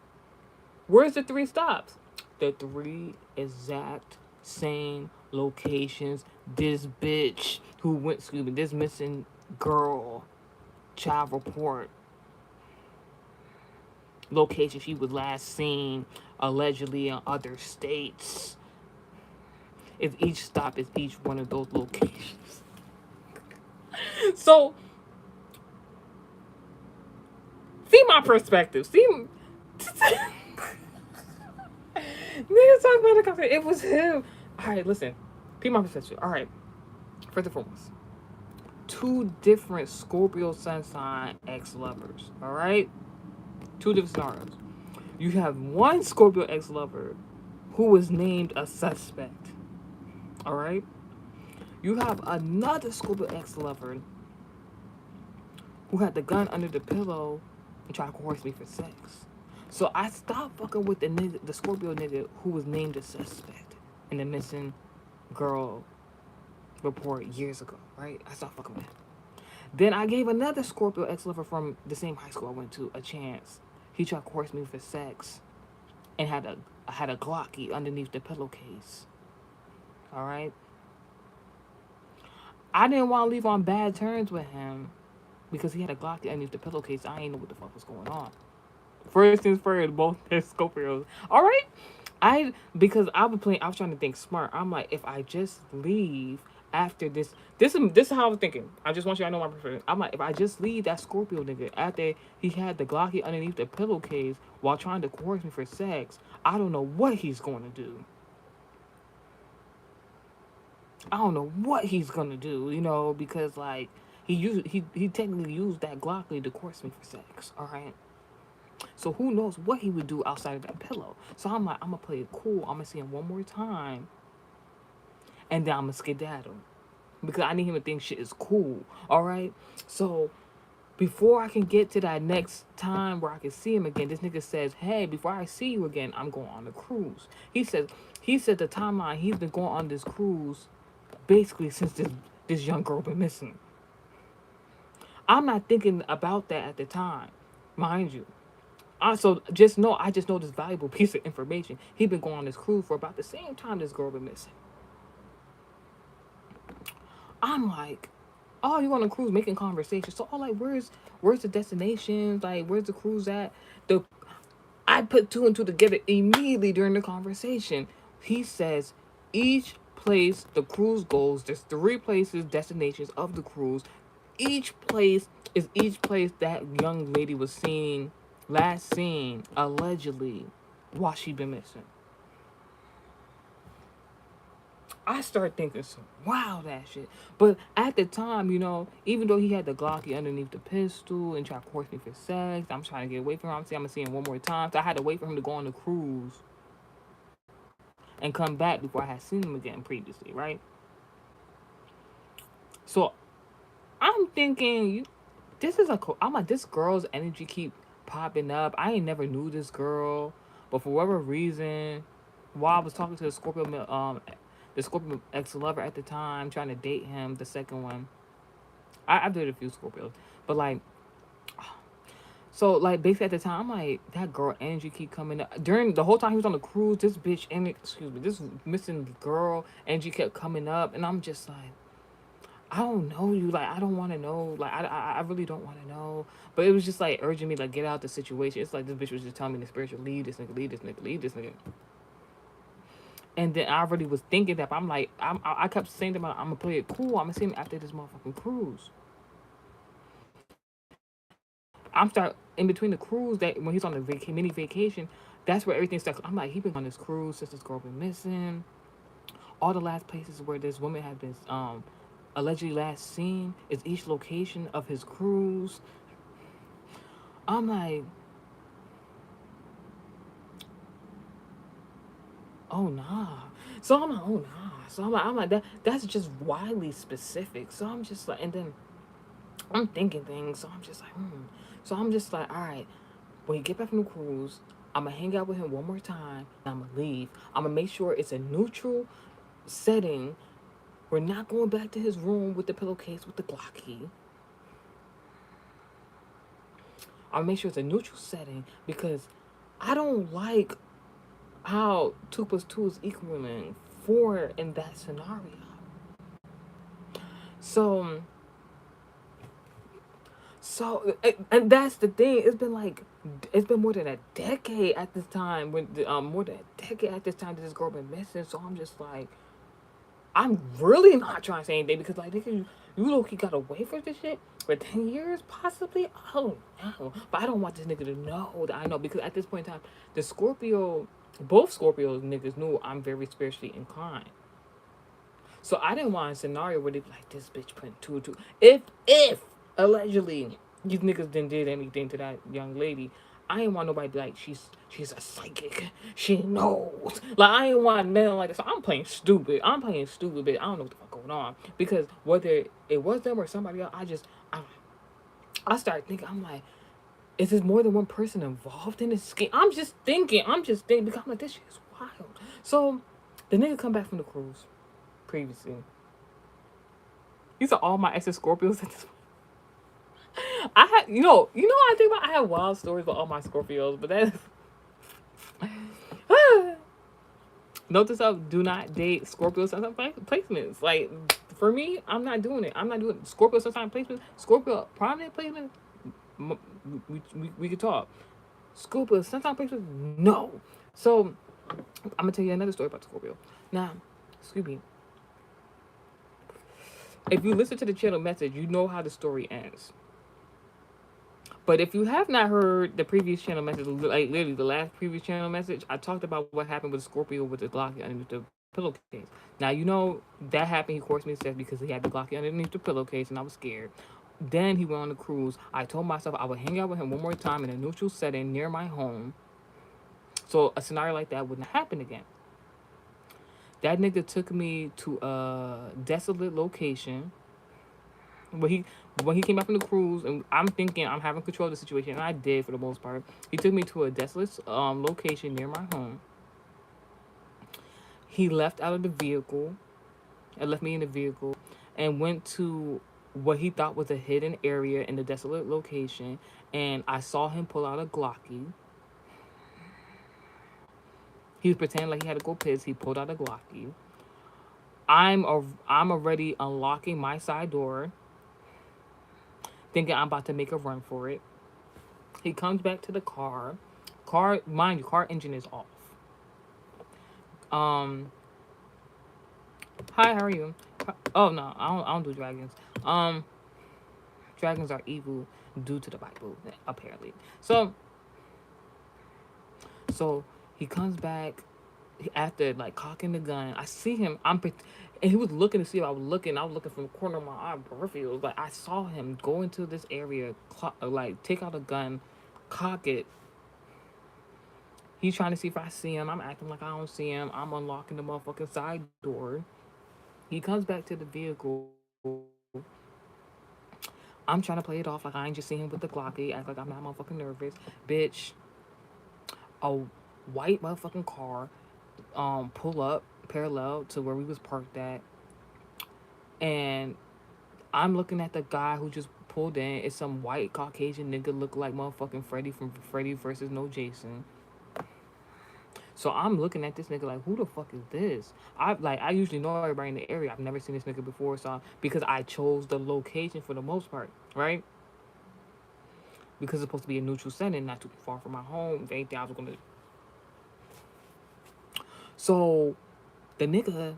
Speaker 1: where's the 3 stops? The 3 exact same locations this bitch who went, excuse me, this missing girl child report location she was last seen allegedly in other states. If each stop is each one of those locations. So see my perspective. See niggas talk about the company. It was him. Alright, listen. See my perspective. Alright. First and foremost. 2 different Scorpio sun sign ex lovers. Alright? 2 different scenarios. You have one Scorpio ex lover who was named a suspect. Alright? You have another Scorpio ex lover who had the gun under the pillow and tried to coerce me for sex. So I stopped fucking with the Scorpio nigga who was named a suspect in the missing girl report years ago, right? I stopped fucking with him. Then I gave another Scorpio ex-lover from the same high school I went to a chance. He tried to coerce me for sex. and had a Glocky underneath the pillowcase. All right. I didn't want to leave on bad terms with him because he had a Glocky underneath the pillowcase. I ain't know what the fuck was going on. First things first, both their Scorpios. All right. Because I was trying to think smart. I'm like, if I just leave after this is how I was thinking. I just want you to know my preference. I'm like, if I just leave that Scorpio nigga after he had the Glocky underneath the pillowcase while trying to coerce me for sex, I don't know what he's going to do. I don't know what he's gonna do, because like he technically used that Glocky to coerce me for sex. All right. So who knows what he would do outside of that pillow? So I'm like, I'm gonna play it cool. I'm gonna see him one more time, and then I'm gonna skedaddle because I need him to think shit is cool. All right. So before I can get to that next time where I can see him again, this nigga says, "Hey, before I see you again, I'm going on a cruise." He said the timeline he's been going on this cruise basically since this young girl been missing. I'm not thinking about that at the time, mind you. I just know this valuable piece of information. He been going on this cruise for about the same time this girl been missing. I'm like, oh, you on a cruise making conversation. So I'm like, where's the destination? Like, where's the cruise at? I put two and two together immediately during the conversation. He says each place the cruise goes, there's 3 places, destinations of the cruise. Each place is each place that young lady was last seen, allegedly, while she been missing. I started thinking some wild ass shit. But at the time, even though he had the Glocky underneath the pistol and tried to coerce me for sex, I'm trying to get away from him. I'm gonna see him one more time. So I had to wait for him to go on the cruise and come back before I had seen him again previously, right? So I'm thinking, I'm like, this girl's energy keep popping up. I ain't never knew this girl, but for whatever reason, while I was talking to the Scorpio ex lover at the time, trying to date him, the second one, I've dated a few Scorpios, but like, so like basically at the time, I'm like, that girl energy keep coming up during the whole time he was on the cruise. This missing girl energy kept coming up, and I'm just like, I don't know you. Like, I don't want to know. Like, I really don't want to know. But it was just like urging me, like, get out the situation. It's like this bitch was just telling me the spiritual lead this nigga, lead this nigga, lead this nigga. And then I really was thinking that, but I'm like, I kept saying to myself, I'm gonna play it cool. I'm gonna see him after this motherfucking cruise. I'm start in between the cruise that when he's on the mini vacation, that's where everything starts. I'm like, he been on this cruise since this girl been missing. All the last places where this woman had been allegedly last seen is each location of his cruise. I'm like, oh nah. So I'm like, oh nah. So I'm like that's just wildly specific. So I'm just like, and then I'm thinking things. So I'm just like, So I'm just like, all right. When you get back from the cruise, I'm gonna hang out with him one more time. And I'm gonna leave. I'm gonna make sure it's a neutral setting. We're not going back to his room with the pillowcase with the Glocky. I'll make sure it's a neutral setting because I don't like how 2 plus 2 is equaling 4 in that scenario. So and that's the thing. It's been more than a decade at this time more than a decade at this time that this girl been missing. So I'm just like, I'm really not trying to say anything because like you low-key got away from this shit for 10 years possibly. Oh no. But I don't want this nigga to know that I know because at this point in time, both Scorpio niggas knew I'm very spiritually inclined. So I didn't want a scenario where they be like, this bitch put 2 and 2. If allegedly these niggas did anything to that young lady, I ain't want nobody to be like, she's a psychic. She knows. Like, I ain't want nothing like that. So I'm playing stupid. But I don't know what the fuck going on. Because whether it was them or somebody else, I started thinking, I'm like, is there more than one person involved in this scheme? I'm just thinking because I'm like, this shit is wild. So the nigga come back from the cruise previously. These are all my exes Scorpios at this point. I had, I think about, I have wild stories about all my Scorpios, but Note to self: do not date Scorpio sun sign placements. Like for me, I'm not doing it. I'm not doing Scorpio sun sign placements. Scorpio prominent placements. We could talk. Scorpio sun sign placements. No. So I'm gonna tell you another story about Scorpio. Now, excuse me. If you listen to the channel message, you know how the story ends. But if you have not heard the previous channel message, like literally the last previous channel message, I talked about what happened with Scorpio with the Glocky underneath the pillowcase. Now you know that happened. He forced me to say because he had the Glocky underneath the pillowcase, and I was scared. Then he went on the cruise. I told myself I would hang out with him one more time in a neutral setting near my home, so a scenario like that wouldn't happen again. That nigga took me to a desolate location when he came back from the cruise, and I'm thinking I'm having control of the situation, and I did for the most part. He took me to a desolate location near my home. He left out of the vehicle, and left me in the vehicle, and went to what he thought was a hidden area in the desolate location, and I saw him pull out a Glocky. He was pretending like he had to go piss. He pulled out a Glocky. I'm already unlocking my side door, thinking I'm about to make a run for it. He comes back to the car. Mind you, car engine is off. Um, Hi, how are you? Oh no, I don't do dragons. Um, Dragons are evil due to the Bible, apparently. So he comes back after like cocking the gun. I see him. And he was looking to see if I was looking. I was looking from the corner of my eye, peripheral. But I saw him go into this area, like take out a gun, cock it. He's trying to see if I see him. I'm acting like I don't see him. I'm unlocking the motherfucking side door. He comes back to the vehicle. I'm trying to play it off like I ain't just seen him with the Glocky. Act like I'm not motherfucking nervous. Bitch, a white motherfucking car pull up parallel to where we was parked at, and I'm looking at the guy who just pulled in. It's some white Caucasian nigga look like motherfucking Freddy from Freddy versus No Jason. So I'm looking at this nigga like, who the fuck is this? I usually know everybody in the area. I've never seen this nigga before, so because I chose the location for the most part, right? Because it's supposed to be a neutral setting, not too far from my home. If anything, I was gonna. So the nigga,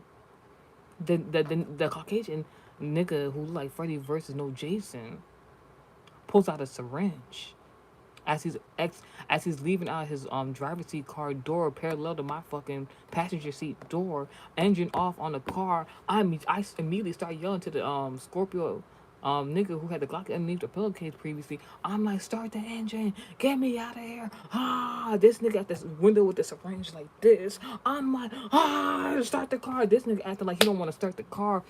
Speaker 1: the Caucasian nigga who like Freddy versus No Jason, pulls out a syringe as he's leaving out his driver's seat car door parallel to my fucking passenger seat door, engine off on the car. I immediately start yelling to the Scorpio nigga who had the Glock underneath the pillowcase previously. I'm like, start the engine, get me out of here. This nigga at this window with the syringe like this. I'm like, start the car. This nigga acting like he don't want to start the car.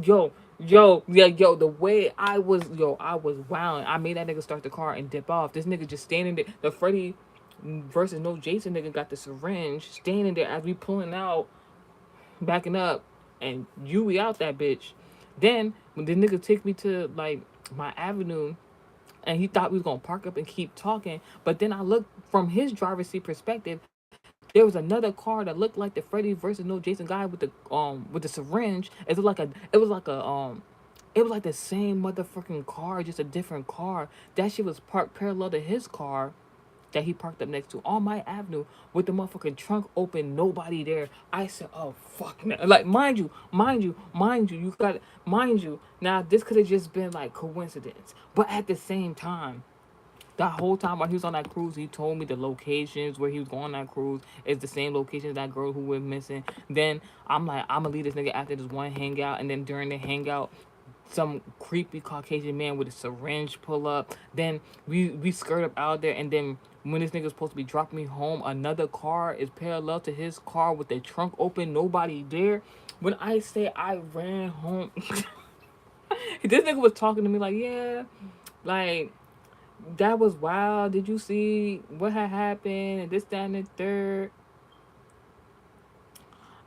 Speaker 1: Yo, the way I was wilding. I made that nigga start the car and dip off. This nigga just standing there. The Freddy versus No Jason nigga got the syringe standing there as we pulling out, backing up, and we out that bitch. Then when the nigga takes me to like my avenue, and he thought we was gonna park up and keep talking, but then I looked from his driver's seat perspective. There was another car that looked like the Freddy versus No Jason guy with the syringe. It was like the same motherfucking car, just a different car. That shit was parked parallel to his car that he parked up next to on my avenue with the motherfucking trunk open, nobody there. I said, "Oh fuck!" Now. Like, you got mind you. Now this could have just been like coincidence, but at the same time, that whole time while he was on that cruise, he told me the locations where he was going on that cruise is the same location as that girl who went missing. Then I'm like, I'm gonna leave this nigga after this one hangout, and then during the hangout, some creepy Caucasian man with a syringe pull up. Then we skirt up out there, and then when this nigga's supposed to be dropping me home, another car is parallel to his car with the trunk open, nobody there. When I say I ran home, this nigga was talking to me like, yeah, like that was wild. Did you see what had happened and this, that, and the third?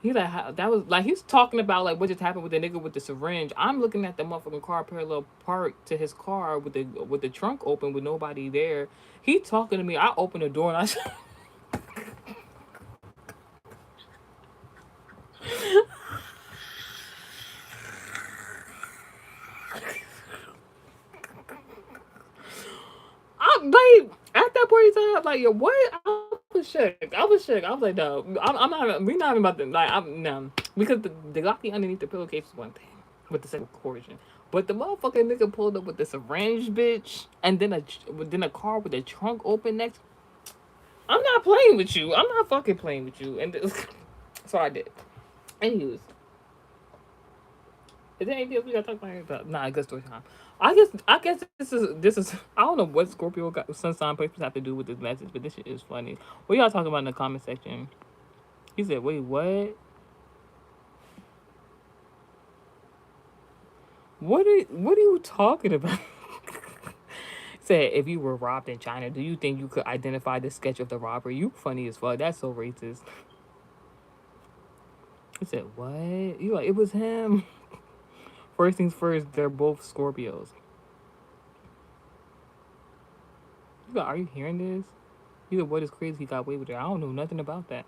Speaker 1: He's like, that was like he's talking about like what just happened with the nigga with the syringe. I'm looking at the motherfucking car parallel parked to his car with the trunk open with nobody there. He talking to me. I open the door and I I'm like, yo, what? I was shook. I was shook. I was like, no, I'm not. We're not even about to like. I'm no, because the Glocky underneath the pillowcase is one thing with the sexual coercion, but the motherfucking nigga pulled up with the syringe, bitch, and then a car with the trunk open next. I'm not playing with you. I'm not fucking playing with you. And so I did. Anyways, is there anything else we gotta talk about? Nah, good story time. I guess this is I don't know what Scorpio got sun sign placements have to do with this message, but this shit is funny. What y'all talking about in the comment section? He said, "Wait, what? What are you talking about?" Said, "If you were robbed in China, do you think you could identify the sketch of the robber? You funny as fuck. That's so racist." He said, "What? You like it was him." First things first, they're both Scorpios. You like, are you hearing this? You said, what is crazy? He got away with it. I don't know nothing about that.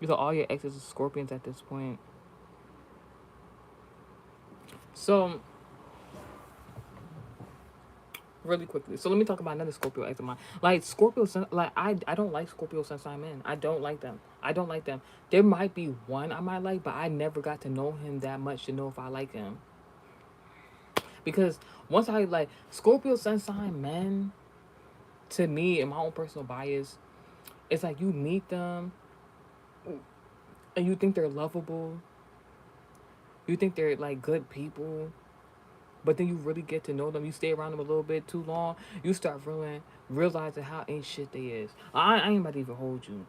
Speaker 1: You said all your exes are Scorpions at this point. So really quickly. So let me talk about another Scorpio ex of mine. Like Scorpio, like I don't like Scorpio sun sign men. I don't like them. I don't like them. There might be one I might like, but I never got to know him that much to know if I like him. Because once I like Scorpio sun sign men, to me, in my own personal bias, it's like you meet them and you think they're lovable. You think they're like good people, but then you really get to know them. You stay around them a little bit too long. You start realizing how ain't shit they is. I ain't about to even hold you.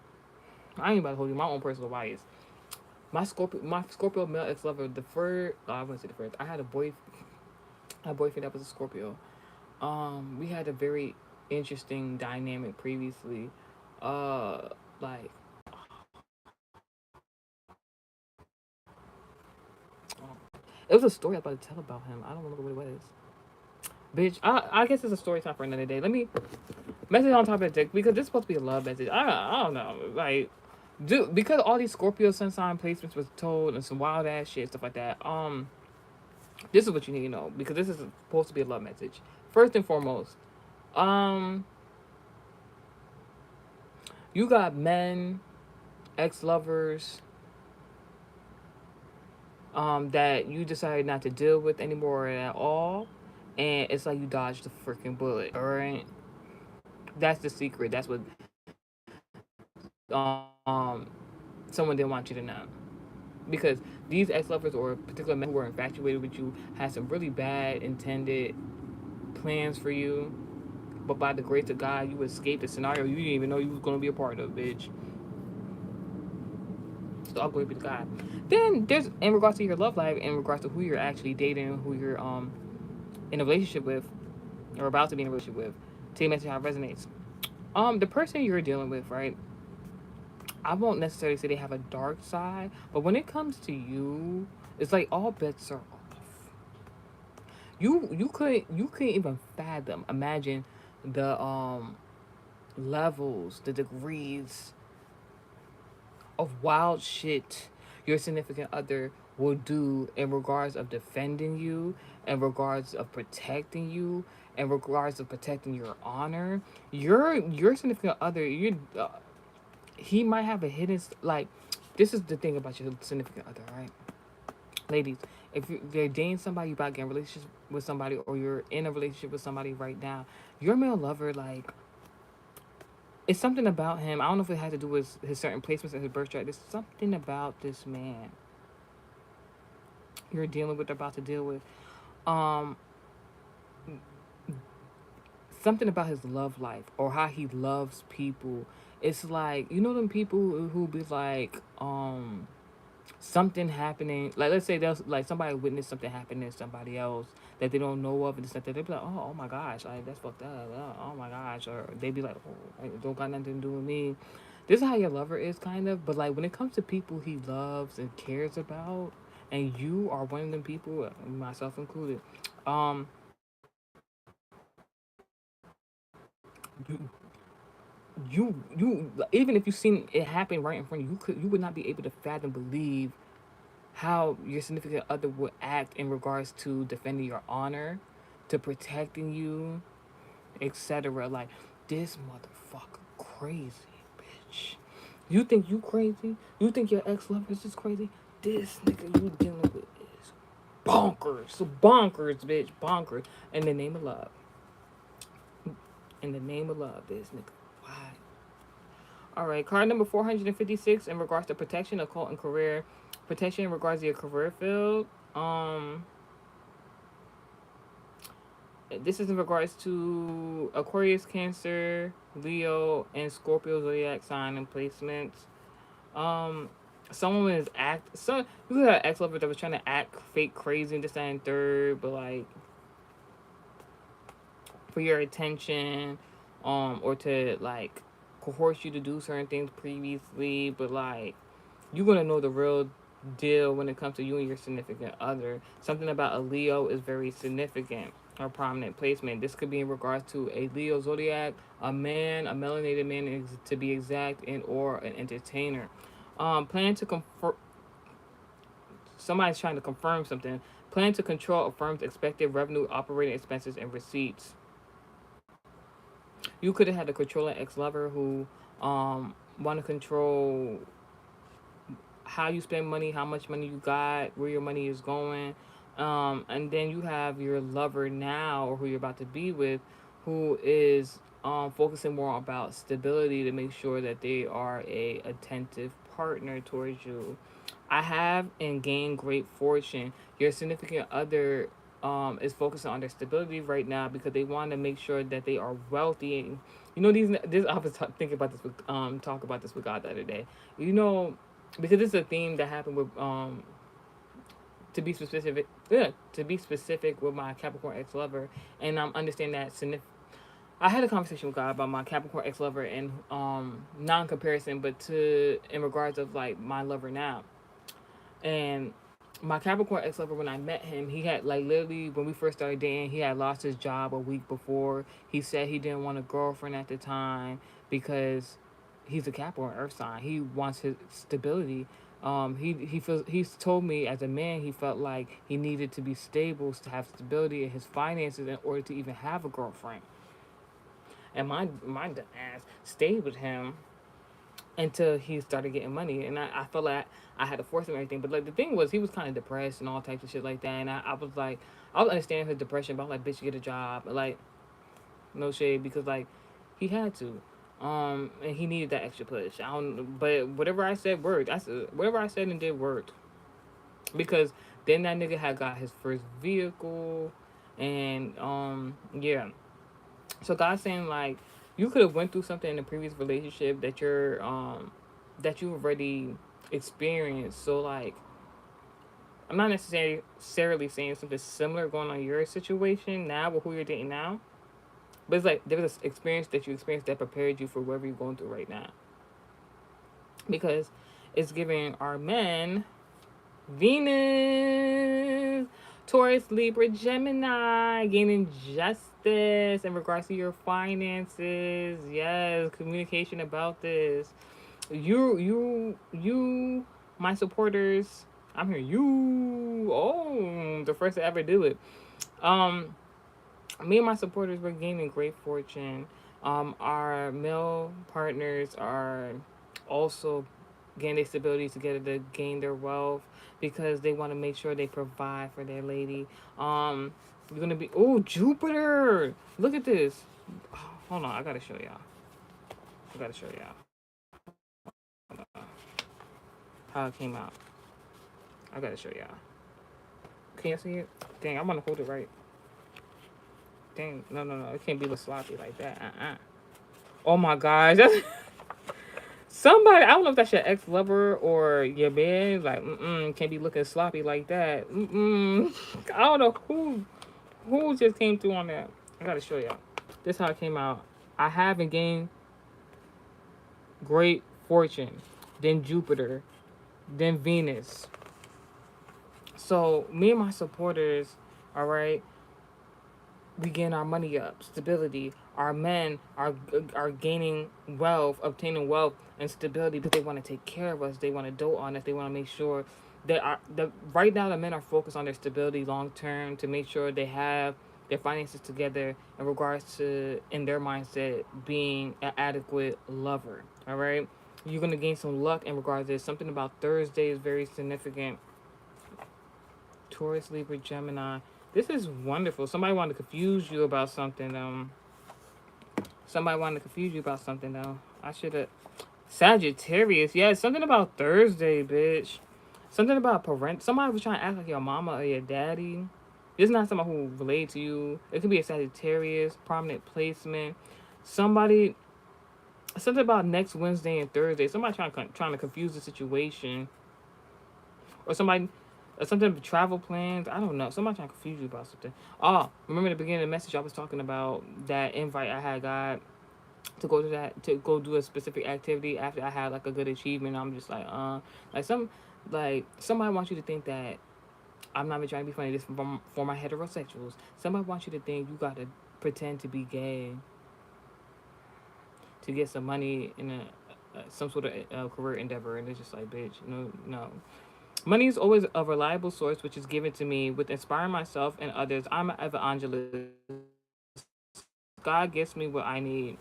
Speaker 1: I ain't about to hold you. My own personal bias. My Scorpio male ex lover. The first, I wouldn't say the first. I had a boyfriend that was a Scorpio. We had a very interesting dynamic previously. Like it was a story I was about to tell about him. I don't remember what it was. Bitch, I guess it's a story time for another day. Let me message on top of the dick because this is supposed to be a love message. I don't know. Like, dude, because all these Scorpio sun sign placements was told and some wild ass shit, stuff like that. This is what you need to know because this is supposed to be a love message. First and foremost, um, you got men, ex lovers, that you decided not to deal with anymore at all, and it's like you dodged the freaking bullet. All right, that's the secret. That's what um someone didn't want you to know. Because these ex lovers or particular men who were infatuated with you had some really bad intended plans for you, but by the grace of God, you escaped a scenario you didn't even know you was gonna be a part of, bitch. So all glory be to God. Then there's in regards to your love life, in regards to who you're actually dating, who you're in a relationship with, or about to be in a relationship with. Tell me how it resonates. The person you're dealing with, right? I won't necessarily say they have a dark side, but when it comes to you, it's like all bets are off. You couldn't even fathom, imagine the levels, the degrees of wild shit your significant other will do in regards of defending you, in regards of protecting you, in regards of protecting your honor. Your significant other, he might have a hidden like. This is the thing about your significant other, right? Ladies, if you're dating somebody, you about to get in a relationship with somebody, or you're in a relationship with somebody right now, your male lover, like, it's something about him. I don't know if it has to do with his certain placements in his birth chart. There's something about this man you're dealing with, about to deal with. Um, Something about his love life or how he loves people. It's like you know them people who be like, something happening. Like let's say there's like somebody witnessed something happening to somebody else that they don't know of, and stuff. They be like, oh my gosh, like that's fucked up. Oh my gosh, or they be like, oh, it don't got nothing to do with me. This is how your lover is, kind of. But like when it comes to people he loves and cares about, and you are one of them people, myself included, um, you you even if you seen it happen right in front of you, you would not be able to fathom believe how your significant other would act in regards to defending your honor, to protecting you, etc. Like This motherfucker crazy, bitch. You think you crazy? You think your ex-lover is just crazy? This nigga you dealing with is bonkers. Bonkers, bitch. Bonkers. In the name of love. In the name of love, this nigga. Why? All right, card number 456 in regards to protection, occult, and career. Protection in regards to your career field. This is in regards to Aquarius, Cancer, Leo, and Scorpio zodiac sign and placements. Um, Someone is you could have an ex lover that was trying to act fake crazy and this that and third, but like for your attention, or to like coerce you to do certain things previously, but like you're gonna know the real deal when it comes to you and your significant other. Something about a Leo is very significant or prominent placement. This could be in regards to a Leo zodiac, a man, a melanated man to be exact, and or an entertainer. Plan to confirm. Somebody's trying to confirm something. Plan to control a firm's expected revenue, operating expenses, and receipts. You could have had a controlling ex-lover who want to control how you spend money, how much money you got, where your money is going. And then you have your lover now, or who you're about to be with, who is focusing more about stability to make sure that they are a attentive partner towards you. I have and gained great fortune. Your significant other is focusing on their stability right now because they want to make sure that they are wealthy. And, you know, this I was thinking about this with talk about this with God the other day. You know, because this is a theme that happened with to be specific with my Capricorn ex lover, and I'm understanding that I had a conversation with God about my Capricorn ex lover and non comparison, but to in regards of like my lover now. And my Capricorn ex lover, when I met him, he had like literally when we first started dating, he had lost his job a week before. He said he didn't want a girlfriend at the time because he's a Capricorn Earth sign. He wants his stability. He's told me as a man he felt like he needed to be stable to have stability in his finances in order to even have a girlfriend. And my ass stayed with him until he started getting money, and I felt like I had to force him and everything. But like the thing was, he was kind of depressed and all types of shit like that. And I was like, I was understanding his depression, but I'm like, bitch, you get a job, like no shade, because like he had to, and he needed that extra push. I don't, but whatever I said worked. I said whatever I said and did worked, because then that nigga had got his first vehicle, and yeah. So God's saying like you could have went through something in a previous relationship that you already experienced. So like I'm not necessarily saying something similar going on in your situation now with who you're dating now, but it's like there was an experience that you experienced that prepared you for whatever you're going through right now. Because it's giving our men Venus, Taurus, Libra, Gemini, gaining justice in regards to your finances. Yes, communication about this. My supporters. I'm here. You, oh, the first to ever do it. Um, Me and my supporters were gaining great fortune. Our male partners are also gaining stability together to gain their wealth because they want to make sure they provide for their lady. You're gonna be Jupiter. Look at this. Hold on, I gotta show y'all. I gotta show y'all how it came out. I gotta show y'all. Can you see it? Dang, I'm gonna hold it right. Dang, no, it can't be sloppy like that. Oh my gosh, that's somebody. I don't know if that's your ex lover or your man. Like, can't be looking sloppy like that. I don't know who just came through on that. I gotta show y'all. This is how it came out. I haven't gained great fortune, then Jupiter, then Venus. So me and my supporters, all right, we gain our money up, stability. Our men are gaining wealth, obtaining wealth and stability because they want to take care of us. They want to dote on us. They want to make sure that right now the men are focused on their stability long term to make sure they their finances together in regards to, in their mindset, being an adequate lover. All right. You're gonna gain some luck in regards to this. Something about Thursday is very significant. Taurus, Libra, Gemini. This is wonderful. Somebody wanted to confuse you about something. Somebody wanted to confuse you about something though. I should have. Sagittarius. Yeah, something about Thursday, bitch. Something about parent. Somebody was trying to act like your mama or your daddy. This is not somebody who related to you. It could be a Sagittarius, prominent placement. Somebody. Something about next Wednesday and Thursday. Somebody trying to confuse the situation, or somebody. Or something about travel plans. I don't know. Somebody trying to confuse you about something. Oh, remember the beginning of the message I was talking about that invite I had got to go to that, to go do a specific activity after I had like a good achievement. I'm just like somebody wants you to think that I'm not even trying to be funny. This for my heterosexuals. Somebody wants you to think you gotta pretend to be gay to get some money in some sort of career endeavor, and it's just like, bitch, no, no. Money is always a reliable source which is given to me with inspiring myself and others. I'm an evangelist. God gives me what I need.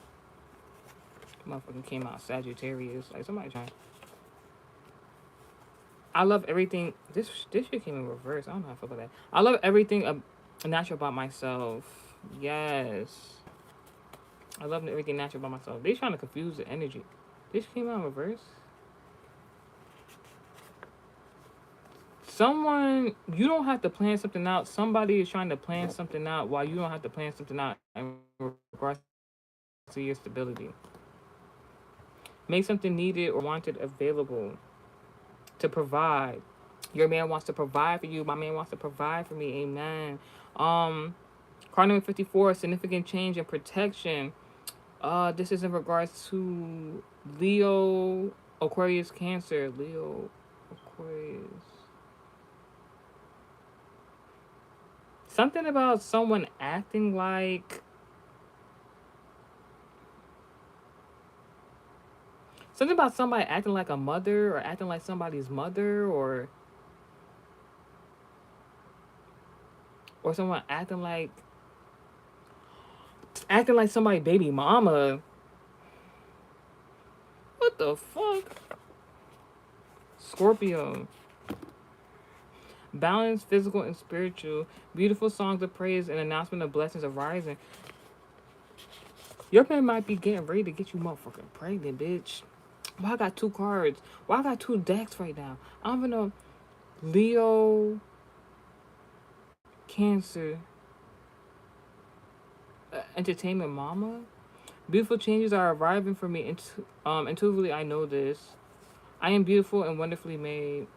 Speaker 1: Motherfucking came out Sagittarius. Like somebody trying. I love everything. This shit came in reverse. I don't know how I feel about that. I love everything natural about myself. Yes. I love everything natural about myself. They trying to confuse the energy. This came out in reverse. Someone, you don't have to plan something out. Somebody is trying to plan something out while you don't have to plan something out in regards to your stability. Make something needed or wanted available to provide. Your man wants to provide for you. My man wants to provide for me. Amen. Card number 54, significant change and protection. This is in regards to Leo, Aquarius, Cancer. Leo, Aquarius. Something about someone acting like. Something about somebody acting like a mother or acting like somebody's mother or someone acting like somebody baby mama. What the fuck? Scorpio. Balance, physical and spiritual. Beautiful songs of praise and announcement of blessings arising. Your man might be getting ready to get you motherfucking pregnant, bitch. Why I got two cards? Why I got two decks right now? I don't even know. Leo, Cancer, entertainment mama. Beautiful changes are arriving for me. Intuitively, I know this. I am beautiful and wonderfully made.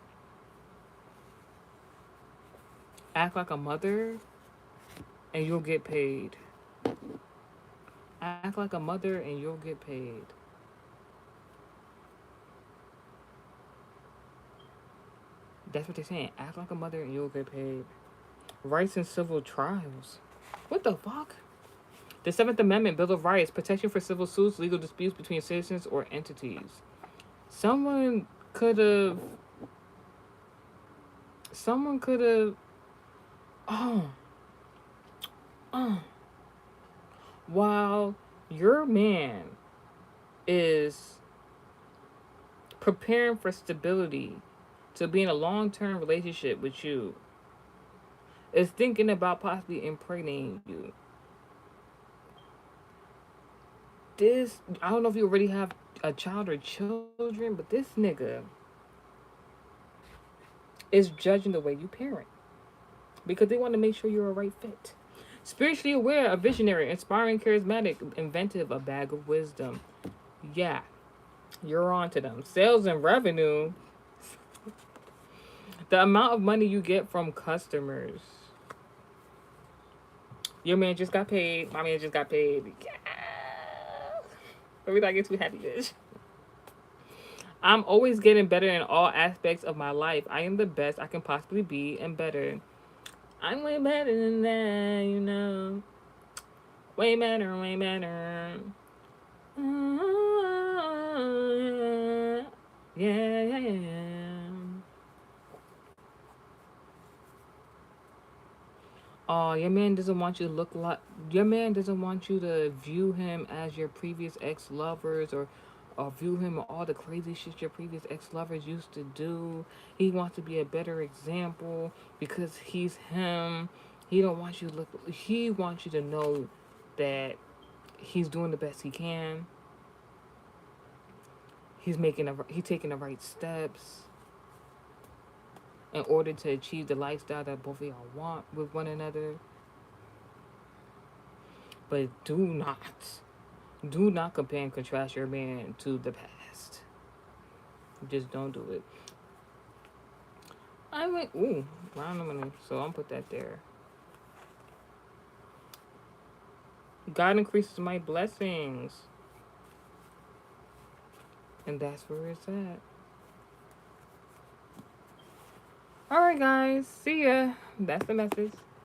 Speaker 1: Act like a mother, and you'll get paid. Act like a mother, and you'll get paid. That's what they're saying. Act like a mother, and you'll get paid. Rights and civil trials. What the fuck? The Seventh Amendment, Bill of Rights, protection for civil suits, legal disputes between citizens or entities. Someone could have. Someone could have. Oh. Oh. While your man is preparing for stability to be in a long-term relationship with you, is thinking about possibly impregnating you. This, I don't know if you already have a child or children, but this nigga is judging the way you parent because they want to make sure you're a right fit. Spiritually aware, a visionary, inspiring, charismatic, inventive, a bag of wisdom. Yeah, you're on to them. Sales and revenue. The amount of money you get from customers. Your man just got paid. My man just got paid. Yeah. But we not get too happy, bitch. I'm always getting better in all aspects of my life. I am the best I can possibly be and better. I'm way better than that, you know. Way better, way better. Yeah, yeah, yeah. Your man doesn't want you to look like your man doesn't want you to view him as your previous ex lovers or view him with all the crazy shit your previous ex lovers used to do. He wants to be a better example because he's him. He don't want you to look. He wants you to know that he's doing the best he can. He's taking the right steps in order to achieve the lifestyle that both of y'all want with one another. But do not compare and contrast your man to the past. Just don't do it. I went, ooh, round number, so I'm put that there. God increases my blessings. And that's where it's at. Alright, guys. See ya. That's the message.